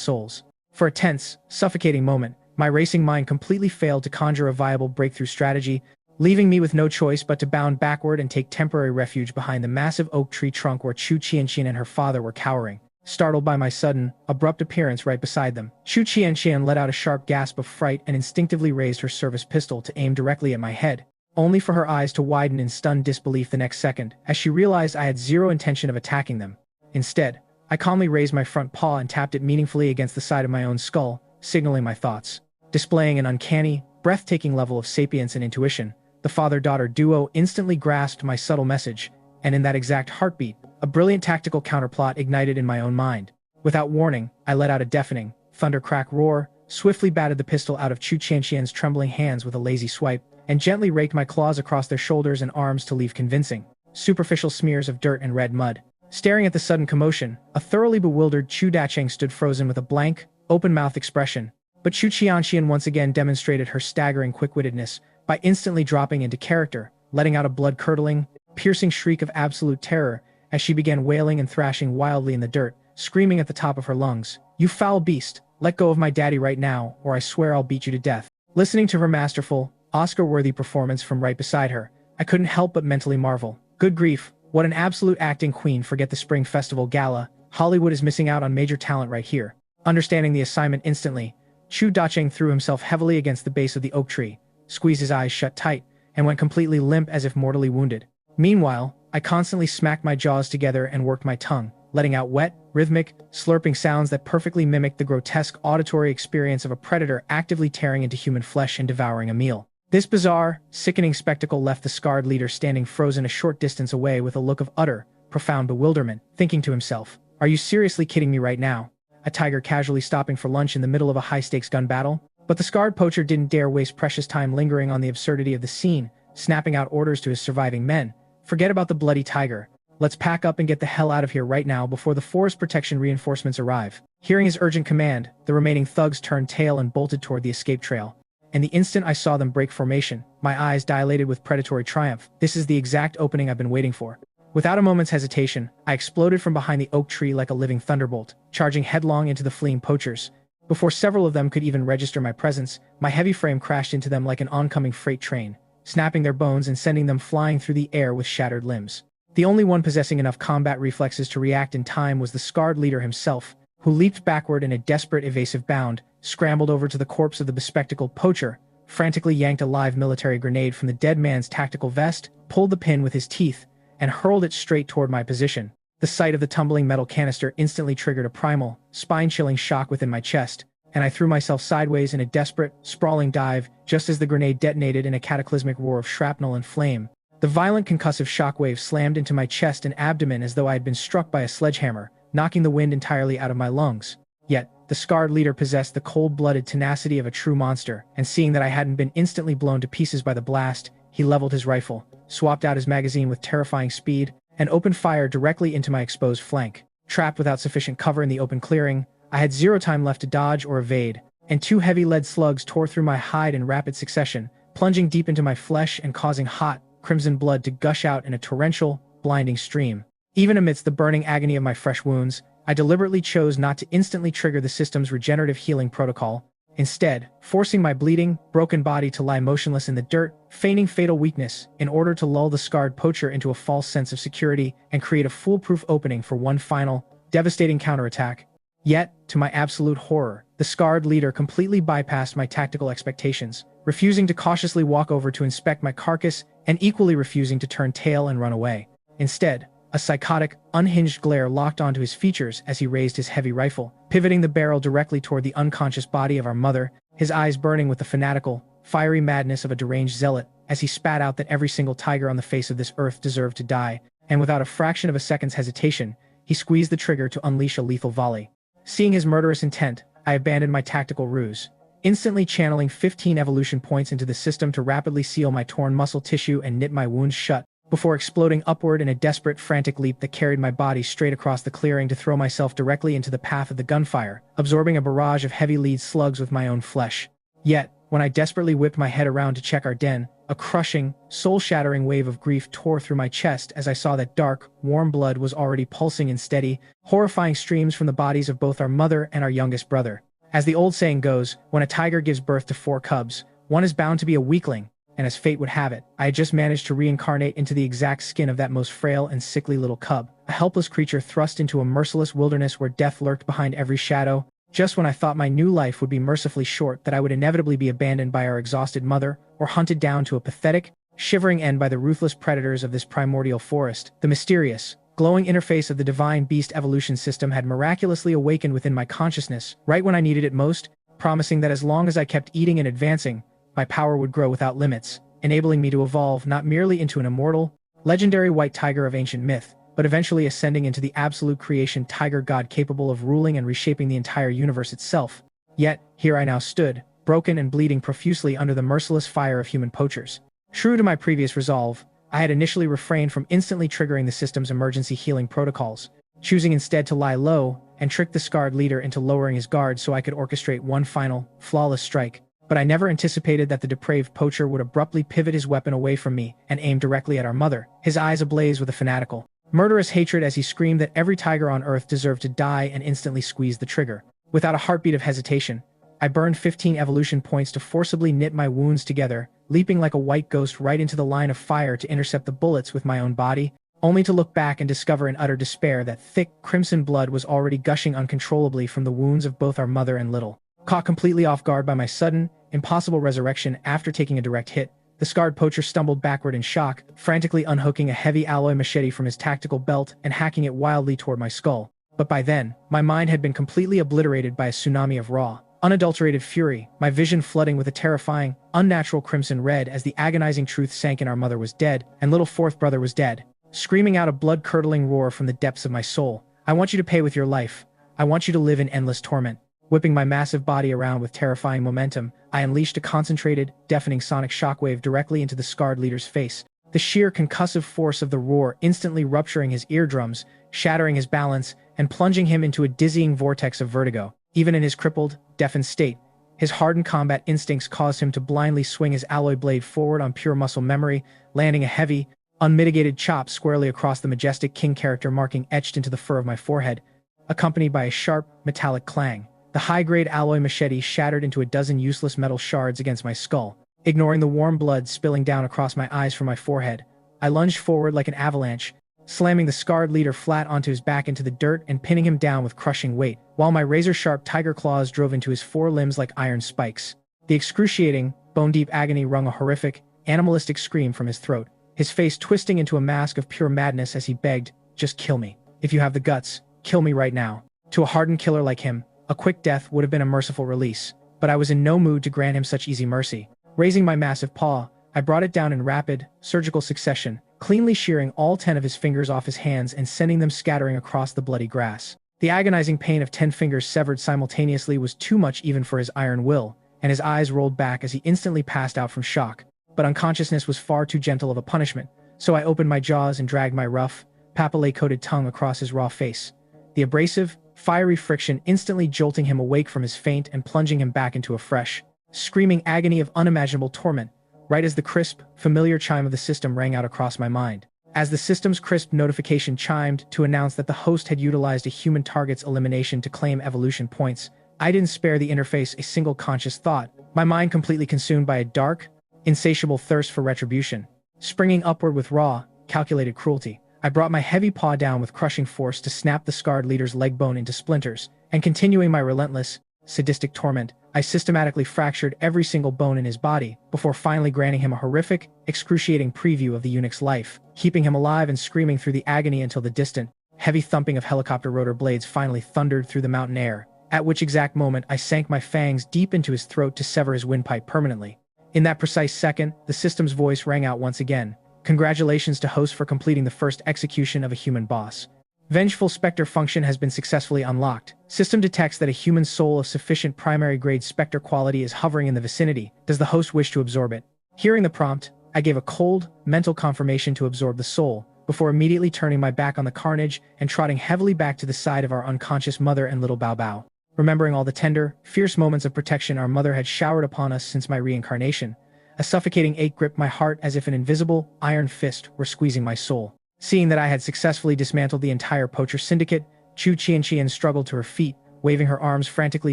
souls. For a tense, suffocating moment, my racing mind completely failed to conjure a viable breakthrough strategy, leaving me with no choice but to bound backward and take temporary refuge behind the massive oak tree trunk where Chu Qianqian and her father were cowering. Startled by my sudden, abrupt appearance right beside them, Chu Qianqian let out a sharp gasp of fright and instinctively raised her service pistol to aim directly at my head. only for her eyes to widen in stunned disbelief the next second, as she realized I had zero intention of attacking them. Instead, I calmly raised my front paw and tapped it meaningfully against the side of my own skull, signaling my thoughts. Displaying an uncanny, breathtaking level of sapience and intuition, the father-daughter duo instantly grasped my subtle message, and in that exact heartbeat, a brilliant tactical counterplot ignited in my own mind. Without warning, I let out a deafening, thundercrack roar, swiftly batted the pistol out of Chu Tianxian's trembling hands with a lazy swipe, and gently raked my claws across their shoulders and arms to leave convincing, superficial smears of dirt and red mud. Staring at the sudden commotion, a thoroughly bewildered Chu Dacheng stood frozen with a blank, open-mouthed expression. But Chu Tianxian once again demonstrated her staggering quick-wittedness by instantly dropping into character, letting out a blood-curdling, piercing shriek of absolute terror as she began wailing and thrashing wildly in the dirt, screaming at the top of her lungs, "You foul beast! Let go of my daddy right now, or I swear I'll beat you to death." Listening to her masterful, Oscar-worthy performance from right beside her, I couldn't help but mentally marvel. Good grief, what an absolute acting queen. Forget the Spring Festival Gala, Hollywood is missing out on major talent right here. Understanding the assignment instantly, Chu Dacheng threw himself heavily against the base of the oak tree, squeezed his eyes shut tight, and went completely limp as if mortally wounded. Meanwhile, I constantly smacked my jaws together and worked my tongue, letting out wet, rhythmic, slurping sounds that perfectly mimicked the grotesque auditory experience of a predator actively tearing into human flesh and devouring a meal. This bizarre, sickening spectacle left the scarred leader standing frozen a short distance away with a look of utter, profound bewilderment, thinking to himself, "Are you seriously kidding me right now? A tiger casually stopping for lunch in the middle of a high-stakes gun battle?" But the scarred poacher didn't dare waste precious time lingering on the absurdity of the scene, snapping out orders to his surviving men. "Forget about the bloody tiger. Let's pack up and get the hell out of here right now before the forest protection reinforcements arrive." Hearing his urgent command, the remaining thugs turned tail and bolted toward the escape trail. And the instant I saw them break formation, my eyes dilated with predatory triumph. This is the exact opening I've been waiting for. Without a moment's hesitation, I exploded from behind the oak tree like a living thunderbolt, charging headlong into the fleeing poachers. Before several of them could even register my presence, my heavy frame crashed into them like an oncoming freight train, snapping their bones and sending them flying through the air with shattered limbs. The only one possessing enough combat reflexes to react in time was the scarred leader himself, who leaped backward in a desperate evasive bound, scrambled over to the corpse of the bespectacled poacher, frantically yanked a live military grenade from the dead man's tactical vest, pulled the pin with his teeth, and hurled it straight toward my position. The sight of the tumbling metal canister instantly triggered a primal, spine-chilling shock within my chest, and I threw myself sideways in a desperate, sprawling dive just as the grenade detonated in a cataclysmic roar of shrapnel and flame. The violent concussive shockwave slammed into my chest and abdomen as though I had been struck by a sledgehammer, knocking the wind entirely out of my lungs. Yet, the scarred leader possessed the cold-blooded tenacity of a true monster, and seeing that I hadn't been instantly blown to pieces by the blast, he leveled his rifle, swapped out his magazine with terrifying speed, and opened fire directly into my exposed flank. Trapped without sufficient cover in the open clearing, I had zero time left to dodge or evade, and two heavy lead slugs tore through my hide in rapid succession, plunging deep into my flesh and causing hot, crimson blood to gush out in a torrential, blinding stream. Even amidst the burning agony of my fresh wounds, I deliberately chose not to instantly trigger the system's regenerative healing protocol, instead, forcing my bleeding, broken body to lie motionless in the dirt, feigning fatal weakness, in order to lull the scarred poacher into a false sense of security and create a foolproof opening for one final, devastating counterattack. Yet, to my absolute horror, the scarred leader completely bypassed my tactical expectations, refusing to cautiously walk over to inspect my carcass and equally refusing to turn tail and run away. Instead, a psychotic, unhinged glare locked onto his features as he raised his heavy rifle, pivoting the barrel directly toward the unconscious body of our mother, his eyes burning with the fanatical, fiery madness of a deranged zealot, as he spat out that every single tiger on the face of this earth deserved to die, and without a fraction of a second's hesitation, he squeezed the trigger to unleash a lethal volley. Seeing his murderous intent, I abandoned my tactical ruse, instantly channeling 15 evolution points into the system to rapidly seal my torn muscle tissue and knit my wounds shut, before exploding upward in a desperate, frantic leap that carried my body straight across the clearing to throw myself directly into the path of the gunfire, absorbing a barrage of heavy lead slugs with my own flesh. Yet, when I desperately whipped my head around to check our den, a crushing, soul-shattering wave of grief tore through my chest as I saw that dark, warm blood was already pulsing in steady, horrifying streams from the bodies of both our mother and our youngest brother. As the old saying goes, when a tiger gives birth to 4 cubs, one is bound to be a weakling, and as fate would have it, I had just managed to reincarnate into the exact skin of that most frail and sickly little cub, a helpless creature thrust into a merciless wilderness where death lurked behind every shadow, just when I thought my new life would be mercifully short, that I would inevitably be abandoned by our exhausted mother, or hunted down to a pathetic, shivering end by the ruthless predators of this primordial forest. The mysterious, glowing interface of the divine beast evolution system had miraculously awakened within my consciousness, right when I needed it most, promising that as long as I kept eating and advancing, my power would grow without limits, enabling me to evolve not merely into an immortal, legendary white tiger of ancient myth, but eventually ascending into the absolute creation tiger god capable of ruling and reshaping the entire universe itself. Yet, here I now stood, broken and bleeding profusely under the merciless fire of human poachers. True to my previous resolve, I had initially refrained from instantly triggering the system's emergency healing protocols, choosing instead to lie low and trick the scarred leader into lowering his guard so I could orchestrate one final, flawless strike. But I never anticipated that the depraved poacher would abruptly pivot his weapon away from me and aim directly at our mother, his eyes ablaze with a fanatical, murderous hatred as he screamed that every tiger on Earth deserved to die and instantly squeezed the trigger. Without a heartbeat of hesitation, I burned 15 evolution points to forcibly knit my wounds together, leaping like a white ghost right into the line of fire to intercept the bullets with my own body, only to look back and discover in utter despair that thick, crimson blood was already gushing uncontrollably from the wounds of both our mother and little. Caught completely off guard by my sudden, impossible resurrection after taking a direct hit, the scarred poacher stumbled backward in shock, frantically unhooking a heavy alloy machete from his tactical belt and hacking it wildly toward my skull. But by then, my mind had been completely obliterated by a tsunami of raw, unadulterated fury, my vision flooding with a terrifying, unnatural crimson red as the agonizing truth sank in. Our mother was dead, and little fourth brother was dead. Screaming out a blood-curdling roar from the depths of my soul, I want you to pay with your life. I want you to live in endless torment. Whipping my massive body around with terrifying momentum, I unleashed a concentrated, deafening sonic shockwave directly into the scarred leader's face, the sheer concussive force of the roar instantly rupturing his eardrums, shattering his balance, and plunging him into a dizzying vortex of vertigo. Even in his crippled, deafened state, his hardened combat instincts caused him to blindly swing his alloy blade forward on pure muscle memory, landing a heavy, unmitigated chop squarely across the majestic king character marking etched into the fur of my forehead, accompanied by a sharp, metallic clang. The high-grade alloy machete shattered into a dozen useless metal shards against my skull. Ignoring the warm blood spilling down across my eyes from my forehead, I lunged forward like an avalanche, slamming the scarred leader flat onto his back into the dirt and pinning him down with crushing weight, while my razor-sharp tiger claws drove into his forelimbs like iron spikes. The excruciating, bone-deep agony wrung a horrific, animalistic scream from his throat, his face twisting into a mask of pure madness as he begged, "Just kill me. If you have the guts, kill me right now." To a hardened killer like him, a quick death would have been a merciful release, but I was in no mood to grant him such easy mercy. Raising my massive paw, I brought it down in rapid, surgical succession, cleanly shearing all 10 of his fingers off his hands and sending them scattering across the bloody grass. The agonizing pain of 10 fingers severed simultaneously was too much even for his iron will, and his eyes rolled back as he instantly passed out from shock. But unconsciousness was far too gentle of a punishment, so I opened my jaws and dragged my rough, papillae-coated tongue across his raw face. The abrasive, fiery friction instantly jolting him awake from his faint and plunging him back into a fresh, screaming agony of unimaginable torment, right as the crisp, familiar chime of the system rang out across my mind. As the system's crisp notification chimed to announce that the host had utilized a human target's elimination to claim evolution points, I didn't spare the interface a single conscious thought, my mind completely consumed by a dark, insatiable thirst for retribution. Springing upward with raw, calculated cruelty, I brought my heavy paw down with crushing force to snap the scarred leader's leg bone into splinters, and continuing my relentless, sadistic torment, I systematically fractured every single bone in his body, before finally granting him a horrific, excruciating preview of the eunuch's life, keeping him alive and screaming through the agony until the distant, heavy thumping of helicopter rotor blades finally thundered through the mountain air, at which exact moment I sank my fangs deep into his throat to sever his windpipe permanently. In that precise second, the system's voice rang out once again. Congratulations to host for completing the first execution of a human boss. Vengeful Spectre function has been successfully unlocked. System detects that a human soul of sufficient primary-grade Spectre quality is hovering in the vicinity. Does the host wish to absorb it? Hearing the prompt, I gave a cold, mental confirmation to absorb the soul, before immediately turning my back on the carnage and trotting heavily back to the side of our unconscious mother and little Bao Bao. Remembering all the tender, fierce moments of protection our mother had showered upon us since my reincarnation, a suffocating ache gripped my heart as if an invisible, iron fist were squeezing my soul. Seeing that I had successfully dismantled the entire poacher syndicate, Chu Qianqian struggled to her feet, waving her arms frantically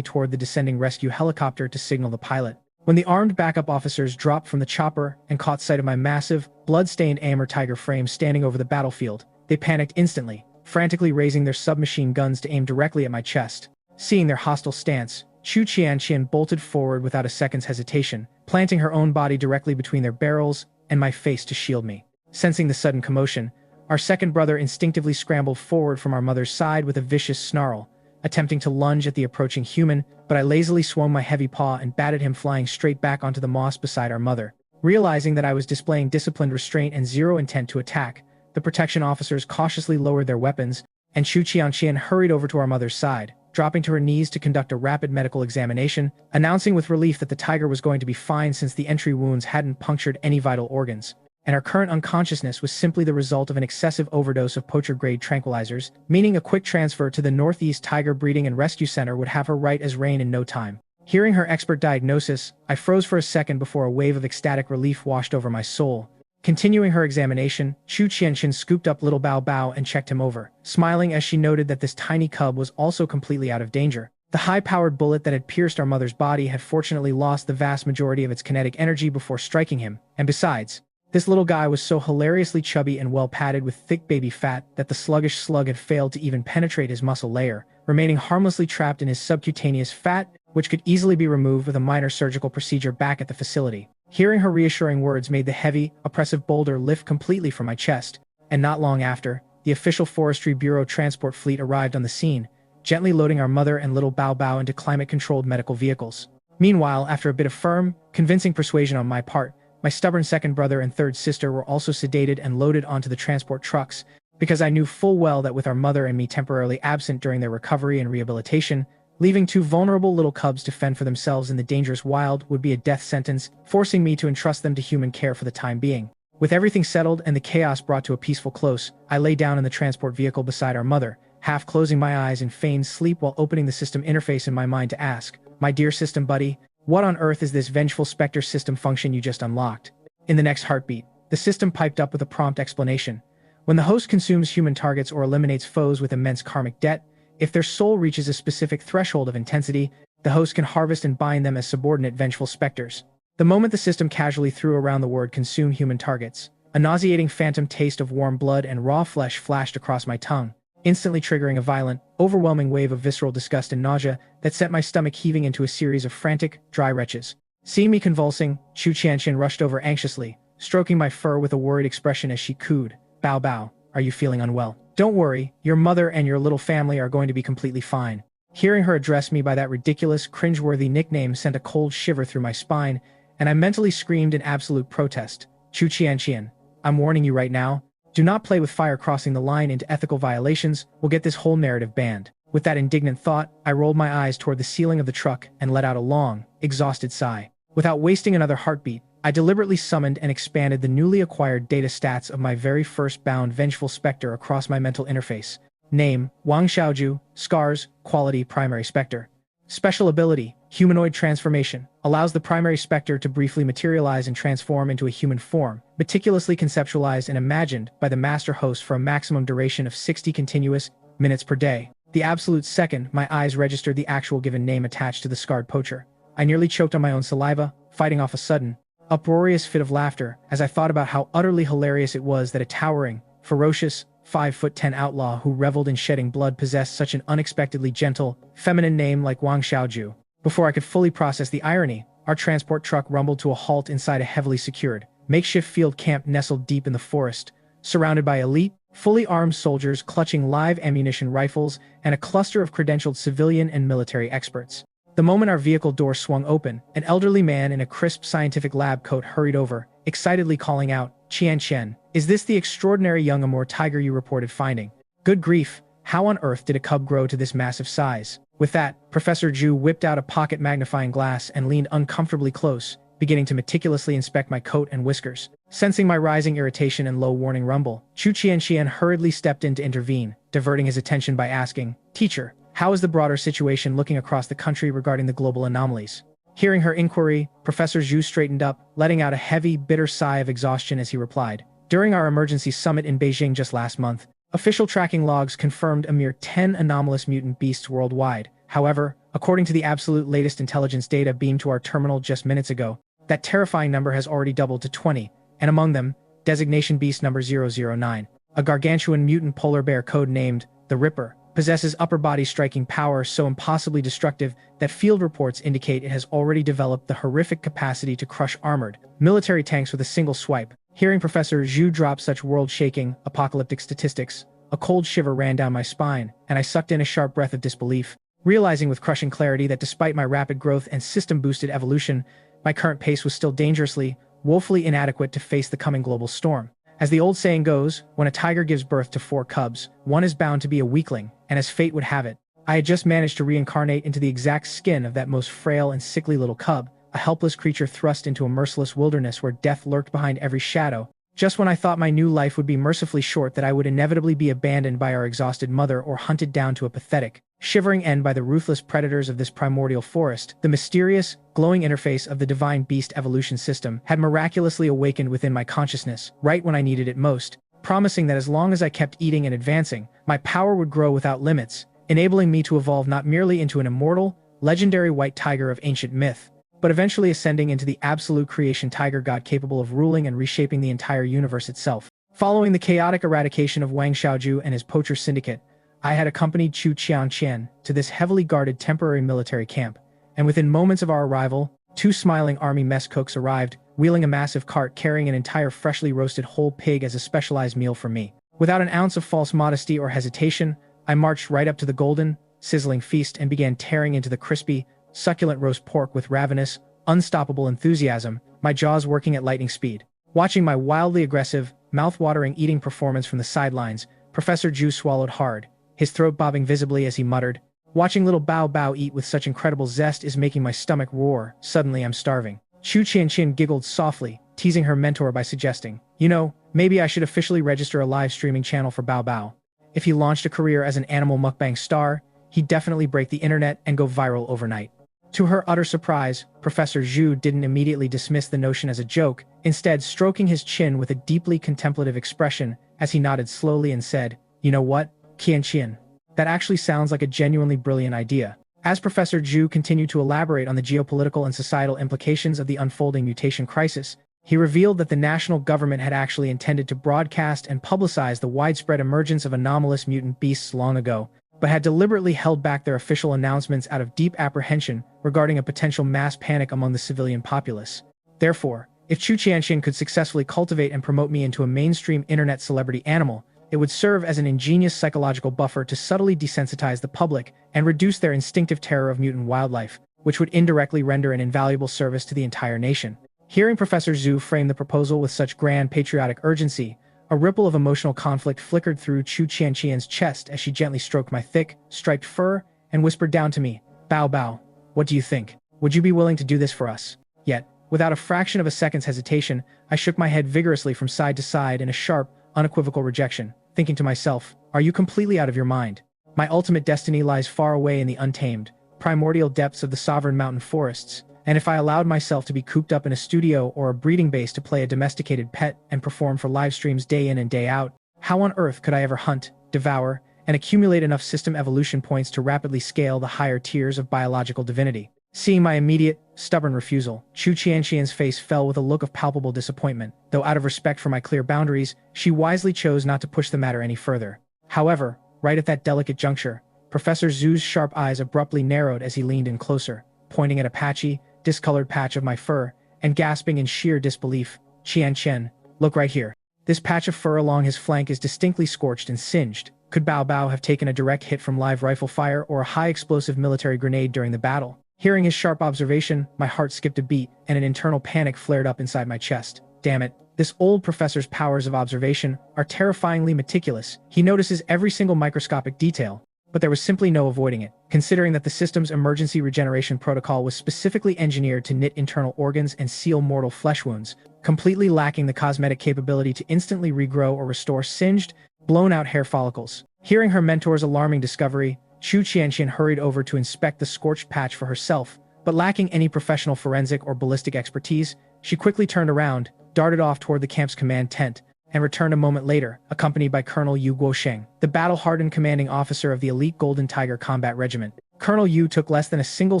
toward the descending rescue helicopter to signal the pilot. When the armed backup officers dropped from the chopper and caught sight of my massive, blood-stained Amur Tiger frame standing over the battlefield, they panicked instantly, frantically raising their submachine guns to aim directly at my chest. Seeing their hostile stance, Chu Qianqian bolted forward without a second's hesitation, planting her own body directly between their barrels, and my face to shield me. Sensing the sudden commotion, our second brother instinctively scrambled forward from our mother's side with a vicious snarl, attempting to lunge at the approaching human, but I lazily swung my heavy paw and batted him flying straight back onto the moss beside our mother. Realizing that I was displaying disciplined restraint and zero intent to attack, the protection officers cautiously lowered their weapons, and Chu Qianqian hurried over to our mother's side, dropping to her knees to conduct a rapid medical examination, announcing with relief that the tiger was going to be fine since the entry wounds hadn't punctured any vital organs, and our current unconsciousness was simply the result of an excessive overdose of poacher-grade tranquilizers, meaning a quick transfer to the Northeast Tiger Breeding and Rescue Center would have her right as rain in no time. Hearing her expert diagnosis, I froze for a second before a wave of ecstatic relief washed over my soul. Continuing her examination, Chu Qianqian scooped up little Bao Bao and checked him over, smiling as she noted that this tiny cub was also completely out of danger. The high-powered bullet that had pierced our mother's body had fortunately lost the vast majority of its kinetic energy before striking him, and besides, this little guy was so hilariously chubby and well-padded with thick baby fat that the sluggish slug had failed to even penetrate his muscle layer, remaining harmlessly trapped in his subcutaneous fat, which could easily be removed with a minor surgical procedure back at the facility. Hearing her reassuring words made the heavy, oppressive boulder lift completely from my chest, and not long after, the official Forestry Bureau transport fleet arrived on the scene, gently loading our mother and little Bao Bao into climate-controlled medical vehicles. Meanwhile, after a bit of firm, convincing persuasion on my part, my stubborn second brother and third sister were also sedated and loaded onto the transport trucks, because I knew full well that with our mother and me temporarily absent during their recovery and rehabilitation, leaving two vulnerable little cubs to fend for themselves in the dangerous wild would be a death sentence, forcing me to entrust them to human care for the time being. With everything settled and the chaos brought to a peaceful close, I lay down in the transport vehicle beside our mother, half closing my eyes in feigned sleep while opening the system interface in my mind to ask, "My dear system buddy, what on earth is this vengeful specter system function you just unlocked?" In the next heartbeat, the system piped up with a prompt explanation. When the host consumes human targets or eliminates foes with immense karmic debt, if their soul reaches a specific threshold of intensity, the host can harvest and bind them as subordinate vengeful specters. The moment the system casually threw around the word "consume human targets," a nauseating phantom taste of warm blood and raw flesh flashed across my tongue, instantly triggering a violent, overwhelming wave of visceral disgust and nausea that sent my stomach heaving into a series of frantic, dry retches. Seeing me convulsing, Chu Qianqian rushed over anxiously, stroking my fur with a worried expression as she cooed, "Bao Bao, are you feeling unwell? Don't worry, your mother and your little family are going to be completely fine." Hearing her address me by that ridiculous, cringeworthy nickname sent a cold shiver through my spine, and I mentally screamed in absolute protest. "Chu Qianqian, I'm warning you right now, do not play with fire. Crossing the line into ethical violations will get this whole narrative banned." With that indignant thought, I rolled my eyes toward the ceiling of the truck and let out a long, exhausted sigh. Without wasting another heartbeat, I deliberately summoned and expanded the newly acquired data stats of my very first bound vengeful specter across my mental interface. Name, Wang Xiaoju, Scars, Quality Primary Specter. Special ability, Humanoid Transformation, allows the primary specter to briefly materialize and transform into a human form, meticulously conceptualized and imagined by the master host for a maximum duration of 60 continuous minutes per day. The absolute second my eyes registered the actual given name attached to the scarred poacher, I nearly choked on my own saliva, fighting off a sudden, uproarious fit of laughter as I thought about how utterly hilarious it was that a towering, ferocious, 5'10" outlaw who reveled in shedding blood possessed such an unexpectedly gentle, feminine name like Wang Xiaoju. Before I could fully process the irony, our transport truck rumbled to a halt inside a heavily secured, makeshift field camp nestled deep in the forest, surrounded by elite, fully armed soldiers clutching live ammunition rifles and a cluster of credentialed civilian and military experts. The moment our vehicle door swung open, an elderly man in a crisp scientific lab coat hurried over, excitedly calling out, "Qian, is this the extraordinary young Amur tiger you reported finding? Good grief, how on earth did a cub grow to this massive size?" With that, Professor Zhu whipped out a pocket magnifying glass and leaned uncomfortably close, beginning to meticulously inspect my coat and whiskers. Sensing my rising irritation and low warning rumble, Chu Qianqian hurriedly stepped in to intervene, diverting his attention by asking, "Teacher, how is the broader situation looking across the country regarding the global anomalies?" Hearing her inquiry, Professor Zhu straightened up, letting out a heavy, bitter sigh of exhaustion as he replied, "During our emergency summit in Beijing just last month, official tracking logs confirmed a mere 10 anomalous mutant beasts worldwide. However, according to the absolute latest intelligence data beamed to our terminal just minutes ago, that terrifying number has already doubled to 20, and among them, designation beast number 009, a gargantuan mutant polar bear code-named the Ripper, possesses upper body striking power so impossibly destructive that field reports indicate it has already developed the horrific capacity to crush armored, military tanks with a single swipe. Hearing Professor Zhu drop such world-shaking, apocalyptic statistics, a cold shiver ran down my spine, and I sucked in a sharp breath of disbelief, realizing with crushing clarity that despite my rapid growth and system-boosted evolution, my current pace was still dangerously, woefully inadequate to face the coming global storm. As the old saying goes, when a tiger gives birth to 4 cubs, one is bound to be a weakling, and as fate would have it, I had just managed to reincarnate into the exact skin of that most frail and sickly little cub, a helpless creature thrust into a merciless wilderness where death lurked behind every shadow. Just when I thought my new life would be mercifully short, that I would inevitably be abandoned by our exhausted mother or hunted down to a pathetic, shivering end by the ruthless predators of this primordial forest, the mysterious, glowing interface of the divine beast evolution system had miraculously awakened within my consciousness, right when I needed it most, promising that as long as I kept eating and advancing, my power would grow without limits, enabling me to evolve not merely into an immortal, legendary white tiger of ancient myth, but eventually ascending into the absolute creation tiger god capable of ruling and reshaping the entire universe itself. Following the chaotic eradication of Wang Xiaoju and his poacher syndicate, I had accompanied Chu Qianqian to this heavily guarded temporary military camp, and within moments of our arrival, 2 smiling army mess cooks arrived, wheeling a massive cart carrying an entire freshly roasted whole pig as a specialized meal for me. Without an ounce of false modesty or hesitation, I marched right up to the golden, sizzling feast and began tearing into the crispy, succulent roast pork with ravenous, unstoppable enthusiasm, my jaws working at lightning speed. Watching my wildly aggressive, mouth-watering eating performance from the sidelines, Professor Zhu swallowed hard, his throat bobbing visibly as he muttered, "Watching little Bao Bao eat with such incredible zest is making my stomach roar. Suddenly I'm starving." Chu Qianqian giggled softly, teasing her mentor by suggesting, "You know, maybe I should officially register a live streaming channel for Bao Bao. If he launched a career as an animal mukbang star, he'd definitely break the internet and go viral overnight." To her utter surprise, Professor Zhu didn't immediately dismiss the notion as a joke, instead stroking his chin with a deeply contemplative expression as he nodded slowly and said, "You know what, Qianqian? That actually sounds like a genuinely brilliant idea." As Professor Zhu continued to elaborate on the geopolitical and societal implications of the unfolding mutation crisis, he revealed that the national government had actually intended to broadcast and publicize the widespread emergence of anomalous mutant beasts long ago, but had deliberately held back their official announcements out of deep apprehension regarding a potential mass panic among the civilian populace. Therefore, if Chu Qianqian could successfully cultivate and promote me into a mainstream internet celebrity animal, it would serve as an ingenious psychological buffer to subtly desensitize the public and reduce their instinctive terror of mutant wildlife, which would indirectly render an invaluable service to the entire nation. Hearing Professor Zhu frame the proposal with such grand patriotic urgency, a ripple of emotional conflict flickered through Chu Qianqian's chest as she gently stroked my thick, striped fur and whispered down to me, "Bao Bao, what do you think? Would you be willing to do this for us?" Yet, without a fraction of a second's hesitation, I shook my head vigorously from side to side in a sharp, unequivocal rejection, thinking to myself, "Are you completely out of your mind? My ultimate destiny lies far away in the untamed, primordial depths of the sovereign mountain forests, and if I allowed myself to be cooped up in a studio or a breeding base to play a domesticated pet and perform for live streams day in and day out, how on earth could I ever hunt, devour, and accumulate enough system evolution points to rapidly scale the higher tiers of biological divinity?" Seeing my immediate, stubborn refusal, Chu Qianqian's face fell with a look of palpable disappointment, though out of respect for my clear boundaries, she wisely chose not to push the matter any further. However, right at that delicate juncture, Professor Zhu's sharp eyes abruptly narrowed as he leaned in closer, pointing at a patchy, discolored patch of my fur, and gasping in sheer disbelief, "Qianqian, look right here. This patch of fur along his flank is distinctly scorched and singed. Could Bao Bao have taken a direct hit from live rifle fire or a high-explosive military grenade during the battle?" Hearing his sharp observation, my heart skipped a beat, and an internal panic flared up inside my chest. Damn it, this old professor's powers of observation are terrifyingly meticulous. He notices every single microscopic detail, but there was simply no avoiding it, considering that the system's emergency regeneration protocol was specifically engineered to knit internal organs and seal mortal flesh wounds, completely lacking the cosmetic capability to instantly regrow or restore singed, blown-out hair follicles. Hearing her mentor's alarming discovery, Chu Qianqian hurried over to inspect the scorched patch for herself, but lacking any professional forensic or ballistic expertise, she quickly turned around, darted off toward the camp's command tent, and returned a moment later, accompanied by Colonel Yu Guosheng, the battle-hardened commanding officer of the elite Golden Tiger Combat Regiment. Colonel Yu took less than a single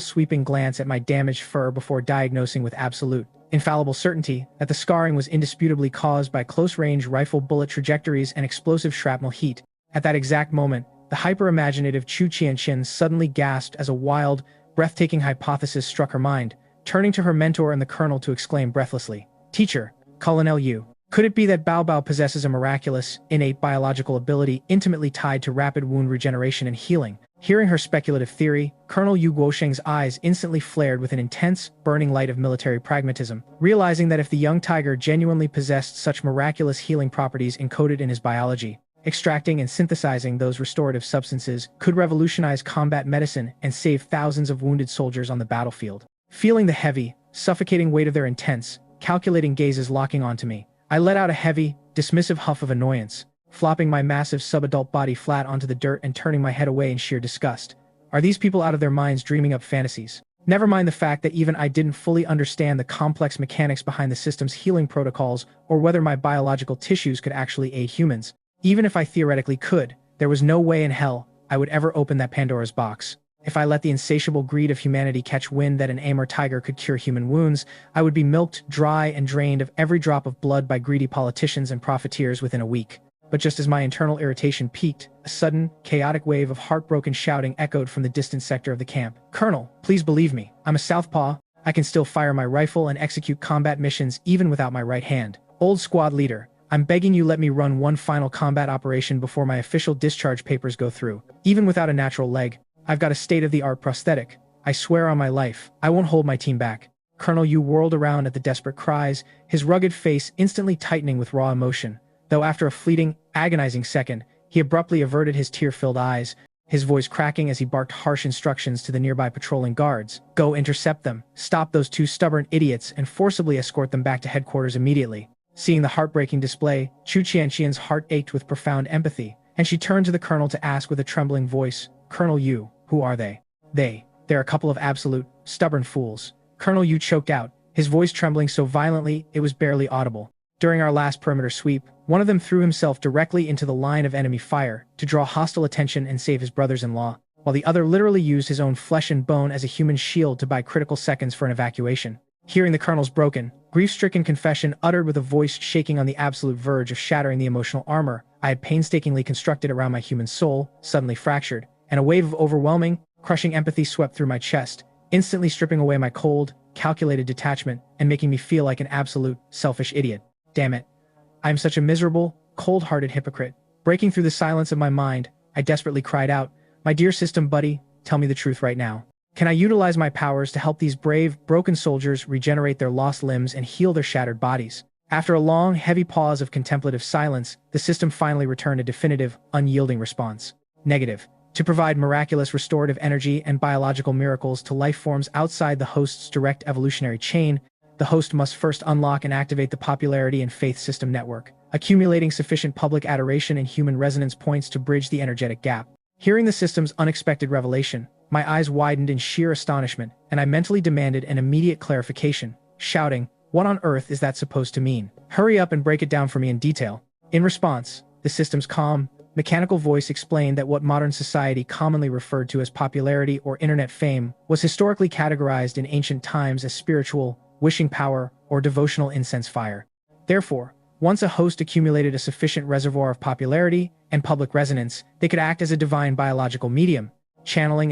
sweeping glance at my damaged fur before diagnosing with absolute, infallible certainty that the scarring was indisputably caused by close-range rifle bullet trajectories and explosive shrapnel heat. At that exact moment, the hyper-imaginative Chu Qianqian suddenly gasped as a wild, breathtaking hypothesis struck her mind, turning to her mentor and the colonel to exclaim breathlessly, "Teacher, Colonel Yu, Could it be that Bao Bao possesses a miraculous, innate biological ability intimately tied to rapid wound regeneration and healing? Hearing her speculative theory, Colonel Yu Guosheng's eyes instantly flared with an intense, burning light of military pragmatism, realizing that if the young tiger genuinely possessed such miraculous healing properties encoded in his biology, extracting and synthesizing those restorative substances could revolutionize combat medicine and save thousands of wounded soldiers on the battlefield. Feeling the heavy, suffocating weight of their intense, calculating gazes locking onto me, I let out a heavy, dismissive huff of annoyance, flopping my massive subadult body flat onto the dirt and turning my head away in sheer disgust. Are these people out of their minds dreaming up fantasies? Never mind the fact that even I didn't fully understand the complex mechanics behind the system's healing protocols or whether my biological tissues could actually aid humans. Even if I theoretically could, there was no way in hell I would ever open that Pandora's box. If I let the insatiable greed of humanity catch wind that an Amur tiger could cure human wounds, I would be milked dry and drained of every drop of blood by greedy politicians and profiteers within a week. But just as my internal irritation peaked, a sudden, chaotic wave of heartbroken shouting echoed from the distant sector of the camp. "Colonel, please believe me. I'm a southpaw. I can still fire my rifle and execute combat missions even without my right hand. Old squad leader, I'm begging you let me run one final combat operation before my official discharge papers go through. Even without a natural leg, I've got a state-of-the-art prosthetic. I swear on my life, I won't hold my team back." Colonel Yu whirled around at the desperate cries, his rugged face instantly tightening with raw emotion, though after a fleeting, agonizing second, he abruptly averted his tear-filled eyes, his voice cracking as he barked harsh instructions to the nearby patrolling guards. "Go intercept them, stop those two stubborn idiots, and forcibly escort them back to headquarters immediately." Seeing the heartbreaking display, Chu Qianqian's heart ached with profound empathy, and she turned to the colonel to ask with a trembling voice, "Colonel Yu, who are they?" They're a couple of absolute, stubborn fools." Colonel Yu choked out, his voice trembling so violently it was barely audible. "During our last perimeter sweep, one of them threw himself directly into the line of enemy fire to draw hostile attention and save his brothers-in-law, while the other literally used his own flesh and bone as a human shield to buy critical seconds for an evacuation." Hearing the colonel's broken, grief-stricken confession uttered with a voice shaking on the absolute verge of shattering the emotional armor I had painstakingly constructed around my human soul, suddenly fractured, and a wave of overwhelming, crushing empathy swept through my chest, instantly stripping away my cold, calculated detachment and making me feel like an absolute, selfish idiot. Damn it. I am such a miserable, cold-hearted hypocrite. Breaking through the silence of my mind, I desperately cried out, "My dear system buddy, tell me the truth right now. Can I utilize my powers to help these brave, broken soldiers regenerate their lost limbs and heal their shattered bodies?" After a long, heavy pause of contemplative silence, the system finally returned a definitive, unyielding response. Negative. To provide miraculous restorative energy and biological miracles to life forms outside the host's direct evolutionary chain, the host must first unlock and activate the popularity and faith system network, accumulating sufficient public adoration and human resonance points to bridge the energetic gap. Hearing the system's unexpected revelation, my eyes widened in sheer astonishment, and I mentally demanded an immediate clarification, shouting, "What on earth is that supposed to mean? Hurry up and break it down for me in detail." In response, the system's calm, mechanical voice explained that what modern society commonly referred to as popularity or internet fame was historically categorized in ancient times as spiritual, wishing power, or devotional incense fire. Therefore, once a host accumulated a sufficient reservoir of popularity and public resonance, they could act as a divine biological medium, channeling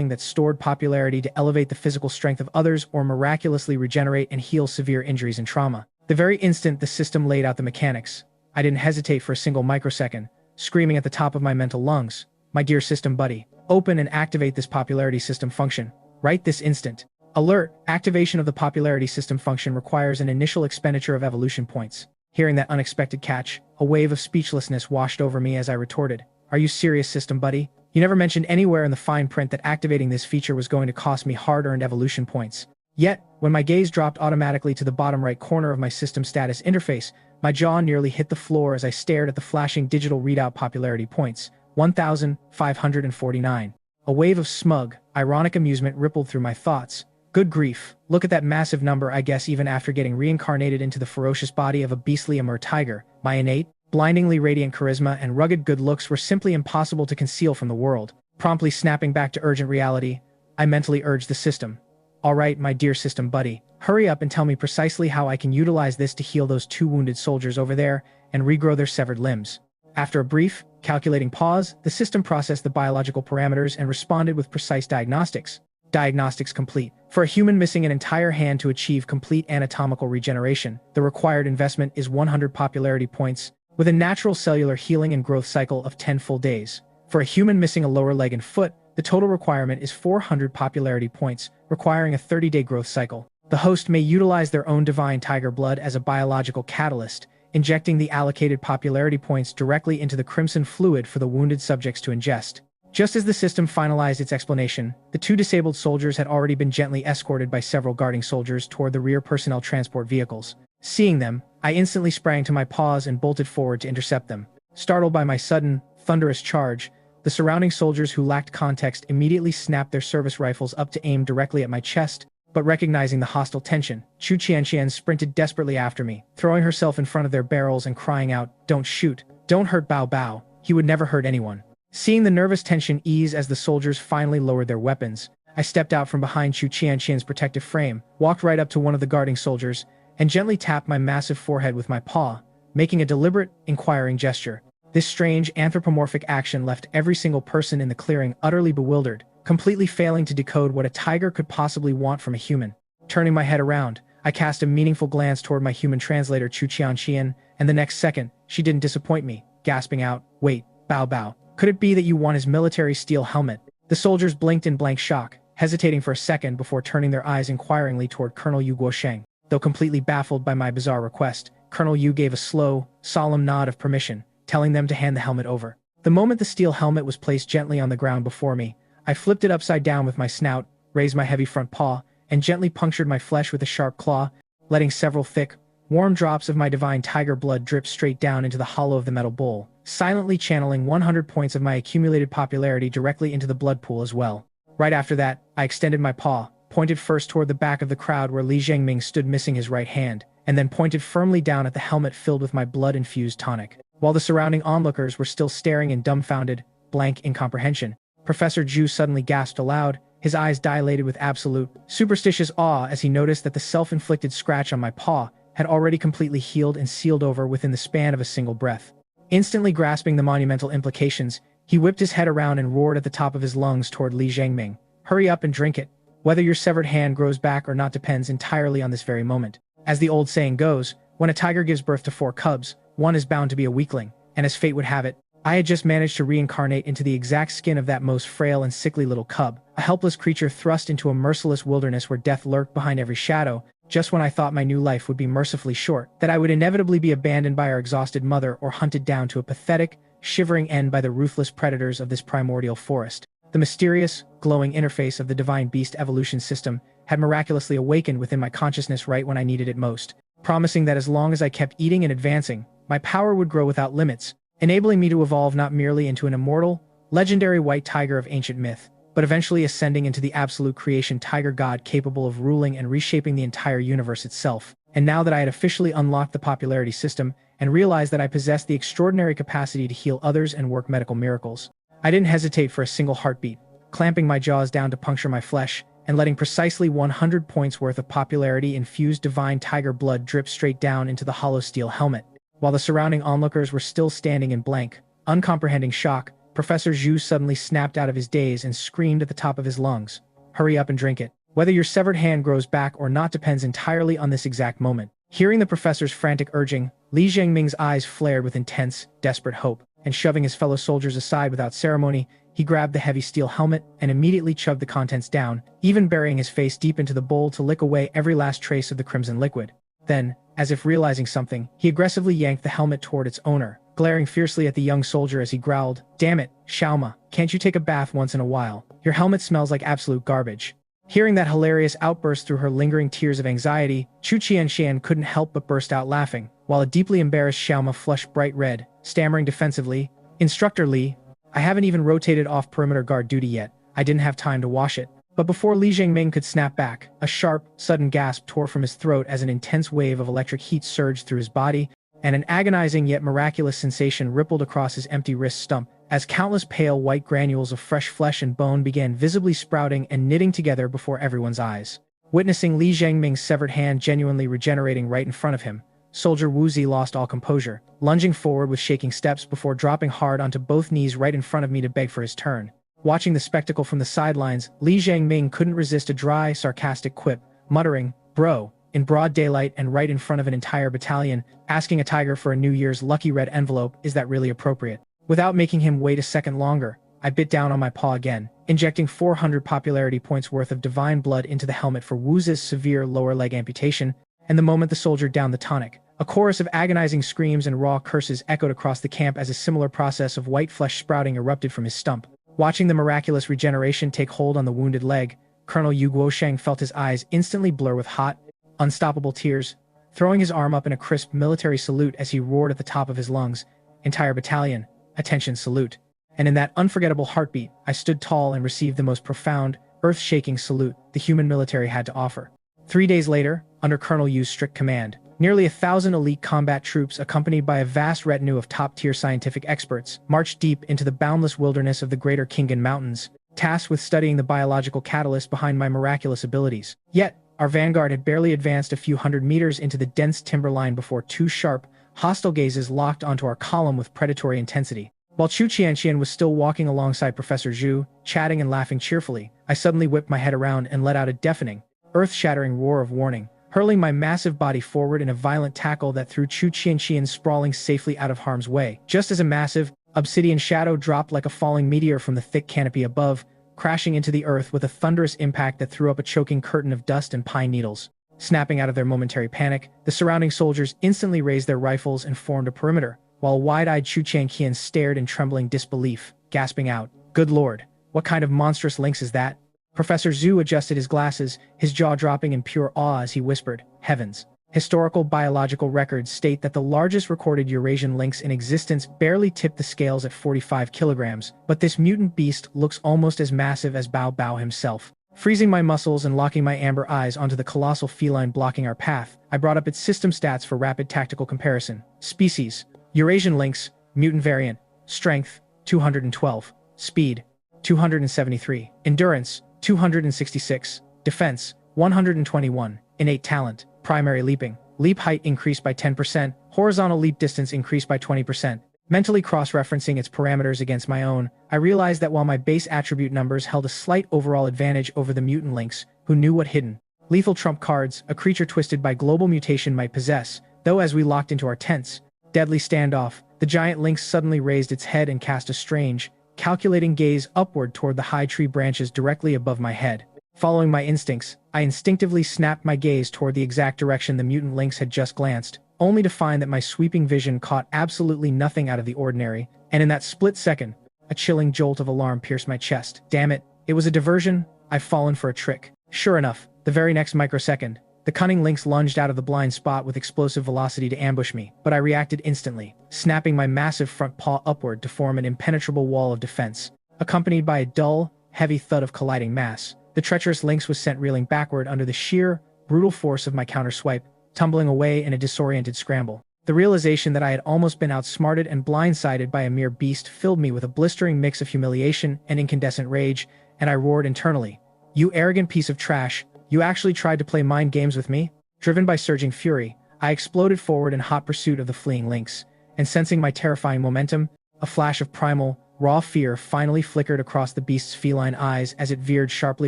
that stored popularity to elevate the physical strength of others or miraculously regenerate and heal severe injuries and trauma. The very instant the system laid out the mechanics, I didn't hesitate for a single microsecond, screaming at the top of my mental lungs, "My dear system buddy, open and activate this popularity system function, right this instant." Alert, activation of the popularity system function requires an initial expenditure of evolution points. Hearing that unexpected catch, a wave of speechlessness washed over me as I retorted, "Are you serious, system buddy? You never mentioned anywhere in the fine print that activating this feature was going to cost me hard-earned evolution points." Yet, when my gaze dropped automatically to the bottom right corner of my system status interface, my jaw nearly hit the floor as I stared at the flashing digital readout popularity points, 1,549. A wave of smug, ironic amusement rippled through my thoughts. Good grief, look at that massive number. I guess even after getting reincarnated into the ferocious body of a beastly Amur tiger, my innate, blindingly radiant charisma and rugged good looks were simply impossible to conceal from the world. Promptly snapping back to urgent reality, I mentally urged the system, "All right, my dear system buddy, hurry up and tell me precisely how I can utilize this to heal those two wounded soldiers over there and regrow their severed limbs." After a brief, calculating pause, the system processed the biological parameters and responded with precise diagnostics. Diagnostics complete. For a human missing an entire hand to achieve complete anatomical regeneration, the required investment is 100 popularity points, with a natural cellular healing and growth cycle of 10 full days. For a human missing a lower leg and foot, the total requirement is 400 popularity points, requiring a 30-day growth cycle. The host may utilize their own divine tiger blood as a biological catalyst, injecting the allocated popularity points directly into the crimson fluid for the wounded subjects to ingest. Just as the system finalized its explanation, the two disabled soldiers had already been gently escorted by several guarding soldiers toward the rear personnel transport vehicles. Seeing them, I instantly sprang to my paws and bolted forward to intercept them. Startled by my sudden, thunderous charge, the surrounding soldiers who lacked context immediately snapped their service rifles up to aim directly at my chest, but recognizing the hostile tension, Chu Qianqian sprinted desperately after me, throwing herself in front of their barrels and crying out, "Don't shoot! Don't hurt Bao Bao! He would never hurt anyone!" Seeing the nervous tension ease as the soldiers finally lowered their weapons, I stepped out from behind Chu Qianqian's protective frame, walked right up to one of the guarding soldiers, and gently tapped my massive forehead with my paw, making a deliberate, inquiring gesture. This strange, anthropomorphic action left every single person in the clearing utterly bewildered, completely failing to decode what a tiger could possibly want from a human. Turning my head around, I cast a meaningful glance toward my human translator Chu Qianqian, and the next second, she didn't disappoint me, gasping out, "Wait, Bao Bao, could it be that you want his military steel helmet?" The soldiers blinked in blank shock, hesitating for a second before turning their eyes inquiringly toward Colonel Yu Guosheng. Though completely baffled by my bizarre request, Colonel Yu gave a slow, solemn nod of permission, telling them to hand the helmet over. The moment the steel helmet was placed gently on the ground before me, I flipped it upside down with my snout, raised my heavy front paw, and gently punctured my flesh with a sharp claw, letting several thick, warm drops of my divine tiger blood drip straight down into the hollow of the metal bowl, silently channeling 100 points of my accumulated popularity directly into the blood pool as well. Right after that, I extended my paw, pointed first toward the back of the crowd where Li Zhengming stood missing his right hand, and then pointed firmly down at the helmet filled with my blood-infused tonic. While the surrounding onlookers were still staring in dumbfounded, blank incomprehension, Professor Zhu suddenly gasped aloud, his eyes dilated with absolute, superstitious awe as he noticed that the self-inflicted scratch on my paw had already completely healed and sealed over within the span of a single breath. Instantly grasping the monumental implications, he whipped his head around and roared at the top of his lungs toward Li Zhengming, "Hurry up and drink it. Whether your severed hand grows back or not depends entirely on this very moment. As the old saying goes, when a tiger gives birth to 4 cubs, one is bound to be a weakling, and as fate would have it, I had just managed to reincarnate into the exact skin of that most frail and sickly little cub, a helpless creature thrust into a merciless wilderness where death lurked behind every shadow, just when I thought my new life would be mercifully short, that I would inevitably be abandoned by our exhausted mother or hunted down to a pathetic, shivering end by the ruthless predators of this primordial forest. The mysterious, glowing interface of the divine beast evolution system had miraculously awakened within my consciousness right when I needed it most, promising that as long as I kept eating and advancing, my power would grow without limits, enabling me to evolve not merely into an immortal, legendary white tiger of ancient myth, but eventually ascending into the absolute creation tiger god capable of ruling and reshaping the entire universe itself. And now that I had officially unlocked the popularity system and realized that I possessed the extraordinary capacity to heal others and work medical miracles, I didn't hesitate for a single heartbeat, clamping my jaws down to puncture my flesh, and letting precisely 100 points worth of popularity-infused divine tiger blood drip straight down into the hollow steel helmet. While the surrounding onlookers were still standing in blank, uncomprehending shock, Professor Zhu suddenly snapped out of his daze and screamed at the top of his lungs, "Hurry up and drink it. Whether your severed hand grows back or not depends entirely on this exact moment." Hearing the professor's frantic urging, Li Zhengming's eyes flared with intense, desperate hope, and shoving his fellow soldiers aside without ceremony, he grabbed the heavy steel helmet and immediately shoved the contents down, even burying his face deep into the bowl to lick away every last trace of the crimson liquid. Then, as if realizing something, he aggressively yanked the helmet toward its owner, glaring fiercely at the young soldier as he growled, "Damn it, Xiaoma, can't you take a bath once in a while? Your helmet smells like absolute garbage." Hearing that hilarious outburst through her lingering tears of anxiety, Chu Qianxian couldn't help but burst out laughing, while a deeply embarrassed Xiaoma flushed bright red, stammering defensively, "Instructor Li, I haven't even rotated off perimeter guard duty yet. I didn't have time to wash it." But before Li Zhengming could snap back, a sharp, sudden gasp tore from his throat as an intense wave of electric heat surged through his body, and an agonizing yet miraculous sensation rippled across his empty wrist stump, as countless pale white granules of fresh flesh and bone began visibly sprouting and knitting together before everyone's eyes. Witnessing Li Zhengming's severed hand genuinely regenerating right in front of him, Soldier Wu Zi lost all composure, lunging forward with shaking steps before dropping hard onto both knees right in front of me to beg for his turn. Watching the spectacle from the sidelines, Li Jiangming couldn't resist a dry, sarcastic quip, muttering, "Bro," in broad daylight and right in front of an entire battalion, asking a tiger for a New Year's lucky red envelope, is that really appropriate? Without making him wait a second longer, I bit down on my paw again, injecting 400 popularity points worth of divine blood into the helmet for Wu's severe lower leg amputation, and the moment the soldier downed the tonic, a chorus of agonizing screams and raw curses echoed across the camp as a similar process of white flesh sprouting erupted from his stump. Watching the miraculous regeneration take hold on the wounded leg, Colonel Yu Guosheng felt his eyes instantly blur with hot, unstoppable tears, throwing his arm up in a crisp military salute as he roared at the top of his lungs, "Entire battalion, attention salute." And in that unforgettable heartbeat, I stood tall and received the most profound, earth-shaking salute the human military had to offer. 3 days later, under Colonel Yu's strict command, nearly 1,000 elite combat troops accompanied by a vast retinue of top-tier scientific experts marched deep into the boundless wilderness of the Greater Khingan Mountains, tasked with studying the biological catalyst behind my miraculous abilities. Yet, our vanguard had barely advanced a few hundred meters into the dense timberline before two sharp, hostile gazes locked onto our column with predatory intensity. While Chu Qianqian was still walking alongside Professor Zhu, chatting and laughing cheerfully, I suddenly whipped my head around and let out a deafening, earth-shattering roar of warning, hurling my massive body forward in a violent tackle that threw Chu Qianqian sprawling safely out of harm's way, just as a massive, obsidian shadow dropped like a falling meteor from the thick canopy above, crashing into the earth with a thunderous impact that threw up a choking curtain of dust and pine needles. Snapping out of their momentary panic, the surrounding soldiers instantly raised their rifles and formed a perimeter, while wide-eyed Chu Qianqian stared in trembling disbelief, gasping out, "Good lord, what kind of monstrous lynx is that?" Professor Zhu adjusted his glasses, his jaw dropping in pure awe as he whispered, "Heavens. Historical biological records state that the largest recorded Eurasian lynx in existence barely tipped the scales at 45 kilograms, but this mutant beast looks almost as massive as Bao Bao himself." Freezing my muscles and locking my amber eyes onto the colossal feline blocking our path, I brought up its system stats for rapid tactical comparison. Species: Eurasian lynx, mutant variant, strength, 212, speed, 273, endurance, 266, defense, 121, innate talent, primary leaping, leap height increased by 10%, horizontal leap distance increased by 20%. Mentally cross-referencing its parameters against my own, I realized that while my base attribute numbers held a slight overall advantage over the mutant lynx, who knew what hidden, lethal trump cards a creature twisted by global mutation might possess, though as we locked into our tense, deadly standoff, the giant lynx suddenly raised its head and cast a strange, calculating gaze upward toward the high tree branches directly above my head. Following my instincts, I instinctively snapped my gaze toward the exact direction the mutant lynx had just glanced, only to find that my sweeping vision caught absolutely nothing out of the ordinary, and in that split second, a chilling jolt of alarm pierced my chest. Damn it, it was a diversion. I've fallen for a trick. Sure enough, the very next microsecond, the cunning lynx lunged out of the blind spot with explosive velocity to ambush me, but I reacted instantly, snapping my massive front paw upward to form an impenetrable wall of defense. Accompanied by a dull, heavy thud of colliding mass, the treacherous lynx was sent reeling backward under the sheer, brutal force of my counter-swipe, tumbling away in a disoriented scramble. The realization that I had almost been outsmarted and blindsided by a mere beast filled me with a blistering mix of humiliation and incandescent rage, and I roared internally, "You arrogant piece of trash! You actually tried to play mind games with me?" Driven by surging fury, I exploded forward in hot pursuit of the fleeing lynx, and sensing my terrifying momentum, a flash of primal, raw fear finally flickered across the beast's feline eyes as it veered sharply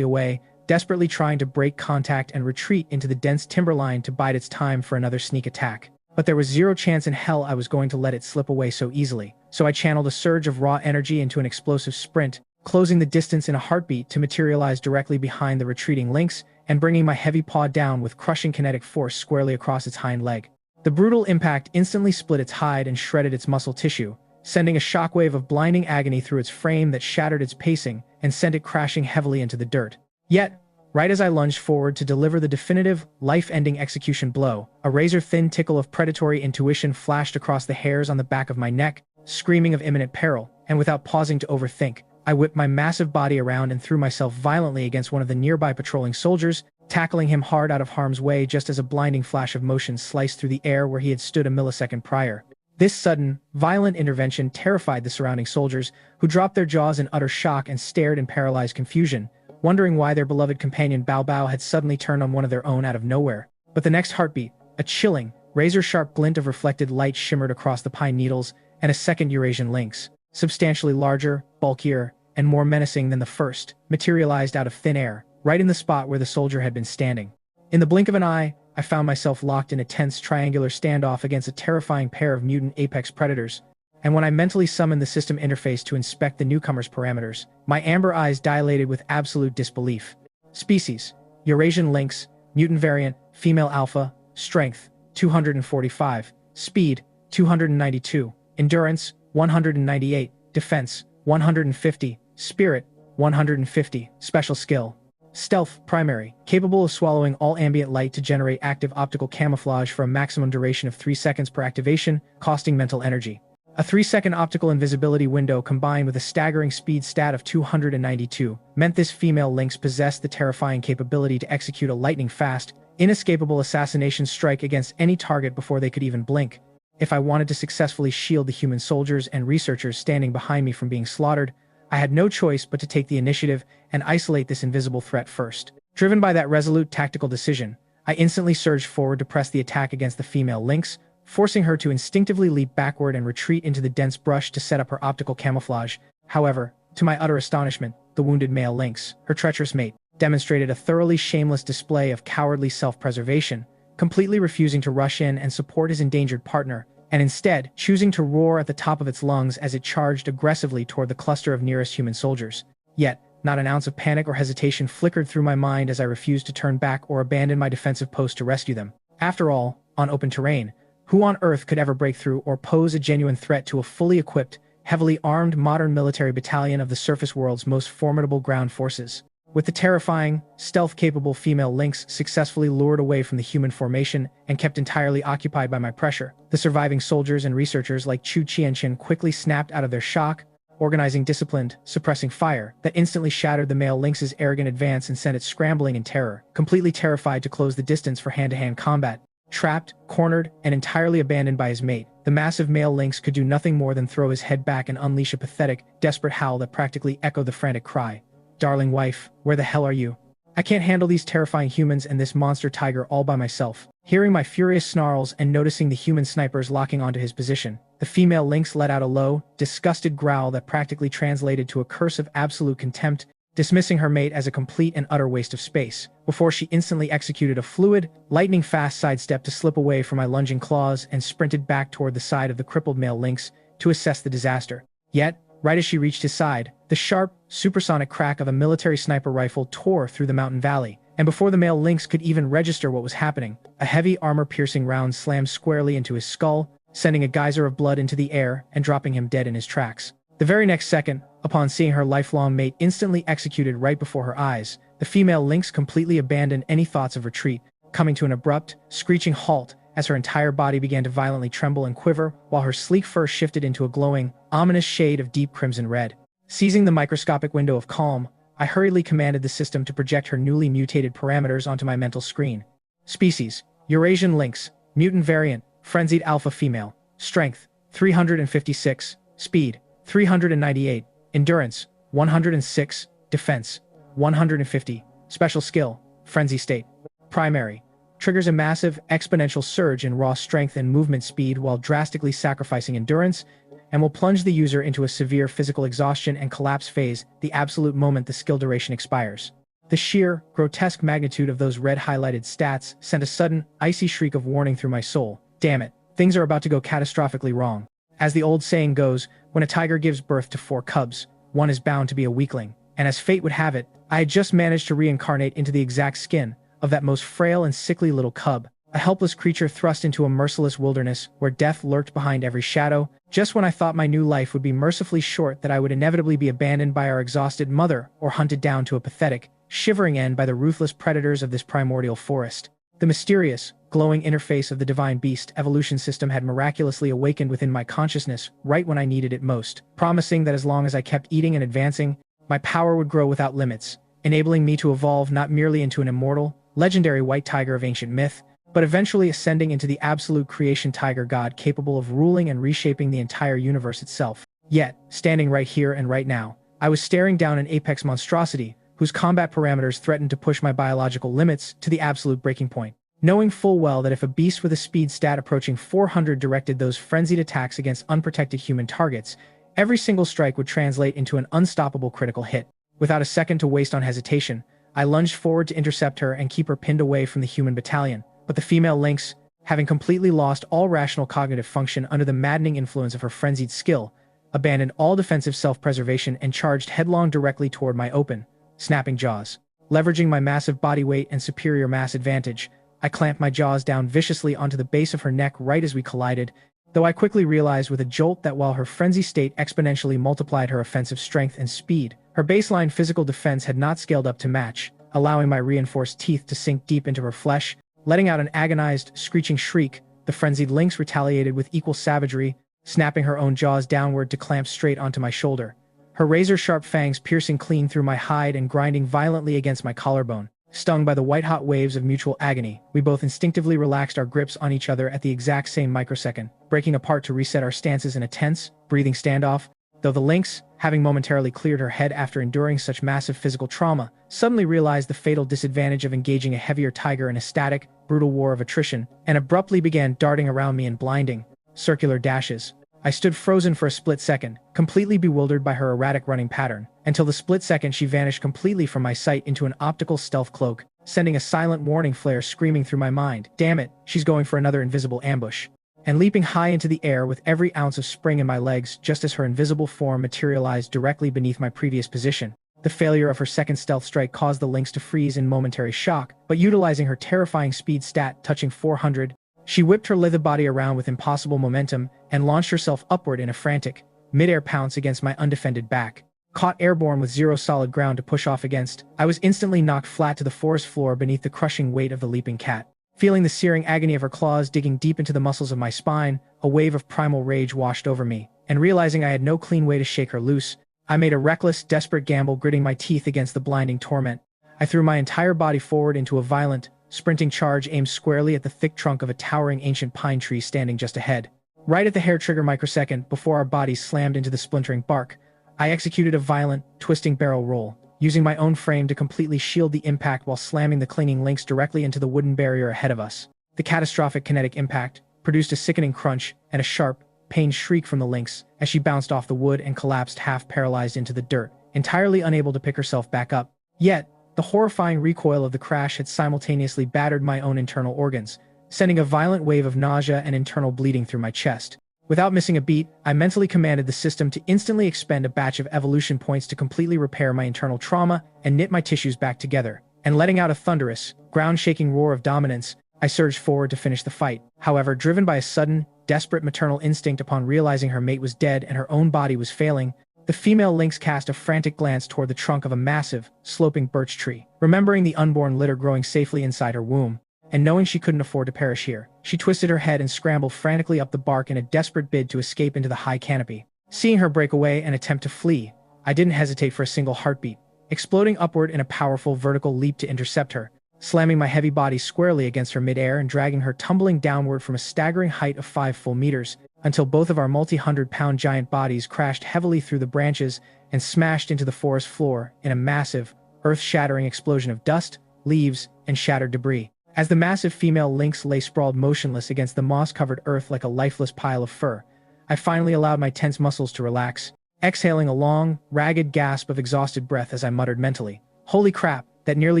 away, desperately trying to break contact and retreat into the dense timberline to bide its time for another sneak attack. But there was zero chance in hell I was going to let it slip away so easily, so I channeled a surge of raw energy into an explosive sprint, closing the distance in a heartbeat to materialize directly behind the retreating lynx, and bringing my heavy paw down with crushing kinetic force squarely across its hind leg. The brutal impact instantly split its hide and shredded its muscle tissue, sending a shockwave of blinding agony through its frame that shattered its pacing and sent it crashing heavily into the dirt. Yet, right as I lunged forward to deliver the definitive, life-ending execution blow, a razor-thin tickle of predatory intuition flashed across the hairs on the back of my neck, screaming of imminent peril, and without pausing to overthink, I whipped my massive body around and threw myself violently against one of the nearby patrolling soldiers, tackling him hard out of harm's way just as a blinding flash of motion sliced through the air where he had stood a millisecond prior. This sudden, violent intervention terrified the surrounding soldiers, who dropped their jaws in utter shock and stared in paralyzed confusion, wondering why their beloved companion Bao Bao had suddenly turned on one of their own out of nowhere. But the next heartbeat, a chilling, razor-sharp glint of reflected light shimmered across the pine needles, and a second Eurasian lynx, substantially larger, bulkier, and more menacing than the first, materialized out of thin air, right in the spot where the soldier had been standing. In the blink of an eye, I found myself locked in a tense triangular standoff against a terrifying pair of mutant apex predators, and when I mentally summoned the system interface to inspect the newcomer's parameters, my amber eyes dilated with absolute disbelief. Species: Eurasian lynx, mutant variant, female alpha, strength, 245, speed, 292, endurance, 198, defense, 150, spirit, 150, special skill. Stealth, primary, capable of swallowing all ambient light to generate active optical camouflage for a maximum duration of 3 seconds per activation, costing mental energy. A 3-second optical invisibility window combined with a staggering speed stat of 292 meant this female lynx possessed the terrifying capability to execute a lightning-fast, inescapable assassination strike against any target before they could even blink. If I wanted to successfully shield the human soldiers and researchers standing behind me from being slaughtered, I had no choice but to take the initiative and isolate this invisible threat first. Driven by that resolute tactical decision, I instantly surged forward to press the attack against the female lynx, forcing her to instinctively leap backward and retreat into the dense brush to set up her optical camouflage. However, to my utter astonishment, the wounded male lynx, her treacherous mate, demonstrated a thoroughly shameless display of cowardly self-preservation, completely refusing to rush in and support his endangered partner, and instead choosing to roar at the top of its lungs as it charged aggressively toward the cluster of nearest human soldiers. Yet, not an ounce of panic or hesitation flickered through my mind as I refused to turn back or abandon my defensive post to rescue them. After all, on open terrain, who on earth could ever break through or pose a genuine threat to a fully equipped, heavily armed modern military battalion of the surface world's most formidable ground forces? With the terrifying, stealth-capable female lynx successfully lured away from the human formation and kept entirely occupied by my pressure, the surviving soldiers and researchers like Chu Qianchen quickly snapped out of their shock, organizing disciplined, suppressing fire that instantly shattered the male lynx's arrogant advance and sent it scrambling in terror, completely terrified to close the distance for hand-to-hand combat. Trapped, cornered, and entirely abandoned by his mate, the massive male lynx could do nothing more than throw his head back and unleash a pathetic, desperate howl that practically echoed the frantic cry. "Darling wife, where the hell are you? I can't handle these terrifying humans and this monster tiger all by myself." Hearing my furious snarls and noticing the human snipers locking onto his position, the female lynx let out a low, disgusted growl that practically translated to a curse of absolute contempt, dismissing her mate as a complete and utter waste of space, before she instantly executed a fluid, lightning-fast sidestep to slip away from my lunging claws and sprinted back toward the side of the crippled male lynx to assess the disaster. Yet, right as she reached his side, the sharp, supersonic crack of a military sniper rifle tore through the mountain valley, and before the male lynx could even register what was happening, a heavy armor-piercing round slammed squarely into his skull, sending a geyser of blood into the air and dropping him dead in his tracks. The very next second, upon seeing her lifelong mate instantly executed right before her eyes, the female lynx completely abandoned any thoughts of retreat, coming to an abrupt, screeching halt as her entire body began to violently tremble and quiver, while her sleek fur shifted into a glowing, ominous shade of deep crimson red. Seizing the microscopic window of calm, I hurriedly commanded the system to project her newly mutated parameters onto my mental screen. Species: Eurasian lynx, mutant variant, frenzied alpha female, strength, 356, speed, 398, endurance, 106, defense, 150, special skill, frenzy state. Primary, triggers a massive, exponential surge in raw strength and movement speed while drastically sacrificing endurance, and will plunge the user into a severe physical exhaustion and collapse phase the absolute moment the skill duration expires. The sheer, grotesque magnitude of those red-highlighted stats sent a sudden, icy shriek of warning through my soul. Damn it, things are about to go catastrophically wrong. As the old saying goes, when a tiger gives birth to 4 cubs, one is bound to be a weakling, and as fate would have it, I had just managed to reincarnate into the exact skin of that most frail and sickly little cub, a helpless creature thrust into a merciless wilderness where death lurked behind every shadow, just when I thought my new life would be mercifully short, that I would inevitably be abandoned by our exhausted mother or hunted down to a pathetic, shivering end by the ruthless predators of this primordial forest. The mysterious, glowing interface of the divine beast evolution system had miraculously awakened within my consciousness right when I needed it most, promising that as long as I kept eating and advancing, my power would grow without limits, enabling me to evolve not merely into an immortal, legendary white tiger of ancient myth, but eventually ascending into the absolute creation tiger god capable of ruling and reshaping the entire universe itself. Yet, standing right here and right now, I was staring down an apex monstrosity whose combat parameters threatened to push my biological limits to the absolute breaking point. Knowing full well that if a beast with a speed stat approaching 400 directed those frenzied attacks against unprotected human targets, Every single strike would translate into an unstoppable critical hit. Without a second to waste on hesitation, I lunged forward to intercept her and keep her pinned away from the human battalion. But the female lynx, having completely lost all rational cognitive function under the maddening influence of her frenzied skill, abandoned all defensive self-preservation and charged headlong directly toward my open, snapping jaws. Leveraging my massive body weight and superior mass advantage, I clamped my jaws down viciously onto the base of her neck right as we collided, though I quickly realized with a jolt that while her frenzy state exponentially multiplied her offensive strength and speed, her baseline physical defense had not scaled up to match, allowing my reinforced teeth to sink deep into her flesh. Letting out an agonized, screeching shriek, the frenzied lynx retaliated with equal savagery, snapping her own jaws downward to clamp straight onto my shoulder. Her razor-sharp fangs piercing clean through my hide and grinding violently against my collarbone. Stung by the white-hot waves of mutual agony, we both instinctively relaxed our grips on each other at the exact same microsecond, breaking apart to reset our stances in a tense, breathing standoff, though the lynx, having momentarily cleared her head after enduring such massive physical trauma, suddenly realized the fatal disadvantage of engaging a heavier tiger in a static, brutal war of attrition, and abruptly began darting around me in blinding, circular dashes. I stood frozen for a split second, completely bewildered by her erratic running pattern, until the split second she vanished completely from my sight into an optical stealth cloak, sending a silent warning flare screaming through my mind. Damn it, she's going for another invisible ambush. And leaping high into the air with every ounce of spring in my legs just as her invisible form materialized directly beneath my previous position. The failure of her second stealth strike caused the lynx to freeze in momentary shock, but utilizing her terrifying speed stat touching 400, she whipped her lithe body around with impossible momentum and launched herself upward in a frantic, mid-air pounce against my undefended back. Caught airborne with zero solid ground to push off against, I was instantly knocked flat to the forest floor beneath the crushing weight of the leaping cat. Feeling the searing agony of her claws digging deep into the muscles of my spine, a wave of primal rage washed over me, and realizing I had no clean way to shake her loose, I made a reckless, desperate gamble, gritting my teeth against the blinding torment. I threw my entire body forward into a violent, sprinting charge aimed squarely at the thick trunk of a towering ancient pine tree standing just ahead. Right at the hair-trigger microsecond before our bodies slammed into the splintering bark, I executed a violent, twisting barrel roll, using my own frame to completely shield the impact while slamming the clinging lynx directly into the wooden barrier ahead of us. The catastrophic kinetic impact produced a sickening crunch and a sharp, pained shriek from the lynx as she bounced off the wood and collapsed half-paralyzed into the dirt, entirely unable to pick herself back up. Yet, the horrifying recoil of the crash had simultaneously battered my own internal organs, sending a violent wave of nausea and internal bleeding through my chest. Without missing a beat, I mentally commanded the system to instantly expend a batch of evolution points to completely repair my internal trauma and knit my tissues back together. And letting out a thunderous, ground-shaking roar of dominance, I surged forward to finish the fight. However, driven by a sudden, desperate maternal instinct upon realizing her mate was dead and her own body was failing, the female lynx cast a frantic glance toward the trunk of a massive, sloping birch tree. Remembering the unborn litter growing safely inside her womb, and knowing she couldn't afford to perish here, she twisted her head and scrambled frantically up the bark in a desperate bid to escape into the high canopy. Seeing her break away and attempt to flee, I didn't hesitate for a single heartbeat, exploding upward in a powerful vertical leap to intercept her, slamming my heavy body squarely against her midair and dragging her tumbling downward from a staggering height of 5 full meters, until both of our multi-hundred-pound giant bodies crashed heavily through the branches and smashed into the forest floor in a massive, earth-shattering explosion of dust, leaves, and shattered debris. As the massive female lynx lay sprawled motionless against the moss-covered earth like a lifeless pile of fur, I finally allowed my tense muscles to relax, exhaling a long, ragged gasp of exhausted breath as I muttered mentally, "Holy crap, that nearly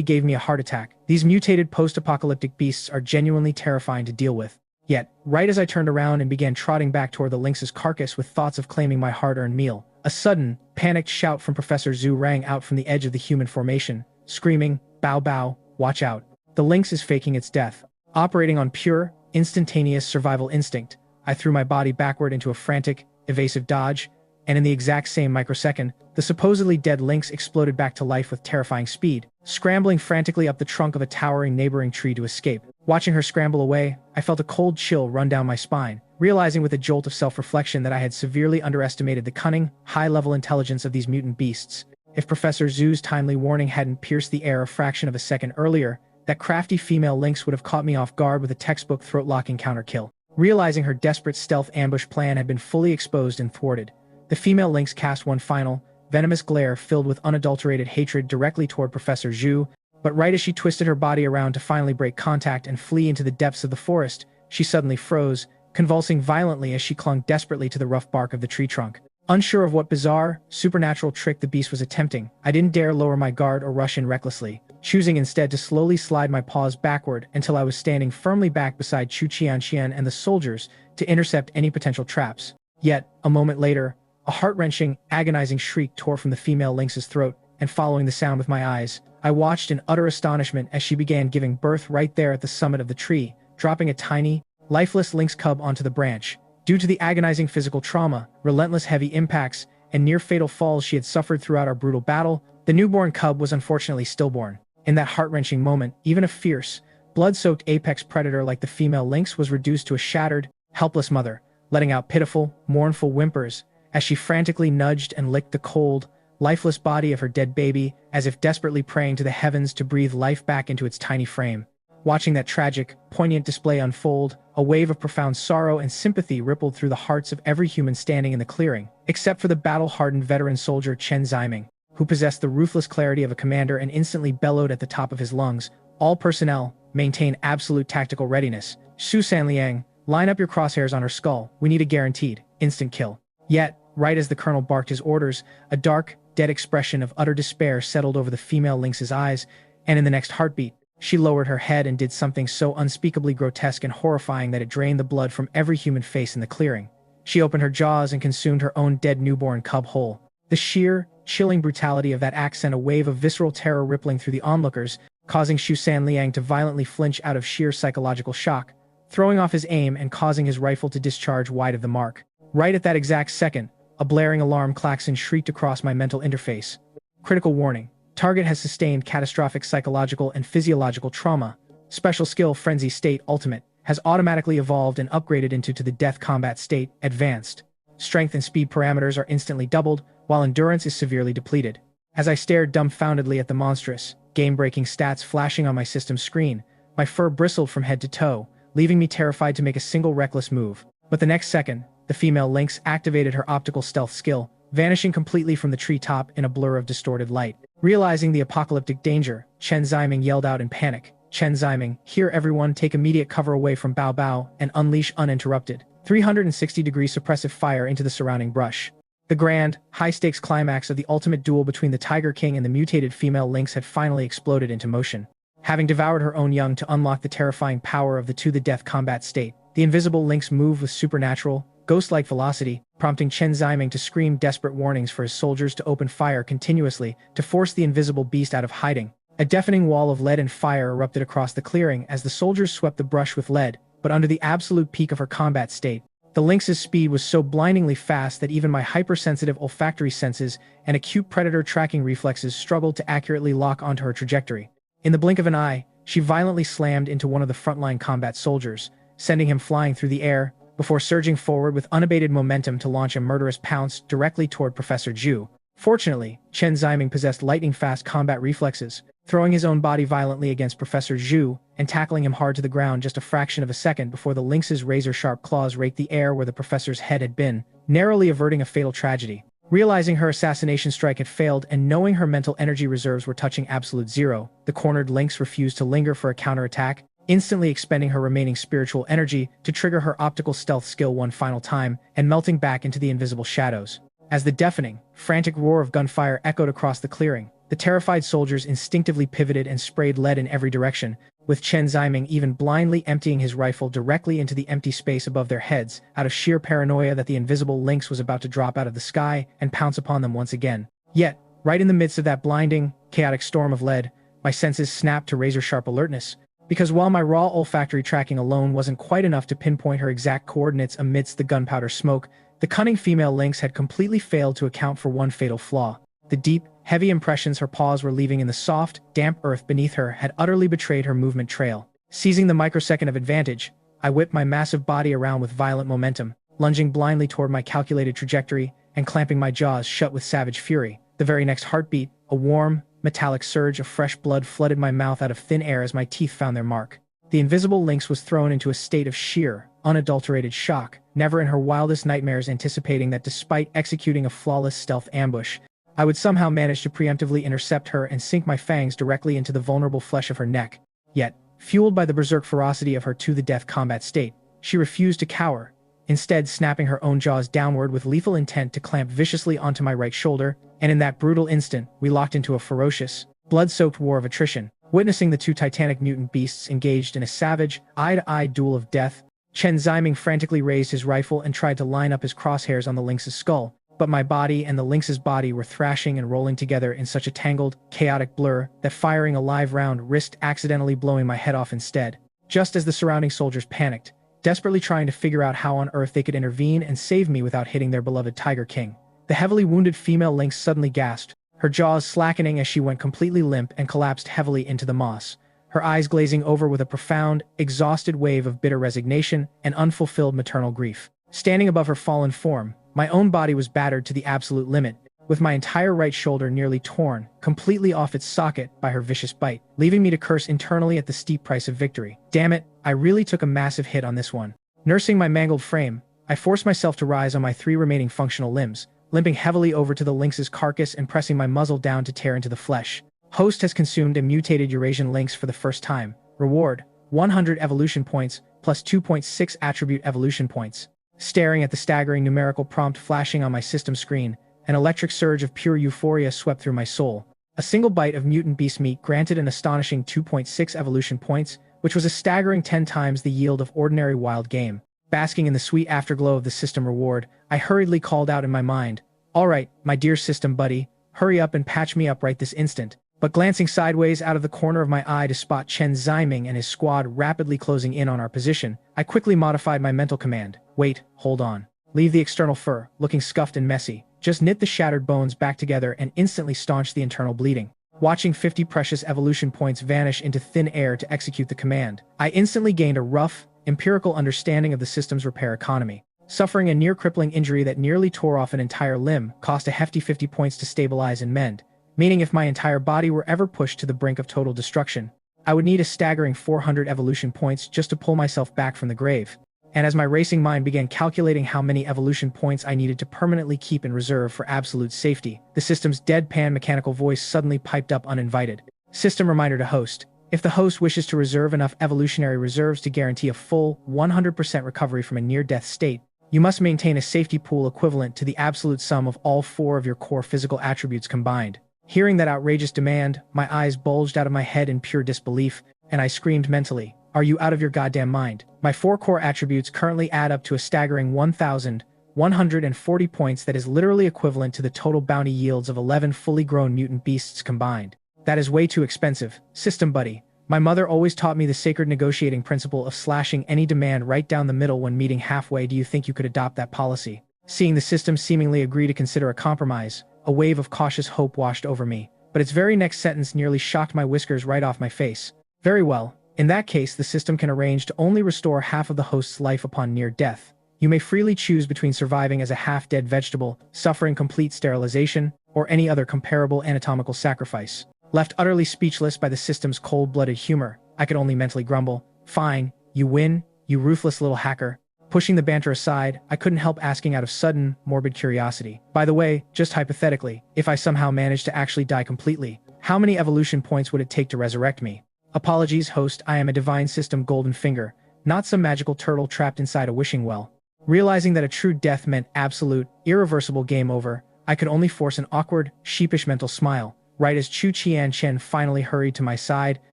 gave me a heart attack. These mutated post-apocalyptic beasts are genuinely terrifying to deal with." Yet, right as I turned around and began trotting back toward the lynx's carcass with thoughts of claiming my hard-earned meal, a sudden, panicked shout from Professor Zhu rang out from the edge of the human formation, screaming, "Bow bow, watch out. The lynx is faking its death." Operating on pure, instantaneous survival instinct, I threw my body backward into a frantic, evasive dodge, and in the exact same microsecond, the supposedly dead lynx exploded back to life with terrifying speed, scrambling frantically up the trunk of a towering neighboring tree to escape. Watching her scramble away, I felt a cold chill run down my spine, realizing with a jolt of self-reflection that I had severely underestimated the cunning, high-level intelligence of these mutant beasts. If Professor Zhu's timely warning hadn't pierced the air a fraction of a second earlier, that crafty female lynx would have caught me off guard with a textbook throat-locking counter-kill. Realizing her desperate stealth ambush plan had been fully exposed and thwarted, the female lynx cast one final, venomous glare filled with unadulterated hatred directly toward Professor Zhu, but right as she twisted her body around to finally break contact and flee into the depths of the forest, she suddenly froze, convulsing violently as she clung desperately to the rough bark of the tree trunk. Unsure of what bizarre, supernatural trick the beast was attempting, I didn't dare lower my guard or rush in recklessly, choosing instead to slowly slide my paws backward until I was standing firmly back beside Chu Qianqian and the soldiers to intercept any potential traps. Yet, a moment later, a heart-wrenching, agonizing shriek tore from the female lynx's throat, and following the sound with my eyes, I watched in utter astonishment as she began giving birth right there at the summit of the tree, dropping a tiny, lifeless lynx cub onto the branch. Due to the agonizing physical trauma, relentless heavy impacts, and near-fatal falls she had suffered throughout our brutal battle, the newborn cub was unfortunately stillborn. In that heart-wrenching moment, even a fierce, blood-soaked apex predator like the female lynx was reduced to a shattered, helpless mother, letting out pitiful, mournful whimpers as she frantically nudged and licked the cold, lifeless body of her dead baby as if desperately praying to the heavens to breathe life back into its tiny frame. Watching that tragic, poignant display unfold, a wave of profound sorrow and sympathy rippled through the hearts of every human standing in the clearing, except for the battle-hardened veteran soldier Chen Ziming, who possessed the ruthless clarity of a commander and instantly bellowed at the top of his lungs, "All personnel, maintain absolute tactical readiness. Su Sanliang, line up your crosshairs on her skull. We need a guaranteed, instant kill." Yet, right as the colonel barked his orders, a dark, dead expression of utter despair settled over the female lynx's eyes, and in the next heartbeat, she lowered her head and did something so unspeakably grotesque and horrifying that it drained the blood from every human face in the clearing. She opened her jaws and consumed her own dead newborn cub whole. The sheer, chilling brutality of that act sent a wave of visceral terror rippling through the onlookers, causing Xu Sanliang to violently flinch out of sheer psychological shock, throwing off his aim and causing his rifle to discharge wide of the mark. Right at that exact second, a blaring alarm klaxon shrieked across my mental interface. Critical warning. Target has sustained catastrophic psychological and physiological trauma. Special skill Frenzy State Ultimate has automatically evolved and upgraded into the Death Combat State Advanced. Strength and speed parameters are instantly doubled, while endurance is severely depleted. As I stared dumbfoundedly at the monstrous, game-breaking stats flashing on my system screen, my fur bristled from head to toe, leaving me terrified to make a single reckless move. But the next second, the female lynx activated her optical stealth skill, vanishing completely from the treetop in a blur of distorted light. Realizing the apocalyptic danger, Chen Ziming yelled out in panic, "Chen Ziming, here everyone, take immediate cover away from Bao Bao and unleash uninterrupted 360-degree suppressive fire into the surrounding brush." The grand, high-stakes climax of the ultimate duel between the Tiger King and the mutated female lynx had finally exploded into motion. Having devoured her own young to unlock the terrifying power of the Death Combat State, the invisible lynx moved with supernatural, ghost-like velocity, prompting Chen Ziming to scream desperate warnings for his soldiers to open fire continuously to force the invisible beast out of hiding. A deafening wall of lead and fire erupted across the clearing as the soldiers swept the brush with lead, but under the absolute peak of her combat state, the lynx's speed was so blindingly fast that even my hypersensitive olfactory senses and acute predator tracking reflexes struggled to accurately lock onto her trajectory. In the blink of an eye, she violently slammed into one of the frontline combat soldiers, sending him flying through the air, before surging forward with unabated momentum to launch a murderous pounce directly toward Professor Zhu. Fortunately, Chen Ziming possessed lightning-fast combat reflexes, throwing his own body violently against Professor Zhu and tackling him hard to the ground just a fraction of a second before the lynx's razor-sharp claws raked the air where the professor's head had been, narrowly averting a fatal tragedy. Realizing her assassination strike had failed and knowing her mental energy reserves were touching absolute zero, the cornered lynx refused to linger for a counterattack, instantly expending her remaining spiritual energy to trigger her optical stealth skill one final time and melting back into the invisible shadows. As the deafening, frantic roar of gunfire echoed across the clearing, the terrified soldiers instinctively pivoted and sprayed lead in every direction, with Chen Ziming even blindly emptying his rifle directly into the empty space above their heads out of sheer paranoia that the invisible lynx was about to drop out of the sky and pounce upon them once again. Yet, right in the midst of that blinding, chaotic storm of lead, my senses snapped to razor-sharp alertness, because while my raw olfactory tracking alone wasn't quite enough to pinpoint her exact coordinates amidst the gunpowder smoke, the cunning female lynx had completely failed to account for one fatal flaw. The deep, heavy impressions her paws were leaving in the soft, damp earth beneath her had utterly betrayed her movement trail. Seizing the microsecond of advantage, I whipped my massive body around with violent momentum, lunging blindly toward my calculated trajectory and clamping my jaws shut with savage fury. The very next heartbeat, a warm, metallic surge of fresh blood flooded my mouth out of thin air as my teeth found their mark. The invisible lynx was thrown into a state of sheer, unadulterated shock, never in her wildest nightmares anticipating that despite executing a flawless stealth ambush, I would somehow manage to preemptively intercept her and sink my fangs directly into the vulnerable flesh of her neck. Yet, fueled by the berserk ferocity of her Death Combat State, she refused to cower, instead snapping her own jaws downward with lethal intent to clamp viciously onto my right shoulder, and in that brutal instant, we locked into a ferocious, blood-soaked war of attrition. Witnessing the two titanic mutant beasts engaged in a savage, eye-to-eye duel of death, Chen Ziming frantically raised his rifle and tried to line up his crosshairs on the lynx's skull, but my body and the lynx's body were thrashing and rolling together in such a tangled, chaotic blur that firing a live round risked accidentally blowing my head off instead. Just as the surrounding soldiers panicked, desperately trying to figure out how on earth they could intervene and save me without hitting their beloved Tiger King, the heavily wounded female lynx suddenly gasped, her jaws slackening as she went completely limp and collapsed heavily into the moss, her eyes glazing over with a profound, exhausted wave of bitter resignation and unfulfilled maternal grief. Standing above her fallen form, my own body was battered to the absolute limit, with my entire right shoulder nearly torn, completely off its socket by her vicious bite, leaving me to curse internally at the steep price of victory. Damn it, I really took a massive hit on this one. Nursing my mangled frame, I forced myself to rise on my 3 remaining functional limbs, limping heavily over to the lynx's carcass and pressing my muzzle down to tear into the flesh. Host has consumed a mutated Eurasian lynx for the first time. Reward, 100 evolution points, plus 2.6 attribute evolution points. Staring at the staggering numerical prompt flashing on my system screen, an electric surge of pure euphoria swept through my soul. A single bite of mutant beast meat granted an astonishing 2.6 evolution points, which was a staggering 10 times the yield of ordinary wild game. Basking in the sweet afterglow of the system reward, I hurriedly called out in my mind, "All right, my dear system buddy, hurry up and patch me up right this instant." But glancing sideways out of the corner of my eye to spot Chen Ziming and his squad rapidly closing in on our position, I quickly modified my mental command. Wait, hold on. Leave the external fur, looking scuffed and messy. Just knit the shattered bones back together and instantly staunch the internal bleeding. Watching 50 precious evolution points vanish into thin air to execute the command, I instantly gained a rough, empirical understanding of the system's repair economy. Suffering a near-crippling injury that nearly tore off an entire limb cost a hefty 50 points to stabilize and mend, meaning if my entire body were ever pushed to the brink of total destruction, I would need a staggering 400 evolution points just to pull myself back from the grave. And as my racing mind began calculating how many evolution points I needed to permanently keep in reserve for absolute safety, the system's deadpan mechanical voice suddenly piped up uninvited. System reminder to host. If the host wishes to reserve enough evolutionary reserves to guarantee a full 100% recovery from a near-death state, you must maintain a safety pool equivalent to the absolute sum of all 4 of your core physical attributes combined. Hearing that outrageous demand, my eyes bulged out of my head in pure disbelief, and I screamed mentally, "Are you out of your goddamn mind?" My 4 core attributes currently add up to a staggering 1,140 points that is literally equivalent to the total bounty yields of 11 fully grown mutant beasts combined. That is way too expensive, system buddy. My mother always taught me the sacred negotiating principle of slashing any demand right down the middle when meeting halfway. Do you think you could adopt that policy? Seeing the system seemingly agree to consider a compromise, a wave of cautious hope washed over me, but its very next sentence nearly shocked my whiskers right off my face. Very well. In that case, the system can arrange to only restore half of the host's life upon near death. You may freely choose between surviving as a half-dead vegetable, suffering complete sterilization, or any other comparable anatomical sacrifice. Left utterly speechless by the system's cold-blooded humor, I could only mentally grumble, "Fine, you win, you ruthless little hacker." Pushing the banter aside, I couldn't help asking out of sudden, morbid curiosity. By the way, just hypothetically, if I somehow managed to actually die completely, how many evolution points would it take to resurrect me? Apologies, host, I am a divine system golden finger, not some magical turtle trapped inside a wishing well. Realizing that a true death meant absolute, irreversible game over, I could only force an awkward, sheepish mental smile, right as Chu Qian Chen finally hurried to my side,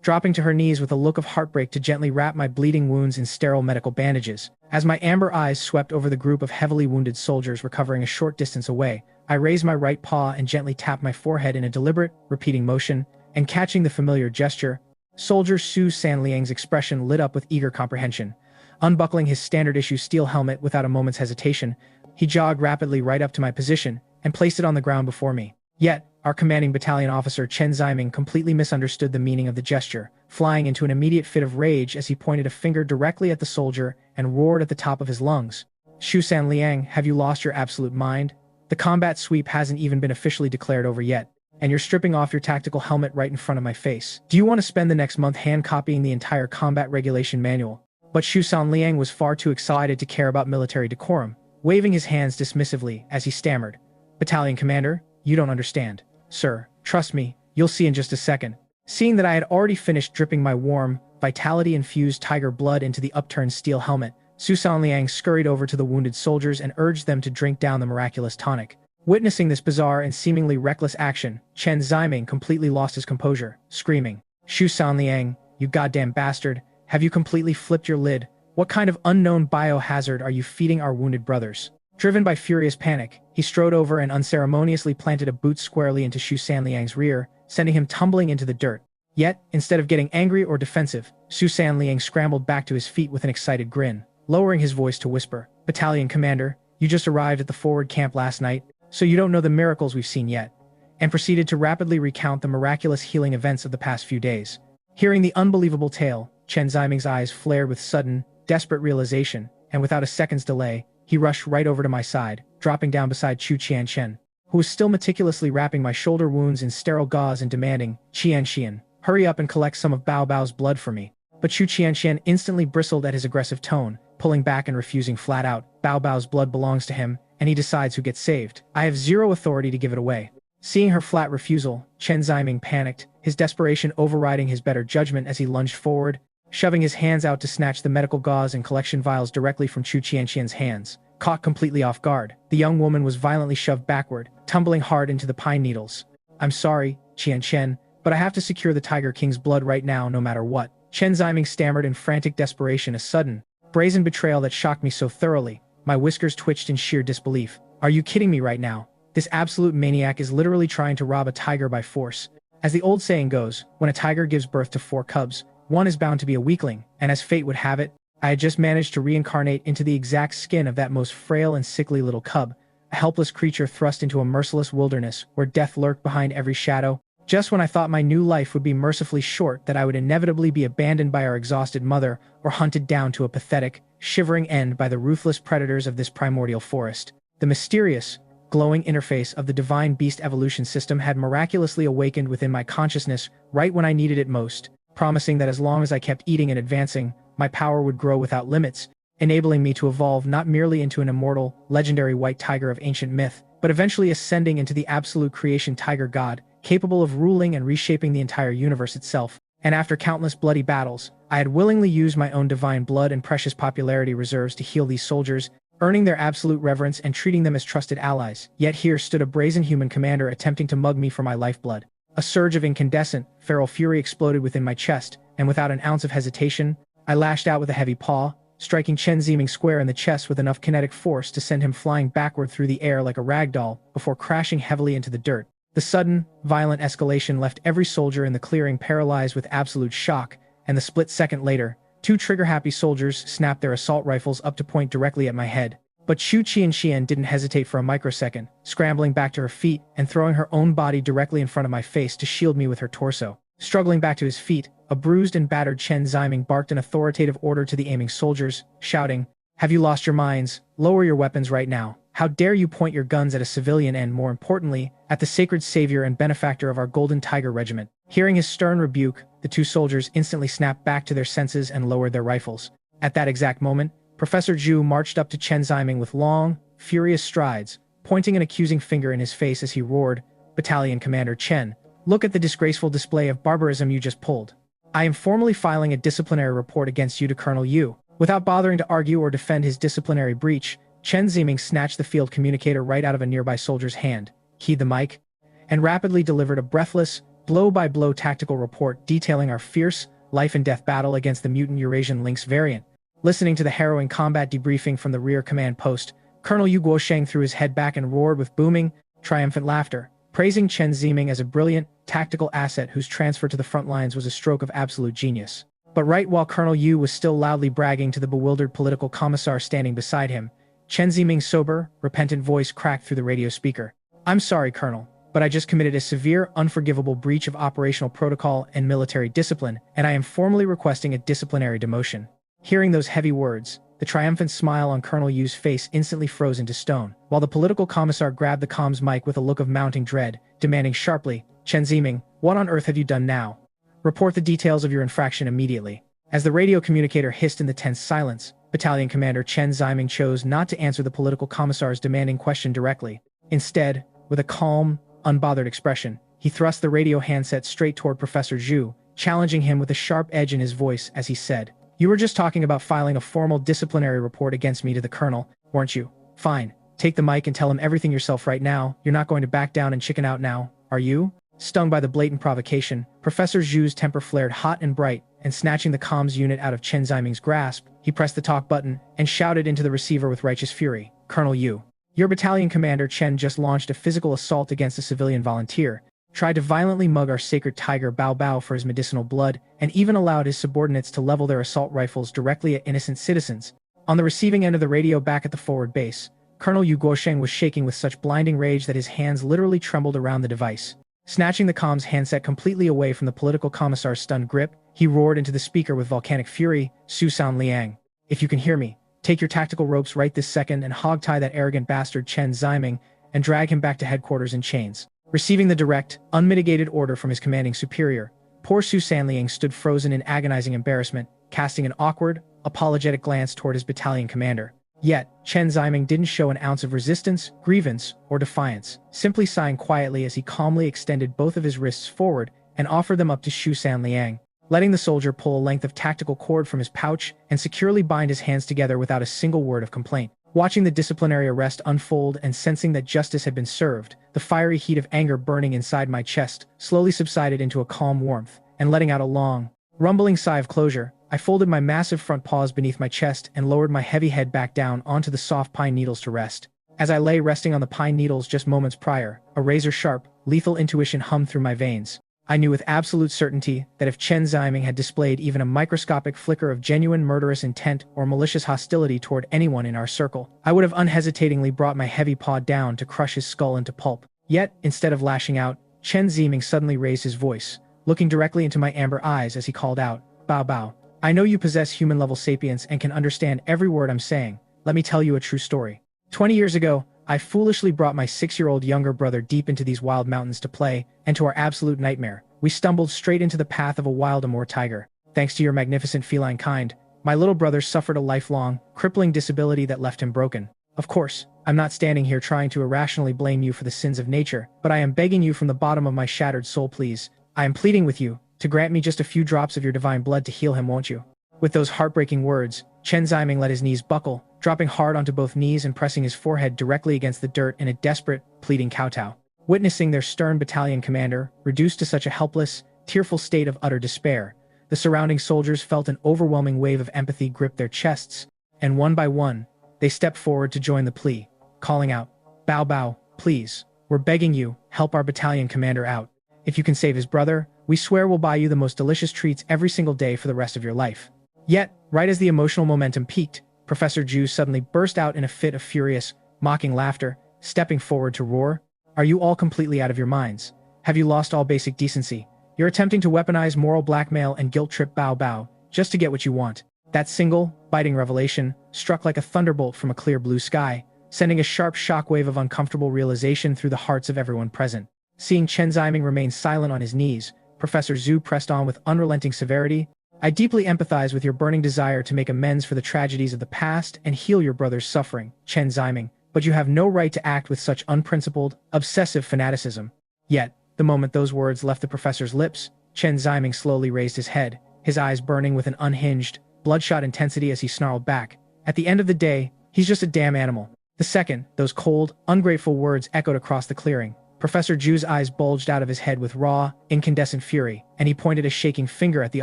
dropping to her knees with a look of heartbreak to gently wrap my bleeding wounds in sterile medical bandages. As my amber eyes swept over the group of heavily wounded soldiers recovering a short distance away, I raised my right paw and gently tapped my forehead in a deliberate, repeating motion, and catching the familiar gesture, Soldier Su Sanliang's expression lit up with eager comprehension. Unbuckling his standard-issue steel helmet without a moment's hesitation, he jogged rapidly right up to my position and placed it on the ground before me. Yet, our commanding battalion officer Chen Ziming completely misunderstood the meaning of the gesture, flying into an immediate fit of rage as he pointed a finger directly at the soldier and roared at the top of his lungs. "Shu Sanliang, have you lost your absolute mind? The combat sweep hasn't even been officially declared over yet, and you're stripping off your tactical helmet right in front of my face. Do you want to spend the next month hand-copying the entire combat regulation manual?" But Shu Sanliang was far too excited to care about military decorum, waving his hands dismissively as he stammered, "Battalion commander, you don't understand. Sir, trust me, you'll see in just a second." Seeing that I had already finished dripping my warm, vitality-infused tiger blood into the upturned steel helmet, Su Sanliang scurried over to the wounded soldiers and urged them to drink down the miraculous tonic. Witnessing this bizarre and seemingly reckless action, Chen Ziming completely lost his composure, screaming, "Shu Sanliang, you goddamn bastard, have you completely flipped your lid? What kind of unknown biohazard are you feeding our wounded brothers?" Driven by furious panic, he strode over and unceremoniously planted a boot squarely into Shu Sanliang's rear, sending him tumbling into the dirt. Yet, instead of getting angry or defensive, Su Sanliang scrambled back to his feet with an excited grin, lowering his voice to whisper, "Battalion Commander, you just arrived at the forward camp last night, so you don't know the miracles we've seen yet," and proceeded to rapidly recount the miraculous healing events of the past few days. Hearing the unbelievable tale, Chen Ziming's eyes flared with sudden, desperate realization, and without a second's delay, he rushed right over to my side, dropping down beside Chu Qianchen, who was still meticulously wrapping my shoulder wounds in sterile gauze and demanding, "Qianxian, hurry up and collect some of Bao Bao's blood for me." But Chu Qianchen instantly bristled at his aggressive tone, pulling back and refusing flat out. "Bao Bao's blood belongs to him, and he decides who gets saved. I have zero authority to give it away." Seeing her flat refusal, Chen Ziming panicked, his desperation overriding his better judgment as he lunged forward, shoving his hands out to snatch the medical gauze and collection vials directly from Chu Qianqian's hands. Caught completely off guard, the young woman was violently shoved backward, tumbling hard into the pine needles. "I'm sorry, Qianchen, but I have to secure the Tiger King's blood right now no matter what." Chen Ziming stammered in frantic desperation, a sudden, brazen betrayal that shocked me so thoroughly. My whiskers twitched in sheer disbelief. "Are you kidding me right now? This absolute maniac is literally trying to rob a tiger by force. As the old saying goes, when a tiger gives birth to 4 cubs, one is bound to be a weakling, and as fate would have it, I had just managed to reincarnate into the exact skin of that most frail and sickly little cub, a helpless creature thrust into a merciless wilderness where death lurked behind every shadow. Just when I thought my new life would be mercifully short, that I would inevitably be abandoned by our exhausted mother or hunted down to a pathetic, shivering end by the ruthless predators of this primordial forest. The mysterious, glowing interface of the divine beast evolution system had miraculously awakened within my consciousness right when I needed it most, promising that as long as I kept eating and advancing, my power would grow without limits, enabling me to evolve not merely into an immortal, legendary white tiger of ancient myth, but eventually ascending into the absolute creation tiger god, capable of ruling and reshaping the entire universe itself. And after countless bloody battles, I had willingly used my own divine blood and precious popularity reserves to heal these soldiers, earning their absolute reverence and treating them as trusted allies. Yet here stood a brazen human commander attempting to mug me for my lifeblood. A surge of incandescent, feral fury exploded within my chest, and without an ounce of hesitation, I lashed out with a heavy paw, striking Chen Ziming square in the chest with enough kinetic force to send him flying backward through the air like a rag doll before crashing heavily into the dirt. The sudden, violent escalation left every soldier in the clearing paralyzed with absolute shock, and the split second later, 2 trigger-happy soldiers snapped their assault rifles up to point directly at my head. But Chu Qianxian didn't hesitate for a microsecond, scrambling back to her feet and throwing her own body directly in front of my face to shield me with her torso. Struggling back to his feet, a bruised and battered Chen Ziming barked an authoritative order to the aiming soldiers, shouting, "Have you lost your minds? Lower your weapons right now. How dare you point your guns at a civilian and, more importantly, at the sacred savior and benefactor of our Golden Tiger Regiment." Hearing his stern rebuke, the 2 soldiers instantly snapped back to their senses and lowered their rifles. At that exact moment, Professor Zhu marched up to Chen Ziming with long, furious strides, pointing an accusing finger in his face as he roared, "Battalion Commander Chen, look at the disgraceful display of barbarism you just pulled. I am formally filing a disciplinary report against you to Colonel Yu." Without bothering to argue or defend his disciplinary breach, Chen Ziming snatched the field communicator right out of a nearby soldier's hand, keyed the mic, and rapidly delivered a breathless, blow-by-blow tactical report detailing our fierce, life-and-death battle against the mutant Eurasian Lynx variant. Listening to the harrowing combat debriefing from the rear command post, Colonel Yu Guosheng threw his head back and roared with booming, triumphant laughter, praising Chen Ziming as a brilliant, tactical asset whose transfer to the front lines was a stroke of absolute genius. But right while Colonel Yu was still loudly bragging to the bewildered political commissar standing beside him, Chen Ziming's sober, repentant voice cracked through the radio speaker. "I'm sorry, Colonel, but I just committed a severe, unforgivable breach of operational protocol and military discipline, and I am formally requesting a disciplinary demotion." Hearing those heavy words, the triumphant smile on Colonel Yu's face instantly froze into stone, while the political commissar grabbed the comms mic with a look of mounting dread, demanding sharply, "Chen Ziming, what on earth have you done now? Report the details of your infraction immediately." As the radio communicator hissed in the tense silence, Battalion Commander Chen Ziming chose not to answer the political commissar's demanding question directly. Instead, with a calm, unbothered expression, he thrust the radio handset straight toward Professor Zhu, challenging him with a sharp edge in his voice as he said, You were just talking about filing a formal disciplinary report against me to the colonel, weren't you? Fine. Take the mic and tell him everything yourself right now. You're not going to back down and chicken out now, are you? Stung by the blatant provocation, Professor Zhu's temper flared hot and bright, and snatching the comms unit out of Chen Ziming's grasp, he pressed the talk button and shouted into the receiver with righteous fury, Colonel Yu. Your battalion commander Chen just launched a physical assault against a civilian volunteer, tried to violently mug our sacred tiger Bao Bao for his medicinal blood, and even allowed his subordinates to level their assault rifles directly at innocent citizens. On the receiving end of the radio back at the forward base, Colonel Yu Guosheng was shaking with such blinding rage that his hands literally trembled around the device. Snatching the comms handset completely away from the political commissar's stunned grip, he roared into the speaker with volcanic fury, Su San Liang. If you can hear me, take your tactical ropes right this second and hog-tie that arrogant bastard Chen Ziming and drag him back to headquarters in chains. Receiving the direct, unmitigated order from his commanding superior, poor Su San Liang stood frozen in agonizing embarrassment, casting an awkward, apologetic glance toward his battalion commander. Yet, Chen Ziming didn't show an ounce of resistance, grievance, or defiance, simply sighing quietly as he calmly extended both of his wrists forward and offered them up to Su San Liang, letting the soldier pull a length of tactical cord from his pouch and securely bind his hands together without a single word of complaint. Watching the disciplinary arrest unfold and sensing that justice had been served, the fiery heat of anger burning inside my chest slowly subsided into a calm warmth, and letting out a long, rumbling sigh of closure, I folded my massive front paws beneath my chest and lowered my heavy head back down onto the soft pine needles to rest. As I lay resting on the pine needles just moments prior, a razor-sharp, lethal intuition hummed through my veins. I knew with absolute certainty that if Chen Ziming had displayed even a microscopic flicker of genuine murderous intent or malicious hostility toward anyone in our circle, I would have unhesitatingly brought my heavy paw down to crush his skull into pulp. Yet, instead of lashing out, Chen Ziming suddenly raised his voice, looking directly into my amber eyes as he called out, Bao Bao. I know you possess human-level sapience and can understand every word I'm saying. Let me tell you a true story. 20 years ago, I foolishly brought my 6-year-old younger brother deep into these wild mountains to play, and to our absolute nightmare, we stumbled straight into the path of a wild Amur tiger. Thanks to your magnificent feline kind, my little brother suffered a lifelong, crippling disability that left him broken. Of course, I'm not standing here trying to irrationally blame you for the sins of nature, but I am begging you from the bottom of my shattered soul, please. I am pleading with you to grant me just a few drops of your divine blood to heal him, won't you? With those heartbreaking words, Chen Ziming let his knees buckle, dropping hard onto both knees and pressing his forehead directly against the dirt in a desperate, pleading kowtow. Witnessing their stern battalion commander reduced to such a helpless, tearful state of utter despair, the surrounding soldiers felt an overwhelming wave of empathy grip their chests, and one by one, they stepped forward to join the plea, calling out, Bao Bao, please, we're begging you, help our battalion commander out. If you can save his brother, we swear we'll buy you the most delicious treats every single day for the rest of your life. Yet, right as the emotional momentum peaked, Professor Zhu suddenly burst out in a fit of furious, mocking laughter, stepping forward to roar, Are you all completely out of your minds? Have you lost all basic decency? You're attempting to weaponize moral blackmail and guilt-trip Bao Bao, just to get what you want. That single, biting revelation, struck like a thunderbolt from a clear blue sky, sending a sharp shockwave of uncomfortable realization through the hearts of everyone present. Seeing Chen Ziming remain silent on his knees, Professor Zhu pressed on with unrelenting severity, I deeply empathize with your burning desire to make amends for the tragedies of the past and heal your brother's suffering, Chen Ziming, but you have no right to act with such unprincipled, obsessive fanaticism. Yet, the moment those words left the professor's lips, Chen Ziming slowly raised his head, his eyes burning with an unhinged, bloodshot intensity as he snarled back. At the end of the day, he's just a damn animal. The second those cold, ungrateful words echoed across the clearing, Professor Zhu's eyes bulged out of his head with raw, incandescent fury, and he pointed a shaking finger at the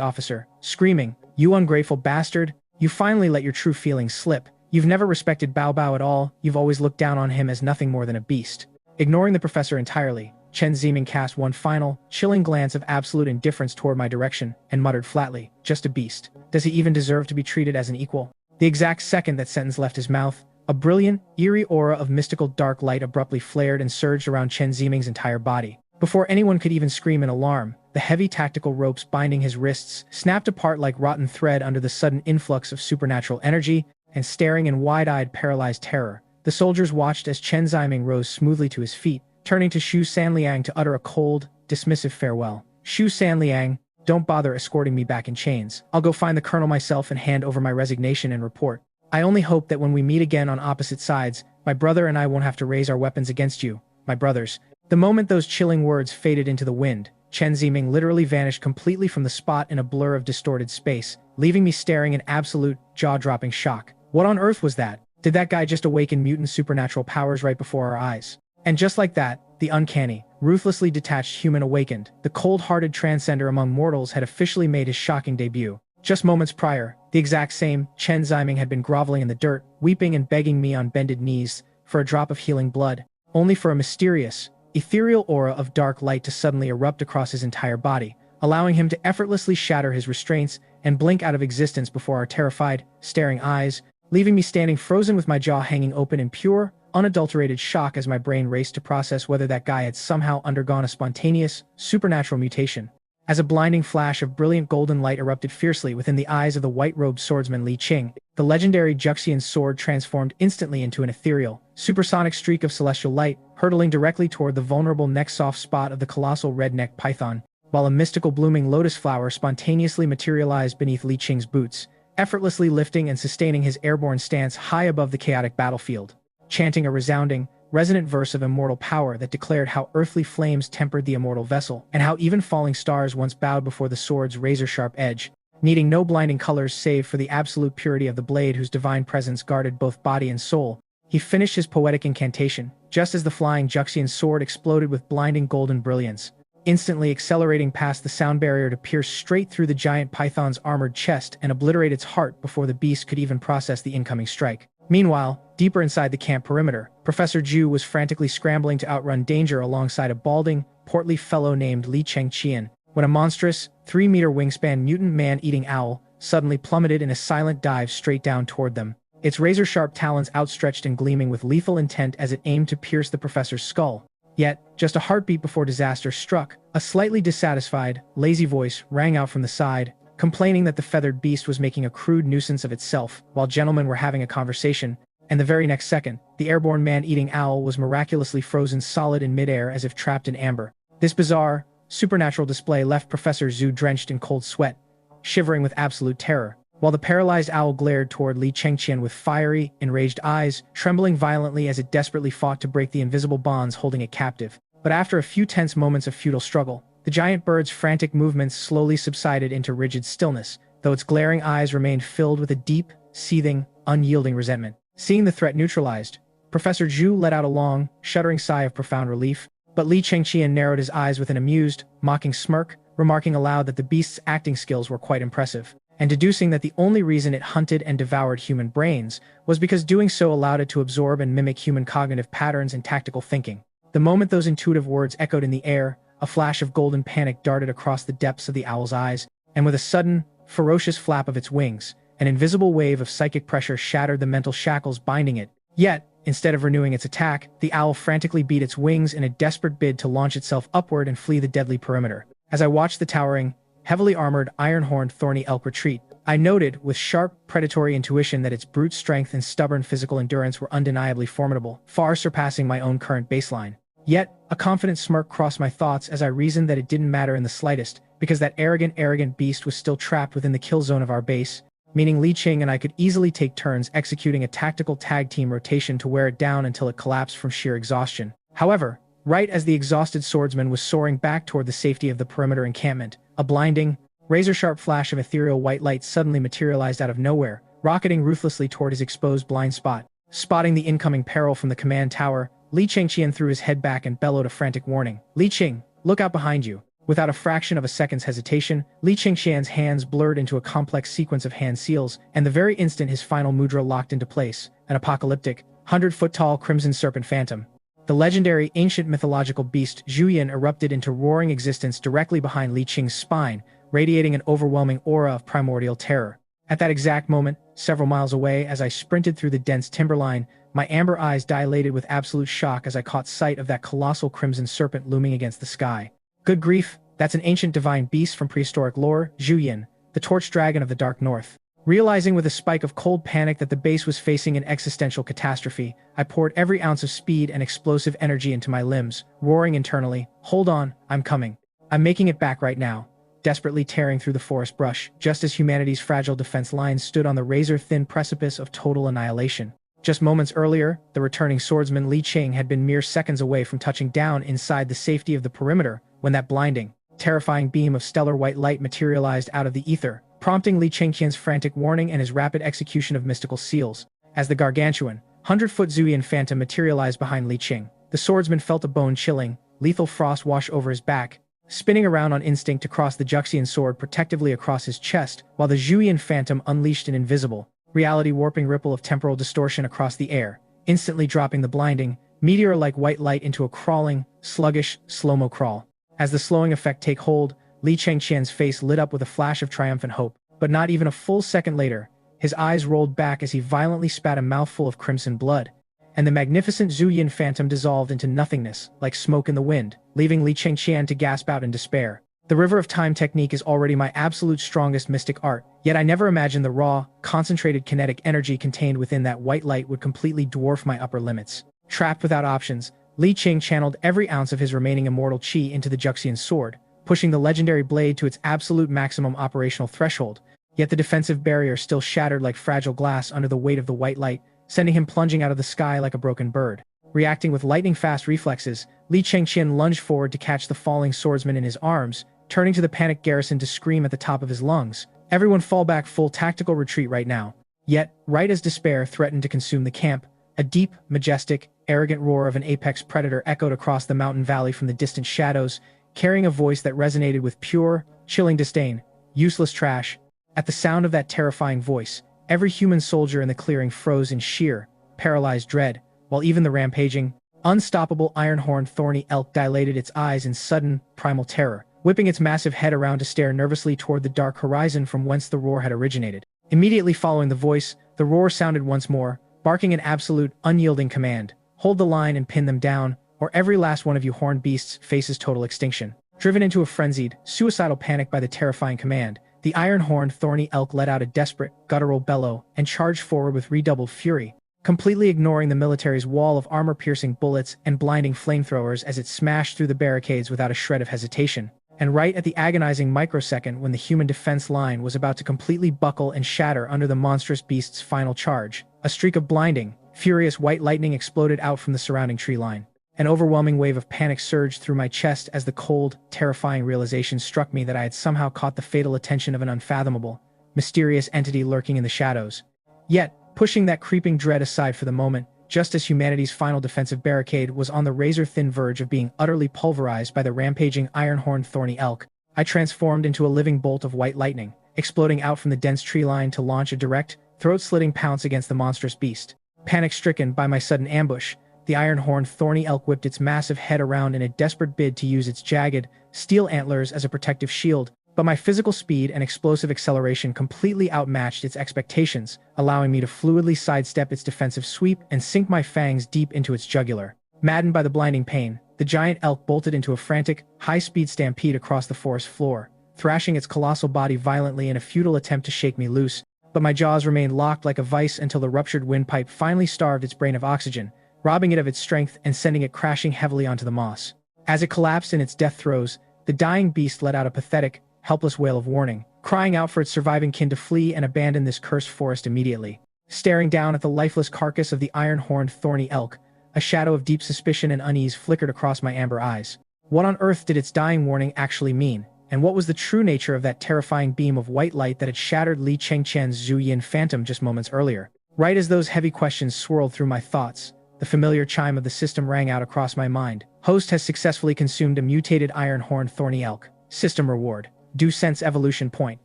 officer, screaming, You ungrateful bastard! You finally let your true feelings slip. You've never respected Bao Bao at all, you've always looked down on him as nothing more than a beast. Ignoring the professor entirely, Chen Ziming cast one final, chilling glance of absolute indifference toward my direction, and muttered flatly, Just a beast. Does he even deserve to be treated as an equal? The exact second that sentence left his mouth, a brilliant, eerie aura of mystical dark light abruptly flared and surged around Chen Ziming's entire body. Before anyone could even scream in alarm, the heavy tactical ropes binding his wrists snapped apart like rotten thread under the sudden influx of supernatural energy, and staring in wide-eyed, paralyzed terror, the soldiers watched as Chen Ziming rose smoothly to his feet, turning to Su San Liang to utter a cold, dismissive farewell. Su San Liang, don't bother escorting me back in chains. I'll go find the colonel myself and hand over my resignation and report. I only hope that when we meet again on opposite sides, my brother and I won't have to raise our weapons against you, my brothers. The moment those chilling words faded into the wind, Chen Ziming literally vanished completely from the spot in a blur of distorted space, leaving me staring in absolute, jaw-dropping shock. What on earth was that? Did that guy just awaken mutant supernatural powers right before our eyes? And just like that, the uncanny, ruthlessly detached human awakened. The cold-hearted transcender among mortals had officially made his shocking debut. Just moments prior, the exact same Chen Ziming had been groveling in the dirt, weeping and begging me on bended knees for a drop of healing blood, only for a mysterious, ethereal aura of dark light to suddenly erupt across his entire body, allowing him to effortlessly shatter his restraints and blink out of existence before our terrified, staring eyes, leaving me standing frozen with my jaw hanging open in pure, unadulterated shock as my brain raced to process whether that guy had somehow undergone a spontaneous, supernatural mutation. As a blinding flash of brilliant golden light erupted fiercely within the eyes of the white-robed swordsman Li Qing, the legendary Juxian sword transformed instantly into an ethereal, supersonic streak of celestial light, hurtling directly toward the vulnerable neck-soft spot of the colossal red-necked python, while a mystical blooming lotus flower spontaneously materialized beneath Li Qing's boots, effortlessly lifting and sustaining his airborne stance high above the chaotic battlefield, chanting a resounding, resonant verse of immortal power that declared how earthly flames tempered the immortal vessel, and how even falling stars once bowed before the sword's razor-sharp edge, needing no blinding colors save for the absolute purity of the blade whose divine presence guarded both body and soul. He finished his poetic incantation, just as the flying Juxian sword exploded with blinding golden brilliance, instantly accelerating past the sound barrier to pierce straight through the giant python's armored chest and obliterate its heart before the beast could even process the incoming strike. Meanwhile, deeper inside the camp perimeter, Professor Zhu was frantically scrambling to outrun danger alongside a balding, portly fellow named Li Chengqian, when a monstrous, 3-meter wingspan mutant man-eating owl suddenly plummeted in a silent dive straight down toward them, its razor-sharp talons outstretched and gleaming with lethal intent as it aimed to pierce the professor's skull. Yet, just a heartbeat before disaster struck, a slightly dissatisfied, lazy voice rang out from the side, complaining that the feathered beast was making a crude nuisance of itself while gentlemen were having a conversation, and the very next second, the airborne man-eating owl was miraculously frozen solid in midair as if trapped in amber. This bizarre, supernatural display left Professor Zhu drenched in cold sweat, shivering with absolute terror, while the paralyzed owl glared toward Li Chengqian with fiery, enraged eyes, trembling violently as it desperately fought to break the invisible bonds holding it captive. But after a few tense moments of futile struggle, the giant bird's frantic movements slowly subsided into rigid stillness, though its glaring eyes remained filled with a deep, seething, unyielding resentment. Seeing the threat neutralized, Professor Zhu let out a long, shuddering sigh of profound relief, but Li Chengqian narrowed his eyes with an amused, mocking smirk, remarking aloud that the beast's acting skills were quite impressive, and deducing that the only reason it hunted and devoured human brains was because doing so allowed it to absorb and mimic human cognitive patterns and tactical thinking. The moment those intuitive words echoed in the air, a flash of golden panic darted across the depths of the owl's eyes, and with a sudden, ferocious flap of its wings, an invisible wave of psychic pressure shattered the mental shackles binding it. Yet, instead of renewing its attack, the owl frantically beat its wings in a desperate bid to launch itself upward and flee the deadly perimeter. As I watched the towering, heavily armored, iron-horned thorny elk retreat, I noted with sharp, predatory intuition that its brute strength and stubborn physical endurance were undeniably formidable, far surpassing my own current baseline. Yet, a confident smirk crossed my thoughts as I reasoned that it didn't matter in the slightest, because that arrogant beast was still trapped within the kill zone of our base, meaning Li Qing and I could easily take turns executing a tactical tag-team rotation to wear it down until it collapsed from sheer exhaustion. However, right as the exhausted swordsman was soaring back toward the safety of the perimeter encampment, a blinding, razor-sharp flash of ethereal white light suddenly materialized out of nowhere, rocketing ruthlessly toward his exposed blind spot. Spotting the incoming peril from the command tower, Li Chengqian threw his head back and bellowed a frantic warning. "Li Qing, look out behind you." Without a fraction of a second's hesitation, Li Chengqian's hands blurred into a complex sequence of hand seals, and the very instant his final mudra locked into place, an apocalyptic, 100-foot-tall crimson serpent phantom, the legendary ancient mythological beast Zhuyan erupted into roaring existence directly behind Li Qing's spine, radiating an overwhelming aura of primordial terror. At that exact moment, several miles away as I sprinted through the dense timberline, my amber eyes dilated with absolute shock as I caught sight of that colossal crimson serpent looming against the sky. Good grief, that's an ancient divine beast from prehistoric lore, Zhuyan, the torch dragon of the dark north. Realizing with a spike of cold panic that the base was facing an existential catastrophe, I poured every ounce of speed and explosive energy into my limbs, roaring internally, "Hold on, I'm coming. I'm making it back right now." Desperately tearing through the forest brush, just as humanity's fragile defense lines stood on the razor-thin precipice of total annihilation. Just moments earlier, the returning swordsman Li Qing had been mere seconds away from touching down inside the safety of the perimeter when that blinding, terrifying beam of stellar white light materialized out of the ether, prompting Li Chengqian's frantic warning and his rapid execution of mystical seals. As the gargantuan, 100-foot Zuyian phantom materialized behind Li Qing, the swordsman felt a bone-chilling, lethal frost wash over his back, spinning around on instinct to cross the Juxian sword protectively across his chest, while the Zuyian phantom unleashed an invisible, reality-warping ripple of temporal distortion across the air, instantly dropping the blinding, meteor-like white light into a crawling, sluggish, slow-mo crawl. As the slowing effect take hold, Li Chengqian's face lit up with a flash of triumphant hope, but not even a full second later, his eyes rolled back as he violently spat a mouthful of crimson blood, and the magnificent Zuyian phantom dissolved into nothingness, like smoke in the wind, leaving Li Chengqian to gasp out in despair. The River of Time technique is already my absolute strongest mystic art, yet I never imagined the raw, concentrated kinetic energy contained within that white light would completely dwarf my upper limits. Trapped without options, Li Qing channeled every ounce of his remaining immortal qi into the Juxian sword, pushing the legendary blade to its absolute maximum operational threshold, yet the defensive barrier still shattered like fragile glass under the weight of the white light, sending him plunging out of the sky like a broken bird. Reacting with lightning-fast reflexes, Li Chengqian lunged forward to catch the falling swordsman in his arms, turning to the panicked garrison to scream at the top of his lungs, "Everyone fall back, full tactical retreat right now." Yet, right as despair threatened to consume the camp, a deep, majestic, arrogant roar of an apex predator echoed across the mountain valley from the distant shadows, carrying a voice that resonated with pure, chilling disdain. "Useless trash." At the sound of that terrifying voice, every human soldier in the clearing froze in sheer, paralyzed dread, while even the rampaging, unstoppable iron-horned thorny elk dilated its eyes in sudden, primal terror, whipping its massive head around to stare nervously toward the dark horizon from whence the roar had originated. Immediately following the voice, the roar sounded once more, barking an absolute, unyielding command: "Hold the line and pin them down, or every last one of you horned beasts faces total extinction." Driven into a frenzied, suicidal panic by the terrifying command, the iron-horned thorny elk let out a desperate, guttural bellow and charged forward with redoubled fury, completely ignoring the military's wall of armor-piercing bullets and blinding flamethrowers as it smashed through the barricades without a shred of hesitation. And right at the agonizing microsecond when the human defense line was about to completely buckle and shatter under the monstrous beast's final charge, a streak of blinding, furious white lightning exploded out from the surrounding tree line. An overwhelming wave of panic surged through my chest as the cold, terrifying realization struck me that I had somehow caught the fatal attention of an unfathomable, mysterious entity lurking in the shadows. Yet, pushing that creeping dread aside for the moment, just as humanity's final defensive barricade was on the razor-thin verge of being utterly pulverized by the rampaging iron-horned thorny elk, I transformed into a living bolt of white lightning, exploding out from the dense tree line to launch a direct, throat-slitting pounce against the monstrous beast. Panic-stricken by my sudden ambush, the iron-horned thorny elk whipped its massive head around in a desperate bid to use its jagged, steel antlers as a protective shield, but my physical speed and explosive acceleration completely outmatched its expectations, allowing me to fluidly sidestep its defensive sweep and sink my fangs deep into its jugular. Maddened by the blinding pain, the giant elk bolted into a frantic, high-speed stampede across the forest floor, thrashing its colossal body violently in a futile attempt to shake me loose, but my jaws remained locked like a vice until the ruptured windpipe finally starved its brain of oxygen, robbing it of its strength and sending it crashing heavily onto the moss. As it collapsed in its death throes, the dying beast let out a pathetic, helpless wail of warning, crying out for its surviving kin to flee and abandon this cursed forest immediately. Staring down at the lifeless carcass of the iron-horned thorny elk, a shadow of deep suspicion and unease flickered across my amber eyes. What on earth did its dying warning actually mean, and what was the true nature of that terrifying beam of white light that had shattered Li Chengqian's Zuyian phantom just moments earlier? Right as those heavy questions swirled through my thoughts, the familiar chime of the system rang out across my mind. Host has successfully consumed a mutated iron-horned thorny elk. System reward: due sense evolution point.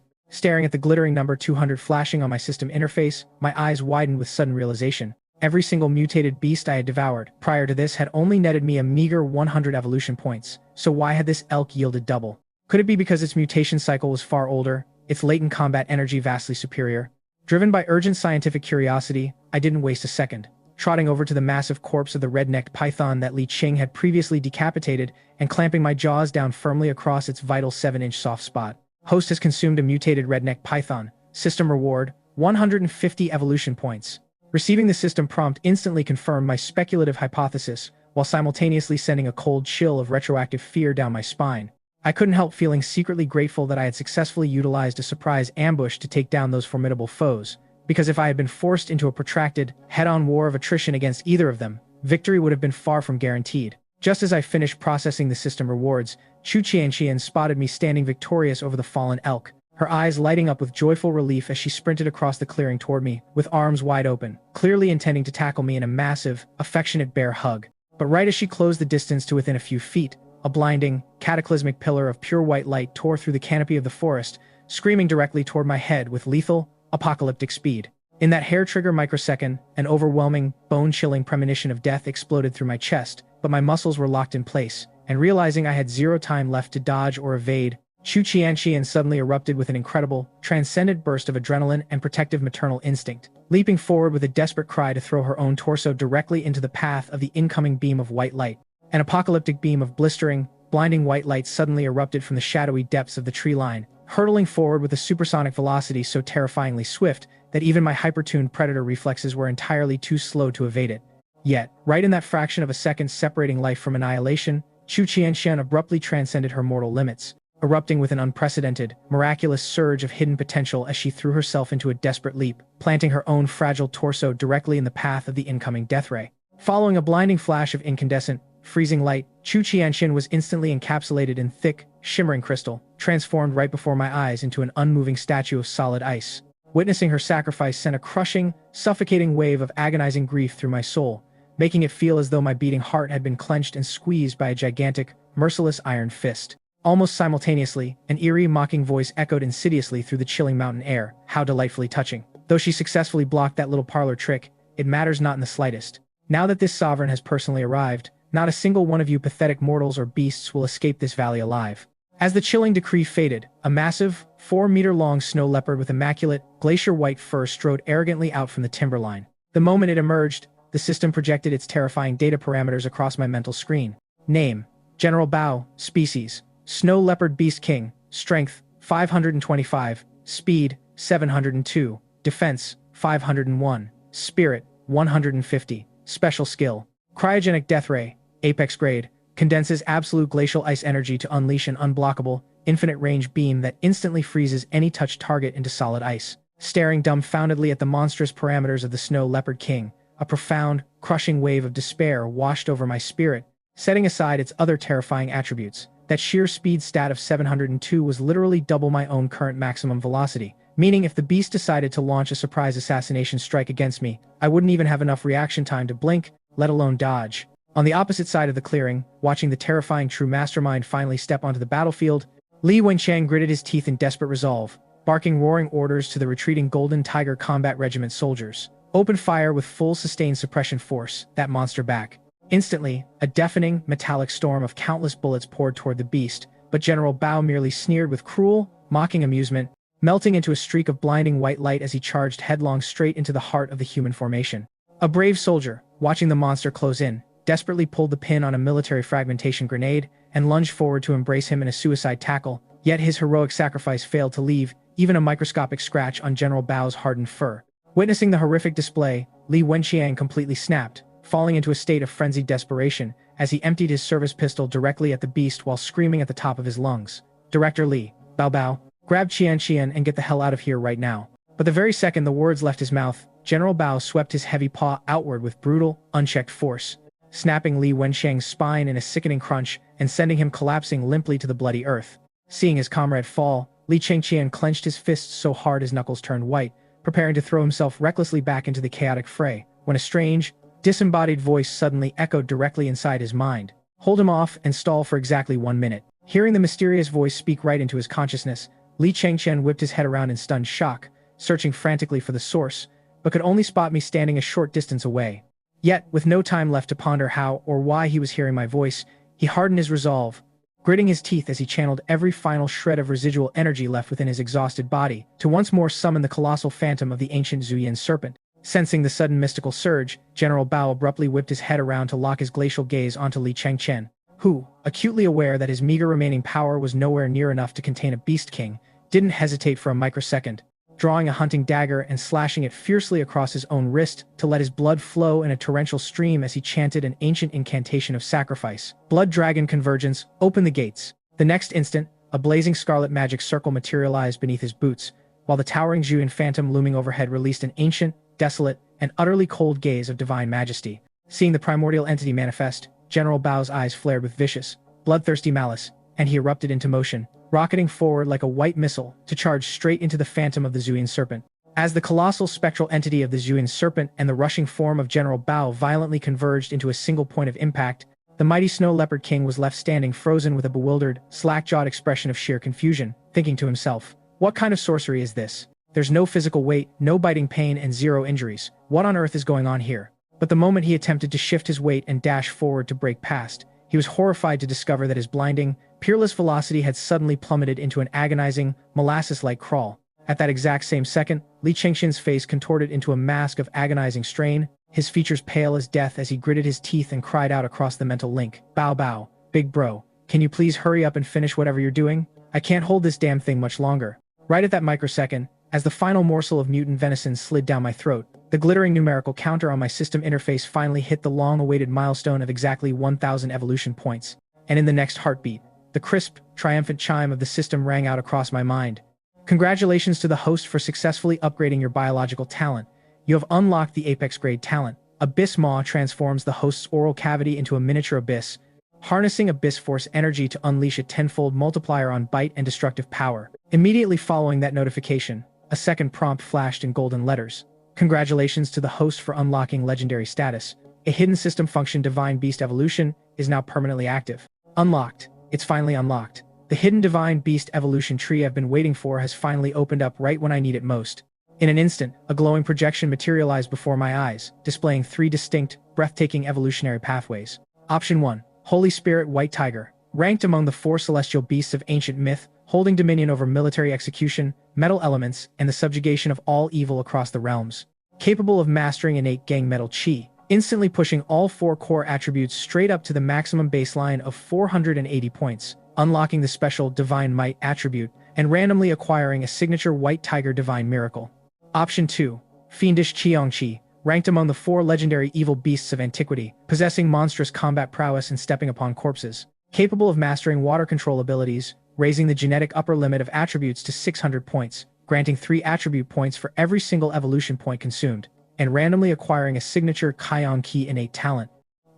Staring at the glittering number 200 flashing on my system interface, my eyes widened with sudden realization. Every single mutated beast I had devoured prior to this had only netted me a meager 100 evolution points, so why had this elk yielded double? Could it be because its mutation cycle was far older, its latent combat energy vastly superior? Driven by urgent scientific curiosity, I didn't waste a second. Trotting over to the massive corpse of the red-necked python that Li Qing had previously decapitated and clamping my jaws down firmly across its vital 7-inch soft spot. Host has consumed a mutated red-necked python. System reward: 150 evolution points. Receiving the system prompt instantly confirmed my speculative hypothesis, while simultaneously sending a cold chill of retroactive fear down my spine. I couldn't help feeling secretly grateful that I had successfully utilized a surprise ambush to take down those formidable foes, because if I had been forced into a protracted, head-on war of attrition against either of them, victory would have been far from guaranteed. Just as I finished processing the system rewards, Chu Qianqian spotted me standing victorious over the fallen elk, her eyes lighting up with joyful relief as she sprinted across the clearing toward me, with arms wide open, clearly intending to tackle me in a massive, affectionate bear hug. But right as she closed the distance to within a few feet, a blinding, cataclysmic pillar of pure white light tore through the canopy of the forest, screaming directly toward my head with lethal, apocalyptic speed. In that hair-trigger microsecond, an overwhelming, bone-chilling premonition of death exploded through my chest, but my muscles were locked in place, and realizing I had zero time left to dodge or evade, Chu Qianqian suddenly erupted with an incredible, transcendent burst of adrenaline and protective maternal instinct, leaping forward with a desperate cry to throw her own torso directly into the path of the incoming beam of white light. An apocalyptic beam of blistering, blinding white light suddenly erupted from the shadowy depths of the tree line, hurtling forward with a supersonic velocity so terrifyingly swift that even my hypertuned predator reflexes were entirely too slow to evade it. Yet, right in that fraction of a second separating life from annihilation, Chu Qianxian abruptly transcended her mortal limits, erupting with an unprecedented, miraculous surge of hidden potential as she threw herself into a desperate leap, planting her own fragile torso directly in the path of the incoming death ray. Following a blinding flash of incandescent, freezing light, Chu Qianxian was instantly encapsulated in thick, shimmering crystal, transformed right before my eyes into an unmoving statue of solid ice. Witnessing her sacrifice sent a crushing, suffocating wave of agonizing grief through my soul, making it feel as though my beating heart had been clenched and squeezed by a gigantic, merciless iron fist. Almost simultaneously, an eerie, mocking voice echoed insidiously through the chilling mountain air. How delightfully touching. Though she successfully blocked that little parlor trick, it matters not in the slightest. Now that this sovereign has personally arrived, not a single one of you pathetic mortals or beasts will escape this valley alive. As the chilling decree faded, a massive, 4-meter-long snow leopard with immaculate, glacier-white fur strode arrogantly out from the timberline. The moment it emerged, the system projected its terrifying data parameters across my mental screen. Name: General Bao. Species: Snow Leopard Beast King. Strength: 525. Speed: 702. Defense: 501. Spirit: 150. Special skill: Cryogenic Death Ray. Apex grade: condenses absolute glacial ice energy to unleash an unblockable, infinite-range beam that instantly freezes any touched target into solid ice. Staring dumbfoundedly at the monstrous parameters of the Snow Leopard King, a profound, crushing wave of despair washed over my spirit, setting aside its other terrifying attributes. That sheer speed stat of 702 was literally double my own current maximum velocity, meaning if the beast decided to launch a surprise assassination strike against me, I wouldn't even have enough reaction time to blink, let alone dodge. On the opposite side of the clearing, watching the terrifying true mastermind finally step onto the battlefield, Li Wenqiang gritted his teeth in desperate resolve, barking roaring orders to the retreating Golden Tiger Combat Regiment soldiers. Open fire with full sustained suppression force, that monster back. Instantly, a deafening, metallic storm of countless bullets poured toward the beast, but General Bao merely sneered with cruel, mocking amusement, melting into a streak of blinding white light as he charged headlong straight into the heart of the human formation. A brave soldier, watching the monster close in, desperately pulled the pin on a military fragmentation grenade and lunged forward to embrace him in a suicide tackle, yet his heroic sacrifice failed to leave even a microscopic scratch on General Bao's hardened fur. Witnessing the horrific display, Li Wenqiang completely snapped, falling into a state of frenzied desperation as he emptied his service pistol directly at the beast while screaming at the top of his lungs. Director Li, Bao Bao, grab Qian and get the hell out of here right now. But the very second the words left his mouth, General Bao swept his heavy paw outward with brutal, unchecked force, snapping Li Wenqiang's spine in a sickening crunch and sending him collapsing limply to the bloody earth. Seeing his comrade fall, Li Chengqian clenched his fists so hard his knuckles turned white, preparing to throw himself recklessly back into the chaotic fray, when a strange, disembodied voice suddenly echoed directly inside his mind. Hold him off and stall for exactly 1 minute. Hearing the mysterious voice speak right into his consciousness, Li Chengqian whipped his head around in stunned shock, searching frantically for the source, but could only spot me standing a short distance away. Yet, with no time left to ponder how or why he was hearing my voice, he hardened his resolve, gritting his teeth as he channeled every final shred of residual energy left within his exhausted body to once more summon the colossal phantom of the ancient Zuyin serpent. Sensing the sudden mystical surge, General Bao abruptly whipped his head around to lock his glacial gaze onto Li Chengqian, who, acutely aware that his meager remaining power was nowhere near enough to contain a beast king, didn't hesitate for a microsecond, drawing a hunting dagger and slashing it fiercely across his own wrist to let his blood flow in a torrential stream as he chanted an ancient incantation of sacrifice. Blood Dragon Convergence, open the gates. The next instant, a blazing scarlet magic circle materialized beneath his boots, while the towering Zhuyin phantom looming overhead released an ancient, desolate, and utterly cold gaze of divine majesty. Seeing the primordial entity manifest, General Bao's eyes flared with vicious, bloodthirsty malice, and he erupted into motion, rocketing forward like a white missile to charge straight into the phantom of the Zuian serpent. As the colossal spectral entity of the Zuian serpent and the rushing form of General Bao violently converged into a single point of impact, the mighty Snow Leopard King was left standing frozen with a bewildered, slack-jawed expression of sheer confusion, thinking to himself, "What kind of sorcery is this? There's no physical weight, no biting pain, and zero injuries. What on earth is going on here?" But the moment he attempted to shift his weight and dash forward to break past, he was horrified to discover that his blinding, peerless velocity had suddenly plummeted into an agonizing, molasses-like crawl. At that exact same second, Li Chengxin's face contorted into a mask of agonizing strain, his features pale as death as he gritted his teeth and cried out across the mental link, "Bao Bao, big bro, can you please hurry up and finish whatever you're doing? I can't hold this damn thing much longer." Right at that microsecond, as the final morsel of mutant venison slid down my throat, the glittering numerical counter on my system interface finally hit the long-awaited milestone of exactly 1,000 evolution points. And in the next heartbeat, the crisp, triumphant chime of the system rang out across my mind. "Congratulations to the host for successfully upgrading your biological talent. You have unlocked the apex-grade talent. Abyss Maw transforms the host's oral cavity into a miniature abyss, harnessing Abyss Force energy to unleash a tenfold multiplier on bite and destructive power." Immediately following that notification, a second prompt flashed in golden letters. "Congratulations to the host for unlocking legendary status. A hidden system function Divine Beast Evolution is now permanently active." Unlocked. It's finally unlocked. The hidden Divine Beast Evolution tree I've been waiting for has finally opened up right when I need it most. In an instant, a glowing projection materialized before my eyes, displaying 3 distinct, breathtaking evolutionary pathways. Option 1. Holy Spirit White Tiger. Ranked among the 4 celestial beasts of ancient myth, holding dominion over military execution, metal elements, and the subjugation of all evil across the realms. Capable of mastering innate gang metal chi, instantly pushing all 4 core attributes straight up to the maximum baseline of 480 points, unlocking the special Divine Might attribute, and randomly acquiring a signature White Tiger Divine Miracle. Option 2. Fiendish Qiongqi. Ranked among the 4 legendary evil beasts of antiquity, possessing monstrous combat prowess and stepping upon corpses. Capable of mastering water control abilities, raising the genetic upper limit of attributes to 600 points, granting 3 attribute points for every single evolution point consumed, and randomly acquiring a signature Qiongqi innate talent.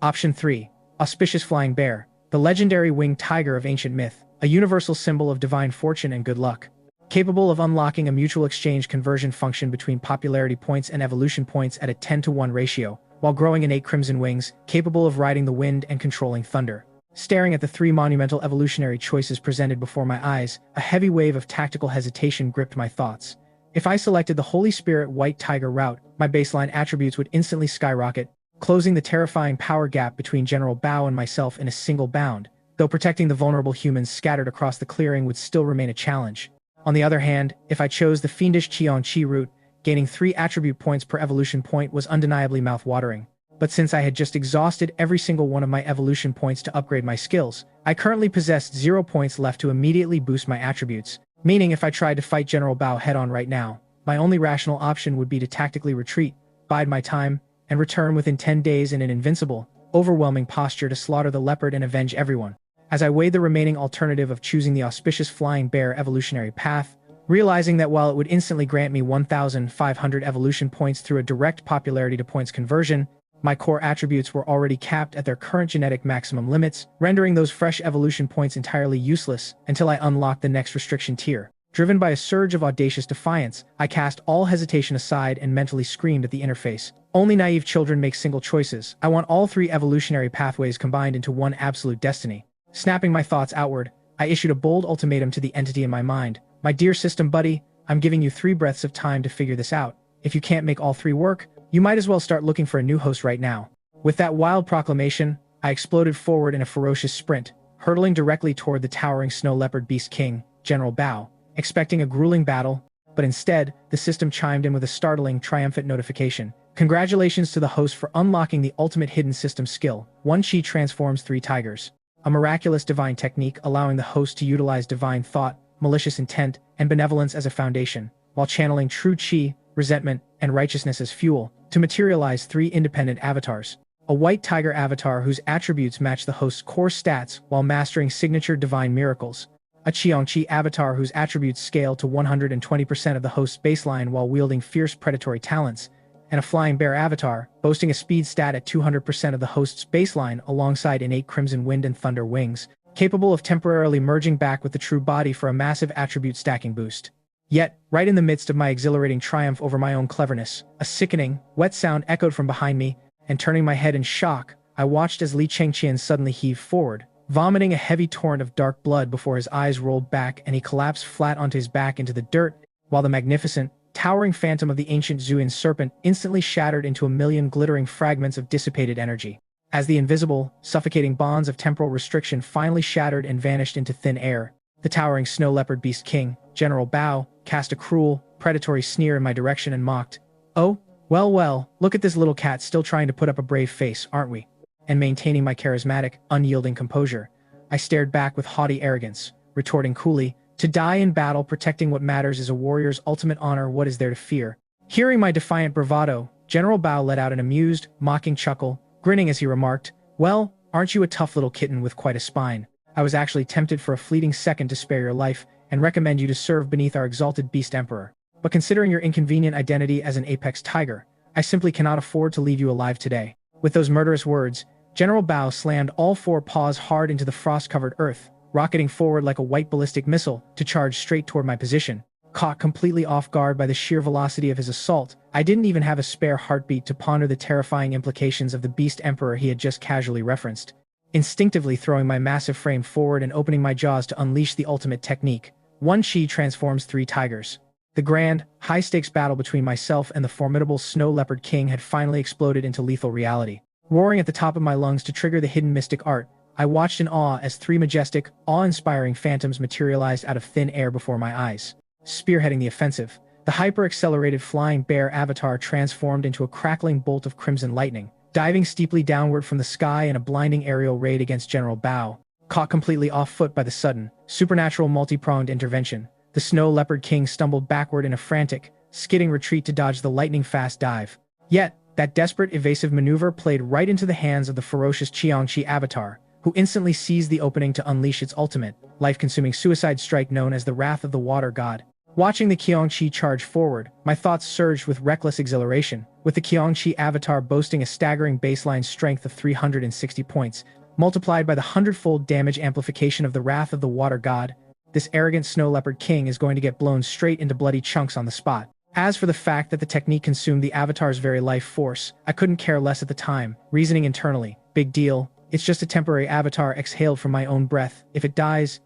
Option 3. Auspicious Flying Bear. The legendary winged tiger of ancient myth, a universal symbol of divine fortune and good luck. Capable of unlocking a mutual exchange conversion function between popularity points and evolution points at a 10-to-1 ratio, while growing innate crimson wings, capable of riding the wind and controlling thunder. Staring at the 3 monumental evolutionary choices presented before my eyes, a heavy wave of tactical hesitation gripped my thoughts. If I selected the Holy Spirit White Tiger route, my baseline attributes would instantly skyrocket, closing the terrifying power gap between General Bao and myself in a single bound, though protecting the vulnerable humans scattered across the clearing would still remain a challenge. On the other hand, if I chose the Fiendish Qiongqi route, gaining 3 attribute points per evolution point was undeniably mouth-watering. But since I had just exhausted every single one of my evolution points to upgrade my skills, I currently possessed 0 points left to immediately boost my attributes, meaning if I tried to fight General Bao head-on right now, my only rational option would be to tactically retreat, bide my time, and return within 10 days in an invincible, overwhelming posture to slaughter the leopard and avenge everyone. As I weighed the remaining alternative of choosing the auspicious Flying Bear evolutionary path, realizing that while it would instantly grant me 1,500 evolution points through a direct popularity to points conversion, my core attributes were already capped at their current genetic maximum limits, rendering those fresh evolution points entirely useless until I unlocked the next restriction tier. Driven by a surge of audacious defiance, I cast all hesitation aside and mentally screamed at the interface. "Only naive children make single choices. I want all 3 evolutionary pathways combined into one absolute destiny." Snapping my thoughts outward, I issued a bold ultimatum to the entity in my mind. "My dear system buddy, I'm giving you 3 breaths of time to figure this out. If you can't make all 3 work, you might as well start looking for a new host right now." With that wild proclamation, I exploded forward in a ferocious sprint, hurtling directly toward the towering Snow Leopard Beast King, General Bao, expecting a grueling battle, but instead, the system chimed in with a startling, triumphant notification. "Congratulations to the host for unlocking the ultimate hidden system skill. 1 Chi transforms 3 tigers." A miraculous divine technique allowing the host to utilize divine thought, malicious intent, and benevolence as a foundation, while channeling true chi, resentment, and righteousness as fuel, to materialize 3 independent avatars. A white tiger avatar whose attributes match the host's core stats while mastering signature divine miracles. A Qiongqi avatar whose attributes scale to 120% of the host's baseline while wielding fierce predatory talents, and a Flying Bear avatar, boasting a speed stat at 200% of the host's baseline alongside innate Crimson Wind and Thunder wings, capable of temporarily merging back with the true body for a massive attribute stacking boost. Yet, right in the midst of my exhilarating triumph over my own cleverness, a sickening, wet sound echoed from behind me, and turning my head in shock, I watched as Li Chengqian suddenly heaved forward, vomiting a heavy torrent of dark blood before his eyes rolled back and he collapsed flat onto his back into the dirt, while the magnificent, towering phantom of the ancient Zuin serpent instantly shattered into a million glittering fragments of dissipated energy. As the invisible, suffocating bonds of temporal restriction finally shattered and vanished into thin air, the towering snow leopard beast king, General Bao, cast a cruel, predatory sneer in my direction and mocked, "Oh, well, look at this little cat still trying to put up a brave face, aren't we?" And maintaining my charismatic, unyielding composure, I stared back with haughty arrogance, retorting coolly, "To die in battle protecting what matters is a warrior's ultimate honor, what is there to fear?" Hearing my defiant bravado, General Bao let out an amused, mocking chuckle, grinning as he remarked, "Well, aren't you a tough little kitten with quite a spine? I was actually tempted for a fleeting second to spare your life and recommend you to serve beneath our exalted beast emperor. But considering your inconvenient identity as an apex tiger, I simply cannot afford to leave you alive today." With those murderous words, General Bao slammed all four paws hard into the frost-covered earth, rocketing forward like a white ballistic missile to charge straight toward my position. Caught completely off guard by the sheer velocity of his assault, I didn't even have a spare heartbeat to ponder the terrifying implications of the beast emperor he had just casually referenced. Instinctively throwing my massive frame forward and opening my jaws to unleash the ultimate technique, One Chi transforms three tigers. The grand, high-stakes battle between myself and the formidable snow leopard king had finally exploded into lethal reality. Roaring at the top of my lungs to trigger the hidden mystic art, I watched in awe as three majestic, awe-inspiring phantoms materialized out of thin air before my eyes. Spearheading the offensive, the hyper-accelerated flying bear avatar transformed into a crackling bolt of crimson lightning, diving steeply downward from the sky in a blinding aerial raid against General Bao. Caught completely off-foot by the sudden, supernatural multi-pronged intervention, the snow leopard king stumbled backward in a frantic, skidding retreat to dodge the lightning-fast dive. Yet, that desperate evasive maneuver played right into the hands of the ferocious Qiangqi avatar, who instantly seized the opening to unleash its ultimate, life-consuming suicide strike known as the Wrath of the Water God. Watching the Qiangqi charge forward, my thoughts surged with reckless exhilaration, with the Qiangqi avatar boasting a staggering baseline strength of 360 points, multiplied by the hundredfold damage amplification of the Wrath of the Water God. This arrogant snow leopard king is going to get blown straight into bloody chunks on the spot. As for the fact that the technique consumed the avatar's very life force, I couldn't care less at the time, reasoning internally, big deal, it's just a temporary avatar exhaled from my own breath, if it dies,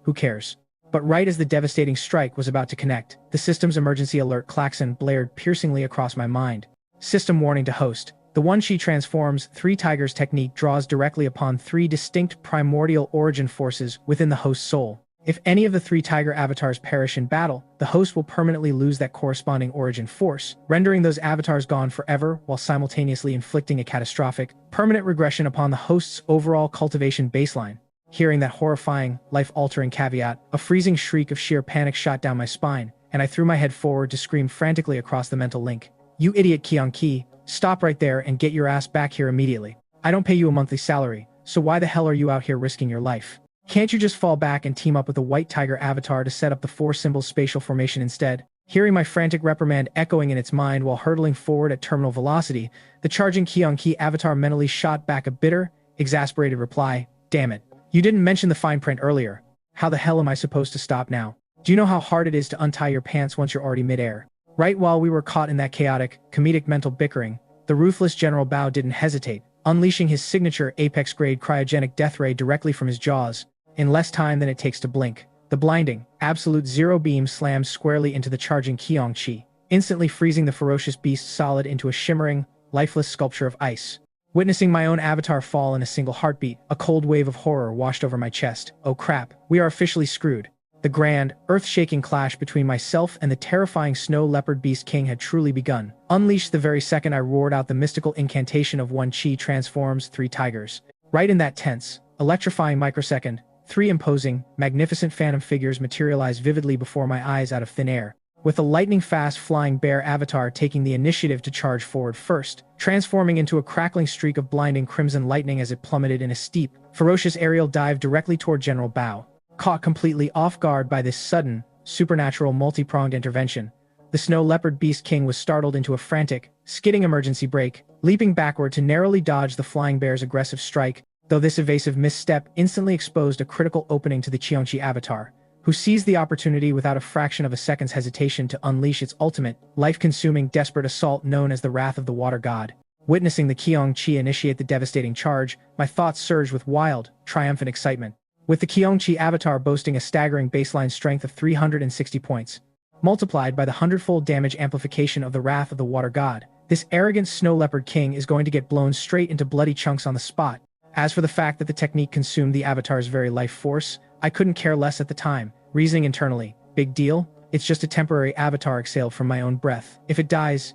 who cares? But right as the devastating strike was about to connect, the system's emergency alert klaxon blared piercingly across my mind. System warning to host. The One Chi transforms three tigers technique draws directly upon three distinct primordial origin forces within the host's soul. If any of the three tiger avatars perish in battle, the host will permanently lose that corresponding origin force, rendering those avatars gone forever while simultaneously inflicting a catastrophic, permanent regression upon the host's overall cultivation baseline. Hearing that horrifying, life-altering caveat, a freezing shriek of sheer panic shot down my spine, and I threw my head forward to scream frantically across the mental link. "You idiot Qiangqi, stop right there and get your ass back here immediately. I don't pay you a monthly salary, so why the hell are you out here risking your life? Can't you just fall back and team up with the white tiger avatar to set up the four symbols spatial formation instead?" Hearing my frantic reprimand echoing in its mind while hurtling forward at terminal velocity, the charging Qiangqi avatar mentally shot back a bitter, exasperated reply, "Damn it. You didn't mention the fine print earlier. How the hell am I supposed to stop now? Do you know how hard it is to untie your pants once you're already midair?" Right while we were caught in that chaotic, comedic mental bickering, the ruthless General Bao didn't hesitate, unleashing his signature apex-grade cryogenic death ray directly from his jaws. In less time than it takes to blink, the blinding, absolute zero beam slammed squarely into the charging Qiangqi, instantly freezing the ferocious beast solid into a shimmering, lifeless sculpture of ice. Witnessing my own avatar fall in a single heartbeat, a cold wave of horror washed over my chest. Oh crap, we are officially screwed. The grand, earth-shaking clash between myself and the terrifying snow leopard beast king had truly begun. Unleashed the very second I roared out the mystical incantation of One Chi transforms three tigers. Right in that tense, electrifying microsecond, three imposing, magnificent phantom figures materialized vividly before my eyes out of thin air, with a lightning-fast flying bear avatar taking the initiative to charge forward first, transforming into a crackling streak of blinding crimson lightning as it plummeted in a steep, ferocious aerial dive directly toward General Bao. Caught completely off guard by this sudden, supernatural multi-pronged intervention, the snow leopard beast king was startled into a frantic, skidding emergency brake, leaping backward to narrowly dodge the flying bear's aggressive strike, though this evasive misstep instantly exposed a critical opening to the Qiongqi avatar, who seized the opportunity without a fraction of a second's hesitation to unleash its ultimate, life-consuming, desperate assault known as the Wrath of the Water God. Witnessing the Qiongqi initiate the devastating charge, my thoughts surged with wild, triumphant excitement. With the Qiongqi avatar boasting a staggering baseline strength of 360 points, multiplied by the hundredfold damage amplification of the Wrath of the Water God, this arrogant snow leopard king is going to get blown straight into bloody chunks on the spot. As for the fact that the technique consumed the avatar's very life force, I couldn't care less at the time, reasoning internally, big deal? It's just a temporary avatar exhaled from my own breath. If it dies,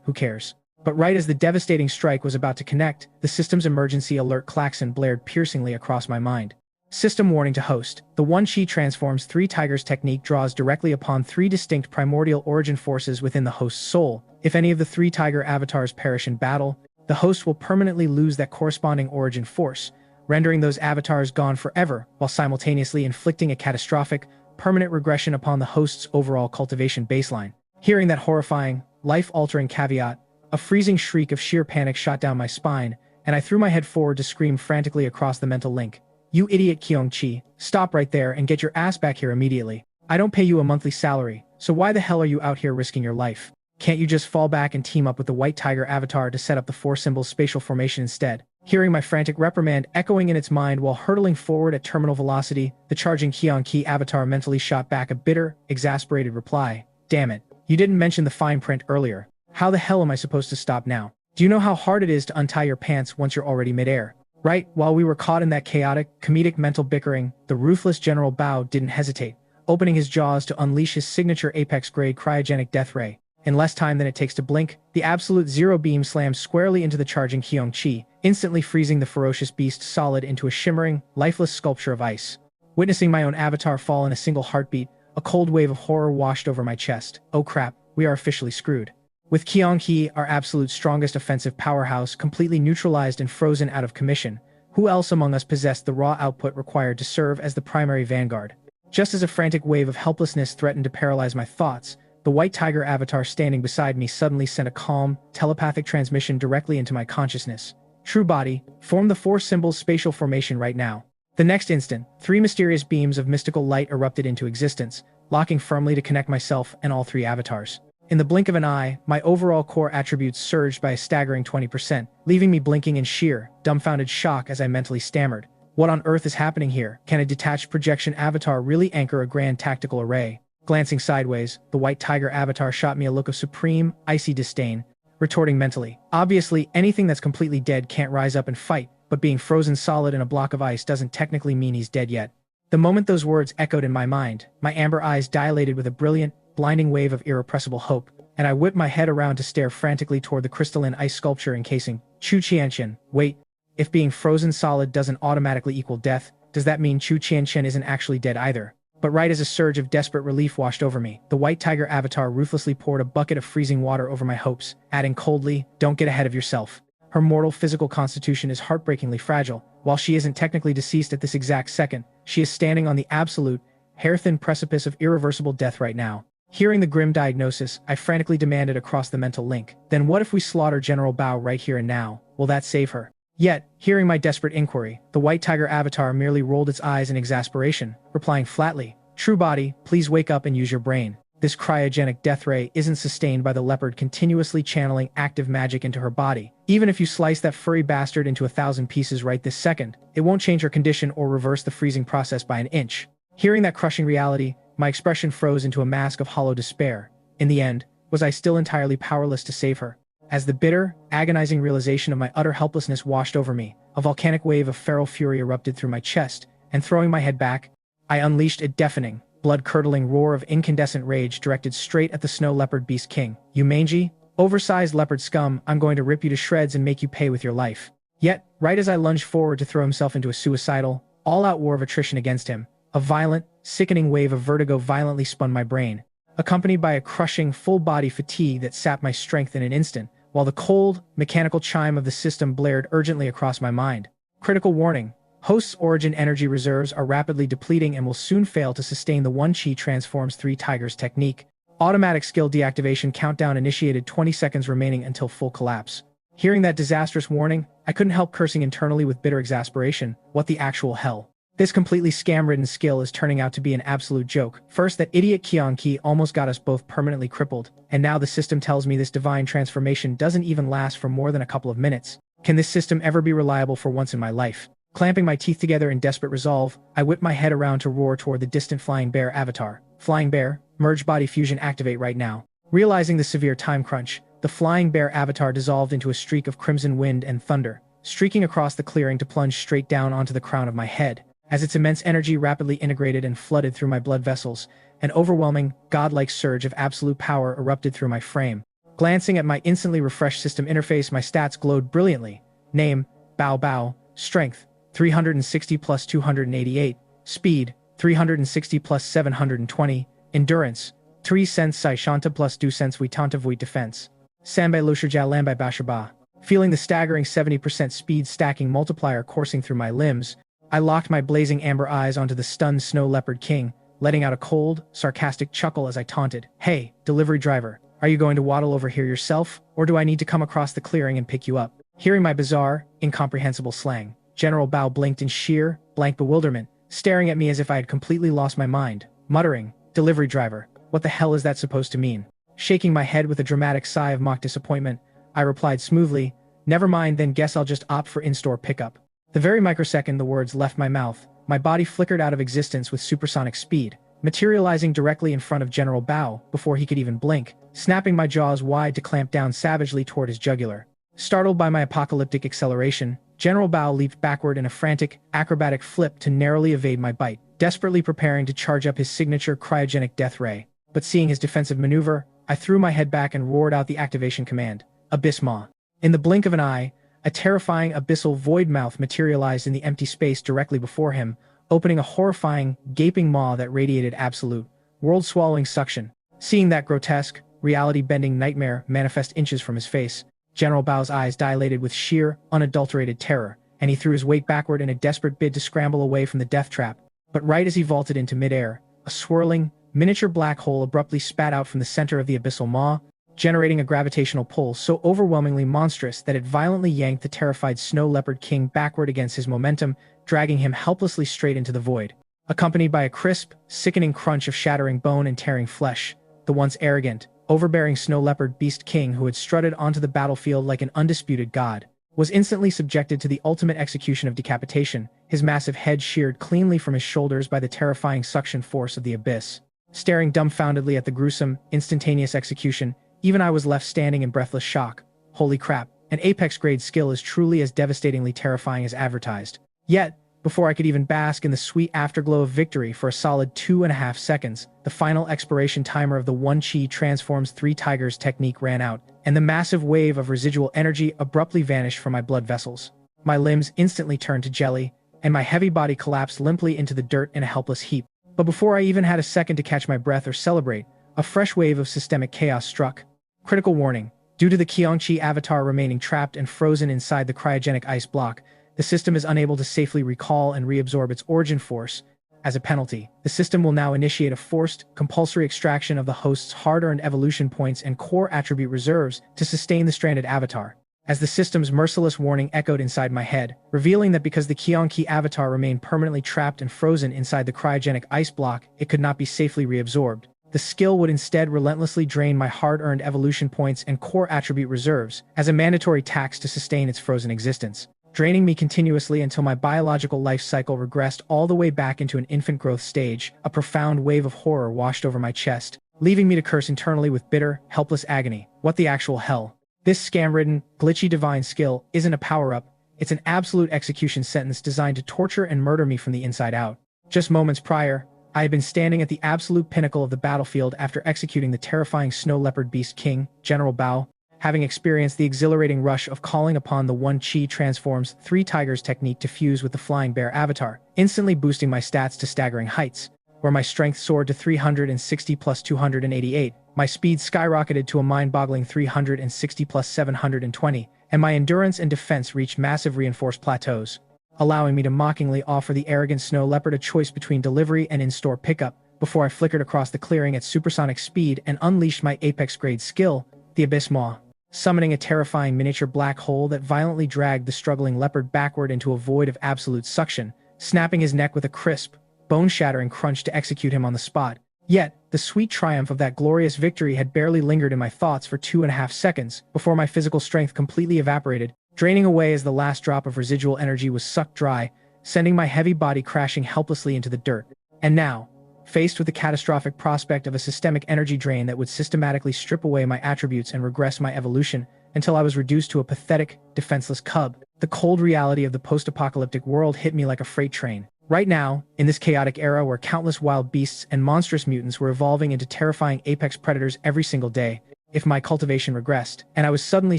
who cares? But right as the devastating strike was about to connect, the system's emergency alert klaxon blared piercingly across my mind. System warning to host. The One Chi transforms 3 tigers technique draws directly upon 3 distinct primordial origin forces within the host's soul. If any of the 3 tiger avatars perish in battle, the host will permanently lose that corresponding origin force, rendering those avatars gone forever, while simultaneously inflicting a catastrophic, permanent regression upon the host's overall cultivation baseline. Hearing that horrifying, life-altering caveat, a freezing shriek of sheer panic shot down my spine, and I threw my head forward to scream frantically across the mental link. You idiot Qiongqi, stop right there and get your ass back here immediately. I don't pay you a monthly salary, so why the hell are you out here risking your life? Can't you just fall back and team up with the white tiger avatar to set up the 4-symbol spatial formation instead? Hearing my frantic reprimand echoing in its mind while hurtling forward at terminal velocity, the charging Qiongqi avatar mentally shot back a bitter, exasperated reply. Damn it, you didn't mention the fine print earlier. How the hell am I supposed to stop now? Do you know how hard it is to untie your pants once you're already midair? Right, while we were caught in that chaotic, comedic mental bickering, the ruthless General Bao didn't hesitate, opening his jaws to unleash his signature apex-grade cryogenic death ray. In less time than it takes to blink, the absolute zero beam slammed squarely into the charging Qiongqi, instantly freezing the ferocious beast solid into a shimmering, lifeless sculpture of ice. Witnessing my own avatar fall in a single heartbeat, a cold wave of horror washed over my chest. Oh crap, we are officially screwed. With Qiongqi, our absolute strongest offensive powerhouse, completely neutralized and frozen out of commission, who else among us possessed the raw output required to serve as the primary vanguard? Just as a frantic wave of helplessness threatened to paralyze my thoughts, the white tiger avatar standing beside me suddenly sent a calm, telepathic transmission directly into my consciousness. True body, form the 4-symbol spatial formation right now. The next instant, 3 mysterious beams of mystical light erupted into existence, locking firmly to connect myself and all 3 avatars. In the blink of an eye, my overall core attributes surged by a staggering 20%, leaving me blinking in sheer, dumbfounded shock as I mentally stammered. What on earth is happening here? Can a detached projection avatar really anchor a grand tactical array? Glancing sideways, the white tiger avatar shot me a look of supreme, icy disdain, retorting mentally. Obviously, anything that's completely dead can't rise up and fight, but being frozen solid in a block of ice doesn't technically mean he's dead yet. The moment those words echoed in my mind, my amber eyes dilated with a brilliant, blinding wave of irrepressible hope, and I whipped my head around to stare frantically toward the crystalline ice sculpture encasing Chu Qianqian. Wait, if being frozen solid doesn't automatically equal death, does that mean Chu Qianqian isn't actually dead either? But right as a surge of desperate relief washed over me, the white tiger avatar ruthlessly poured a bucket of freezing water over my hopes, adding coldly, "Don't get ahead of yourself. Her mortal physical constitution is heartbreakingly fragile. While she isn't technically deceased at this exact second, she is standing on the absolute, hair-thin precipice of irreversible death right now." Hearing the grim diagnosis, I frantically demanded across the mental link, "Then what if we slaughter General Bao right here and now? Will that save her?" Yet, hearing my desperate inquiry, the white tiger avatar merely rolled its eyes in exasperation, replying flatly, "True body, please wake up and use your brain. This cryogenic death ray isn't sustained by the leopard continuously channeling active magic into her body. Even if you slice that furry bastard into 1,000 pieces right this second, it won't change her condition or reverse the freezing process by an inch." Hearing that crushing reality, my expression froze into a mask of hollow despair. In the end, was I still entirely powerless to save her? As the bitter, agonizing realization of my utter helplessness washed over me, a volcanic wave of feral fury erupted through my chest, and throwing my head back, I unleashed a deafening, blood-curdling roar of incandescent rage directed straight at the snow leopard beast king. "You mangy, oversized leopard scum, I'm going to rip you to shreds and make you pay with your life." Yet, right as I lunged forward to throw himself into a suicidal, all-out war of attrition against him, a violent, sickening wave of vertigo violently spun my brain, accompanied by a crushing, full-body fatigue that sapped my strength in an instant, while the cold, mechanical chime of the system blared urgently across my mind. Critical warning. Host's origin energy reserves are rapidly depleting and will soon fail to sustain the One Chi transforms 3 tigers technique. Automatic skill deactivation countdown initiated 20 seconds remaining until full collapse. Hearing that disastrous warning, I couldn't help cursing internally with bitter exasperation. What the actual hell? This completely scam-ridden skill is turning out to be an absolute joke. First, that idiot Ki almost got us both permanently crippled, and now the system tells me this divine transformation doesn't even last for more than a couple of minutes. Can this system ever be reliable for once in my life? Clamping my teeth together in desperate resolve, I whip my head around to roar toward the distant Flying Bear avatar. Flying Bear, merge body fusion activate right now. Realizing the severe time crunch, the Flying Bear avatar dissolved into a streak of crimson wind and thunder, streaking across the clearing to plunge straight down onto the crown of my head. As its immense energy rapidly integrated and flooded through my blood vessels, an overwhelming, godlike surge of absolute power erupted through my frame. Glancing at my instantly refreshed system interface, my stats glowed brilliantly. Name, Bao Bao, Strength, 360 plus 288, Speed, 360 plus 720, Endurance, 3 cents Sai Shanta plus 2 cents Vitanta Vuit Defense. Sambai Lushirja Lambai Bashaba. Feeling the staggering 70% speed stacking multiplier coursing through my limbs, I locked my blazing amber eyes onto the stunned Snow Leopard King, letting out a cold, sarcastic chuckle as I taunted. Hey, delivery driver, are you going to waddle over here yourself, or do I need to come across the clearing and pick you up? Hearing my bizarre, incomprehensible slang, General Bao blinked in sheer, blank bewilderment, staring at me as if I had completely lost my mind, muttering, "Delivery driver, what the hell is that supposed to mean?" Shaking my head with a dramatic sigh of mock disappointment, I replied smoothly, "Never mind, then guess I'll just opt for in-store pickup." The very microsecond the words left my mouth, my body flickered out of existence with supersonic speed, materializing directly in front of General Bao before he could even blink, snapping my jaws wide to clamp down savagely toward his jugular. Startled by my apocalyptic acceleration, General Bao leaped backward in a frantic, acrobatic flip to narrowly evade my bite, desperately preparing to charge up his signature cryogenic death ray. But seeing his defensive maneuver, I threw my head back and roared out the activation command, Abyss Maw. In the blink of an eye, a terrifying abyssal void mouth materialized in the empty space directly before him, opening a horrifying, gaping maw that radiated absolute, world-swallowing suction. Seeing that grotesque, reality-bending nightmare manifest inches from his face, General Bao's eyes dilated with sheer, unadulterated terror, and he threw his weight backward in a desperate bid to scramble away from the death trap. But right as he vaulted into midair, a swirling, miniature black hole abruptly spat out from the center of the abyssal maw, generating a gravitational pull so overwhelmingly monstrous that it violently yanked the terrified Snow Leopard King backward against his momentum, dragging him helplessly straight into the void. Accompanied by a crisp, sickening crunch of shattering bone and tearing flesh, the once arrogant, overbearing Snow Leopard Beast King who had strutted onto the battlefield like an undisputed god, was instantly subjected to the ultimate execution of decapitation, his massive head sheared cleanly from his shoulders by the terrifying suction force of the abyss. Staring dumbfoundedly at the gruesome, instantaneous execution, even I was left standing in breathless shock. Holy crap, an Apex-grade skill is truly as devastatingly terrifying as advertised. Yet, before I could even bask in the sweet afterglow of victory for a solid 2.5 seconds, the final expiration timer of the One Chi transforms Three Tigers technique ran out, and the massive wave of residual energy abruptly vanished from my blood vessels. My limbs instantly turned to jelly, and my heavy body collapsed limply into the dirt in a helpless heap. But before I even had a second to catch my breath or celebrate, a fresh wave of systemic chaos struck. Critical warning. Due to the Qiangqi avatar remaining trapped and frozen inside the cryogenic ice block, the system is unable to safely recall and reabsorb its origin force. As a penalty, the system will now initiate a forced, compulsory extraction of the host's hard-earned evolution points and core attribute reserves to sustain the stranded avatar. As the system's merciless warning echoed inside my head, revealing that because the Qiangqi avatar remained permanently trapped and frozen inside the cryogenic ice block, it could not be safely reabsorbed. The skill would instead relentlessly drain my hard-earned evolution points and core attribute reserves as a mandatory tax to sustain its frozen existence, draining me continuously until my biological life cycle regressed all the way back into an infant growth stage. A profound wave of horror washed over my chest, leaving me to curse internally with bitter, helpless agony. What the actual hell? This scam-ridden, glitchy divine skill isn't a power-up, it's an absolute execution sentence designed to torture and murder me from the inside out. Just moments prior, I had been standing at the absolute pinnacle of the battlefield after executing the terrifying Snow Leopard Beast King, General Bao, having experienced the exhilarating rush of calling upon the One Chi transforms Three Tigers technique to fuse with the Flying Bear avatar, instantly boosting my stats to staggering heights, where my strength soared to 360 plus 288, my speed skyrocketed to a mind-boggling 360 plus 720, and my endurance and defense reached massive reinforced plateaus, allowing me to mockingly offer the arrogant Snow Leopard a choice between delivery and in-store pickup, before I flickered across the clearing at supersonic speed and unleashed my Apex-grade skill, the Abyss Maw. summoning a terrifying miniature black hole that violently dragged the struggling leopard backward into a void of absolute suction, snapping his neck with a crisp, bone-shattering crunch to execute him on the spot. Yet, the sweet triumph of that glorious victory had barely lingered in my thoughts for 2.5 seconds before my physical strength completely evaporated, draining away as the last drop of residual energy was sucked dry, sending my heavy body crashing helplessly into the dirt. And now, faced with the catastrophic prospect of a systemic energy drain that would systematically strip away my attributes and regress my evolution until I was reduced to a pathetic, defenseless cub, the cold reality of the post-apocalyptic world hit me like a freight train. Right now, in this chaotic era where countless wild beasts and monstrous mutants were evolving into terrifying apex predators every single day, if my cultivation regressed, and I was suddenly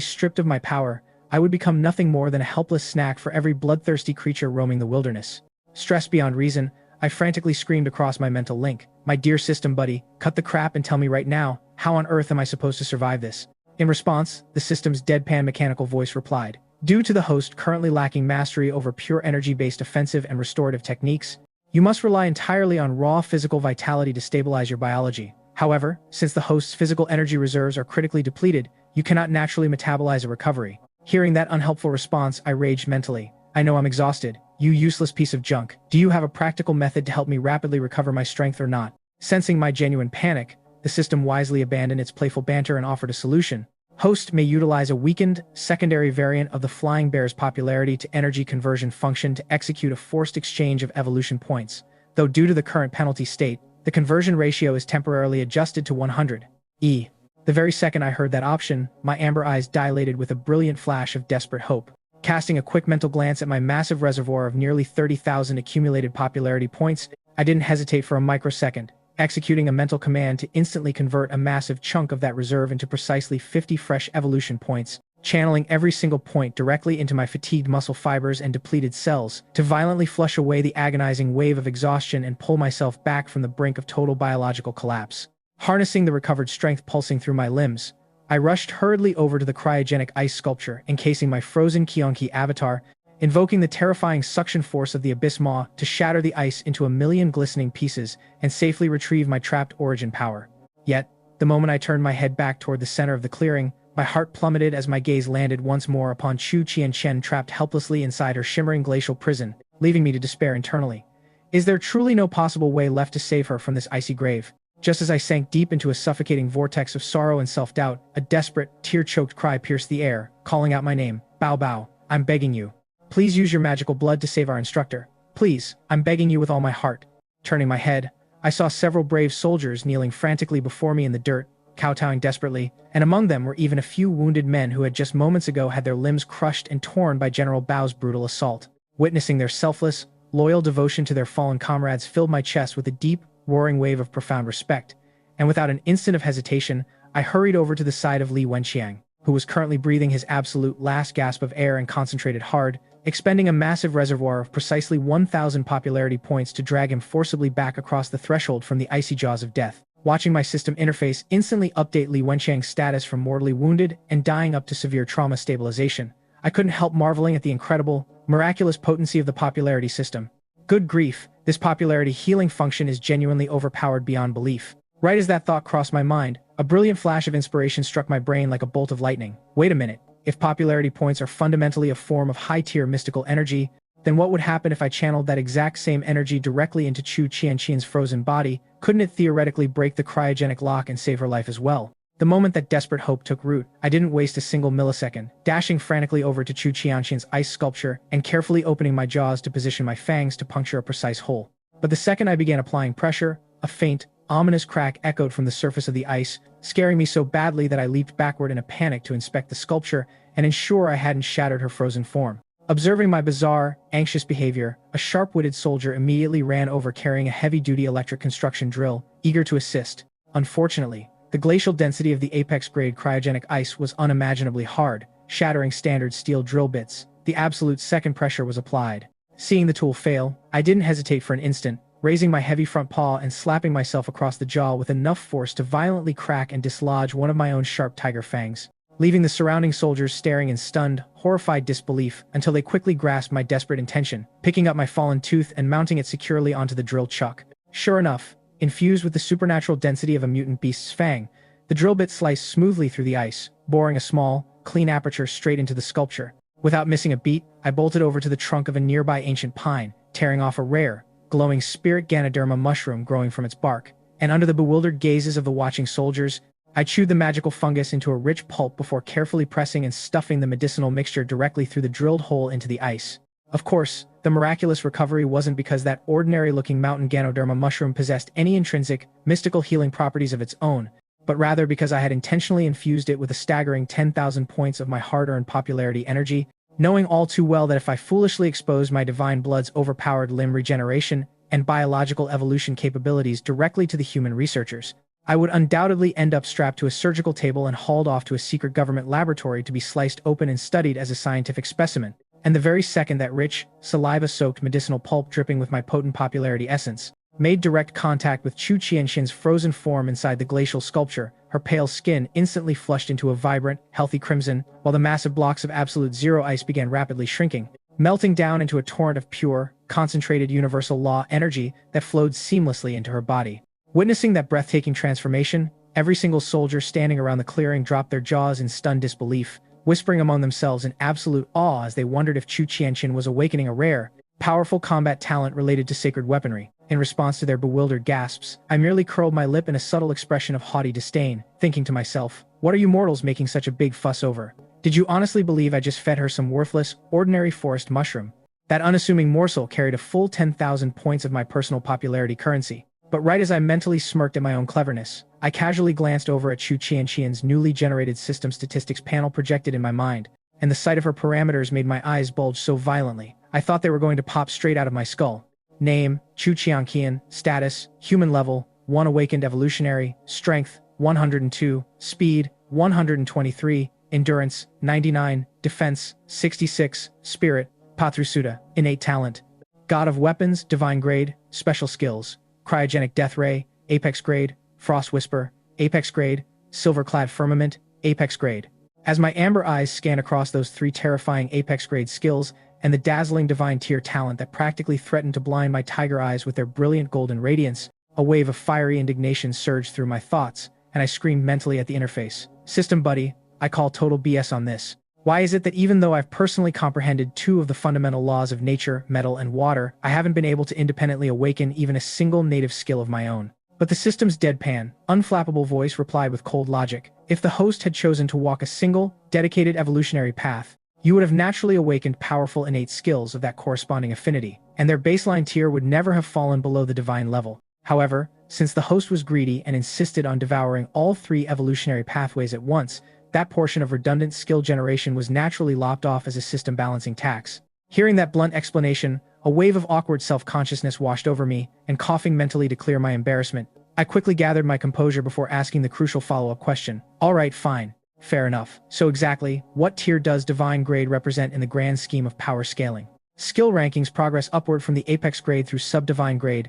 stripped of my power, I would become nothing more than a helpless snack for every bloodthirsty creature roaming the wilderness. Stressed beyond reason, I frantically screamed across my mental link, "My dear system buddy, cut the crap and tell me right now, how on earth am I supposed to survive this?" In response, the system's deadpan mechanical voice replied, "Due to the host currently lacking mastery over pure energy-based offensive and restorative techniques, you must rely entirely on raw physical vitality to stabilize your biology. However, since the host's physical energy reserves are critically depleted, you cannot naturally metabolize a recovery." Hearing that unhelpful response, I raged mentally. "I know I'm exhausted. You useless piece of junk. Do you have a practical method to help me rapidly recover my strength or not?" Sensing my genuine panic, the system wisely abandoned its playful banter and offered a solution. Host may utilize a weakened, secondary variant of the flying bear's popularity to energy conversion function to execute a forced exchange of evolution points, though due to the current penalty state, the conversion ratio is temporarily adjusted to 100. The very second I heard that option, my amber eyes dilated with a brilliant flash of desperate hope. Casting a quick mental glance at my massive reservoir of nearly 30,000 accumulated popularity points, I didn't hesitate for a microsecond, executing a mental command to instantly convert a massive chunk of that reserve into precisely 50 fresh evolution points, channeling every single point directly into my fatigued muscle fibers and depleted cells, to violently flush away the agonizing wave of exhaustion and pull myself back from the brink of total biological collapse. Harnessing the recovered strength pulsing through my limbs, I rushed hurriedly over to the cryogenic ice sculpture encasing my frozen Kionki avatar, invoking the terrifying suction force of the Abyss Maw to shatter the ice into a million glistening pieces and safely retrieve my trapped origin power. Yet, the moment I turned my head back toward the center of the clearing, my heart plummeted as my gaze landed once more upon Chu Qianchen trapped helplessly inside her shimmering glacial prison, leaving me to despair internally. Is there truly no possible way left to save her from this icy grave? Just as I sank deep into a suffocating vortex of sorrow and self-doubt, a desperate, tear-choked cry pierced the air, calling out my name. "Bao Bao, I'm begging you. Please use your magical blood to save our instructor. Please, I'm begging you with all my heart." Turning my head, I saw several brave soldiers kneeling frantically before me in the dirt, kowtowing desperately, and among them were even a few wounded men who had just moments ago had their limbs crushed and torn by General Bao's brutal assault. Witnessing their selfless, loyal devotion to their fallen comrades filled my chest with a deep, roaring wave of profound respect, and without an instant of hesitation, I hurried over to the side of Li Wenqiang, who was currently breathing his absolute last gasp of air and concentrated hard, expending a massive reservoir of precisely 1,000 popularity points to drag him forcibly back across the threshold from the icy jaws of death. Watching my system interface instantly update Li Wenqiang's status from mortally wounded and dying up to severe trauma stabilization, I couldn't help marveling at the incredible, miraculous potency of the popularity system. Good grief, this popularity healing function is genuinely overpowered beyond belief. Right as that thought crossed my mind, a brilliant flash of inspiration struck my brain like a bolt of lightning. Wait a minute, if popularity points are fundamentally a form of high-tier mystical energy, then what would happen if I channeled that exact same energy directly into Chu Qianqian's frozen body? Couldn't it theoretically break the cryogenic lock and save her life as well? The moment that desperate hope took root, I didn't waste a single millisecond, dashing frantically over to Chu Qianqian's ice sculpture and carefully opening my jaws to position my fangs to puncture a precise hole. But the second I began applying pressure, a faint, ominous crack echoed from the surface of the ice, scaring me so badly that I leaped backward in a panic to inspect the sculpture and ensure I hadn't shattered her frozen form. Observing my bizarre, anxious behavior, a sharp-witted soldier immediately ran over carrying a heavy-duty electric construction drill, eager to assist. Unfortunately, the glacial density of the apex-grade cryogenic ice was unimaginably hard, shattering standard steel drill bits. The absolute second pressure was applied. Seeing the tool fail, I didn't hesitate for an instant, raising my heavy front paw and slapping myself across the jaw with enough force to violently crack and dislodge one of my own sharp tiger fangs, leaving the surrounding soldiers staring in stunned, horrified disbelief until they quickly grasped my desperate intention, picking up my fallen tooth and mounting it securely onto the drill chuck. Sure enough, infused with the supernatural density of a mutant beast's fang, the drill bit sliced smoothly through the ice, boring a small, clean aperture straight into the sculpture. Without missing a beat, I bolted over to the trunk of a nearby ancient pine, tearing off a rare, glowing spirit Ganoderma mushroom growing from its bark. And under the bewildered gazes of the watching soldiers, I chewed the magical fungus into a rich pulp before carefully pressing and stuffing the medicinal mixture directly through the drilled hole into the ice. Of course, the miraculous recovery wasn't because that ordinary-looking mountain Ganoderma mushroom possessed any intrinsic, mystical healing properties of its own, but rather because I had intentionally infused it with a staggering 10,000 points of my hard-earned popularity energy, knowing all too well that if I foolishly exposed my divine blood's overpowered limb regeneration and biological evolution capabilities directly to the human researchers, I would undoubtedly end up strapped to a surgical table and hauled off to a secret government laboratory to be sliced open and studied as a scientific specimen. And the very second that rich, saliva-soaked medicinal pulp dripping with my potent popularity essence made direct contact with Chu Qianxin's frozen form inside the glacial sculpture, her pale skin instantly flushed into a vibrant, healthy crimson, while the massive blocks of absolute zero ice began rapidly shrinking, melting down into a torrent of pure, concentrated universal law energy that flowed seamlessly into her body. Witnessing that breathtaking transformation, every single soldier standing around the clearing dropped their jaws in stunned disbelief, whispering among themselves in absolute awe as they wondered if Chu Qianxin was awakening a rare, powerful combat talent related to sacred weaponry. In response to their bewildered gasps, I merely curled my lip in a subtle expression of haughty disdain, thinking to myself, what are you mortals making such a big fuss over? Did you honestly believe I just fed her some worthless, ordinary forest mushroom? That unassuming morsel carried a full 10,000 points of my personal popularity currency. But right as I mentally smirked at my own cleverness, I casually glanced over at Chu Qianxian's newly generated system statistics panel projected in my mind, and the sight of her parameters made my eyes bulge so violently, I thought they were going to pop straight out of my skull. Name, Chu Qianxian. Status, human level, 1 awakened evolutionary. Strength, 102. Speed, 123. Endurance, 99. Defense, 66. Spirit, Patrusuda. Innate talent. God of weapons, divine grade. Special skills. Cryogenic death ray, apex grade. Frost whisper, apex grade. Silver-clad firmament, apex grade. As my amber eyes scan across those 3 terrifying apex grade skills, and the dazzling divine tier talent that practically threatened to blind my tiger eyes with their brilliant golden radiance, a wave of fiery indignation surged through my thoughts, and I screamed mentally at the interface. System buddy, I call total BS on this. Why is it that even though I've personally comprehended 2 of the fundamental laws of nature, metal and water, I haven't been able to independently awaken even a single native skill of my own? But the system's deadpan, unflappable voice replied with cold logic. If the host had chosen to walk a single, dedicated evolutionary path, you would have naturally awakened powerful innate skills of that corresponding affinity, and their baseline tier would never have fallen below the divine level. However, since the host was greedy and insisted on devouring all 3 evolutionary pathways at once, that portion of redundant skill generation was naturally lopped off as a system balancing tax. Hearing that blunt explanation, a wave of awkward self-consciousness washed over me, and coughing mentally to clear my embarrassment, I quickly gathered my composure before asking the crucial follow-up question. Alright, fine. Fair enough. So exactly, what tier does divine grade represent in the grand scheme of power scaling? Skill rankings progress upward from the apex grade through sub-divine grade,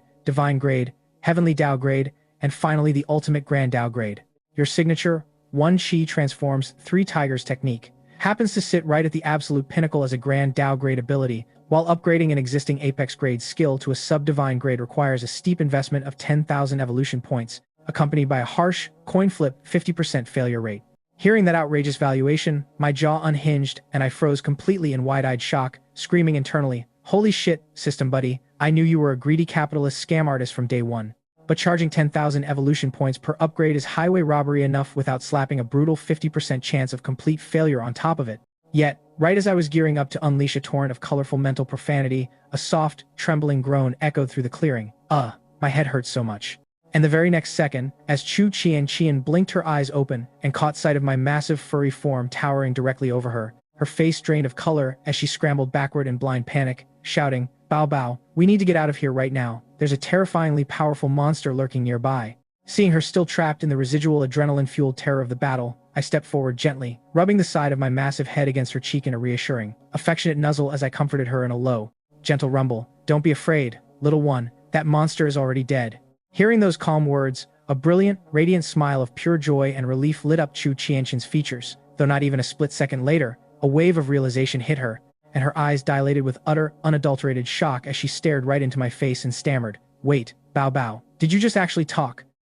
heavenly Dao grade, and finally the ultimate grand Dao grade. Your signature, 1 Chi transforms 3 tigers technique, happens to sit right at the absolute pinnacle as a grand Dao grade ability, while upgrading an existing apex grade skill to a sub-divine grade requires a steep investment of 10,000 evolution points, accompanied by a harsh, coin flip 50% failure rate. Hearing that outrageous valuation, my jaw unhinged and I froze completely in wide-eyed shock, screaming internally, holy shit, system buddy, I knew you were a greedy capitalist scam artist from day one. But charging 10,000 evolution points per upgrade is highway robbery enough without slapping a brutal 50% chance of complete failure on top of it. Yet, right as I was gearing up to unleash a torrent of colorful mental profanity, a soft, trembling groan echoed through the clearing. My head hurts so much. And the very next second, as Chu Qianxian blinked her eyes open and caught sight of my massive furry form towering directly over her, her face drained of color as she scrambled backward in blind panic, shouting, Bao Bao, we need to get out of here right now. There's a terrifyingly powerful monster lurking nearby. Seeing her still trapped in the residual adrenaline-fueled terror of the battle, I stepped forward gently, rubbing the side of my massive head against her cheek in a reassuring, affectionate nuzzle as I comforted her in a low, gentle rumble. Don't be afraid, little one, that monster is already dead. Hearing those calm words, a brilliant, radiant smile of pure joy and relief lit up Chu Qianxin's features, though not even a split second later, a wave of realization hit her, and her eyes dilated with utter, unadulterated shock as she stared right into my face and stammered, Wait, Bao Bao, did you just actually talk?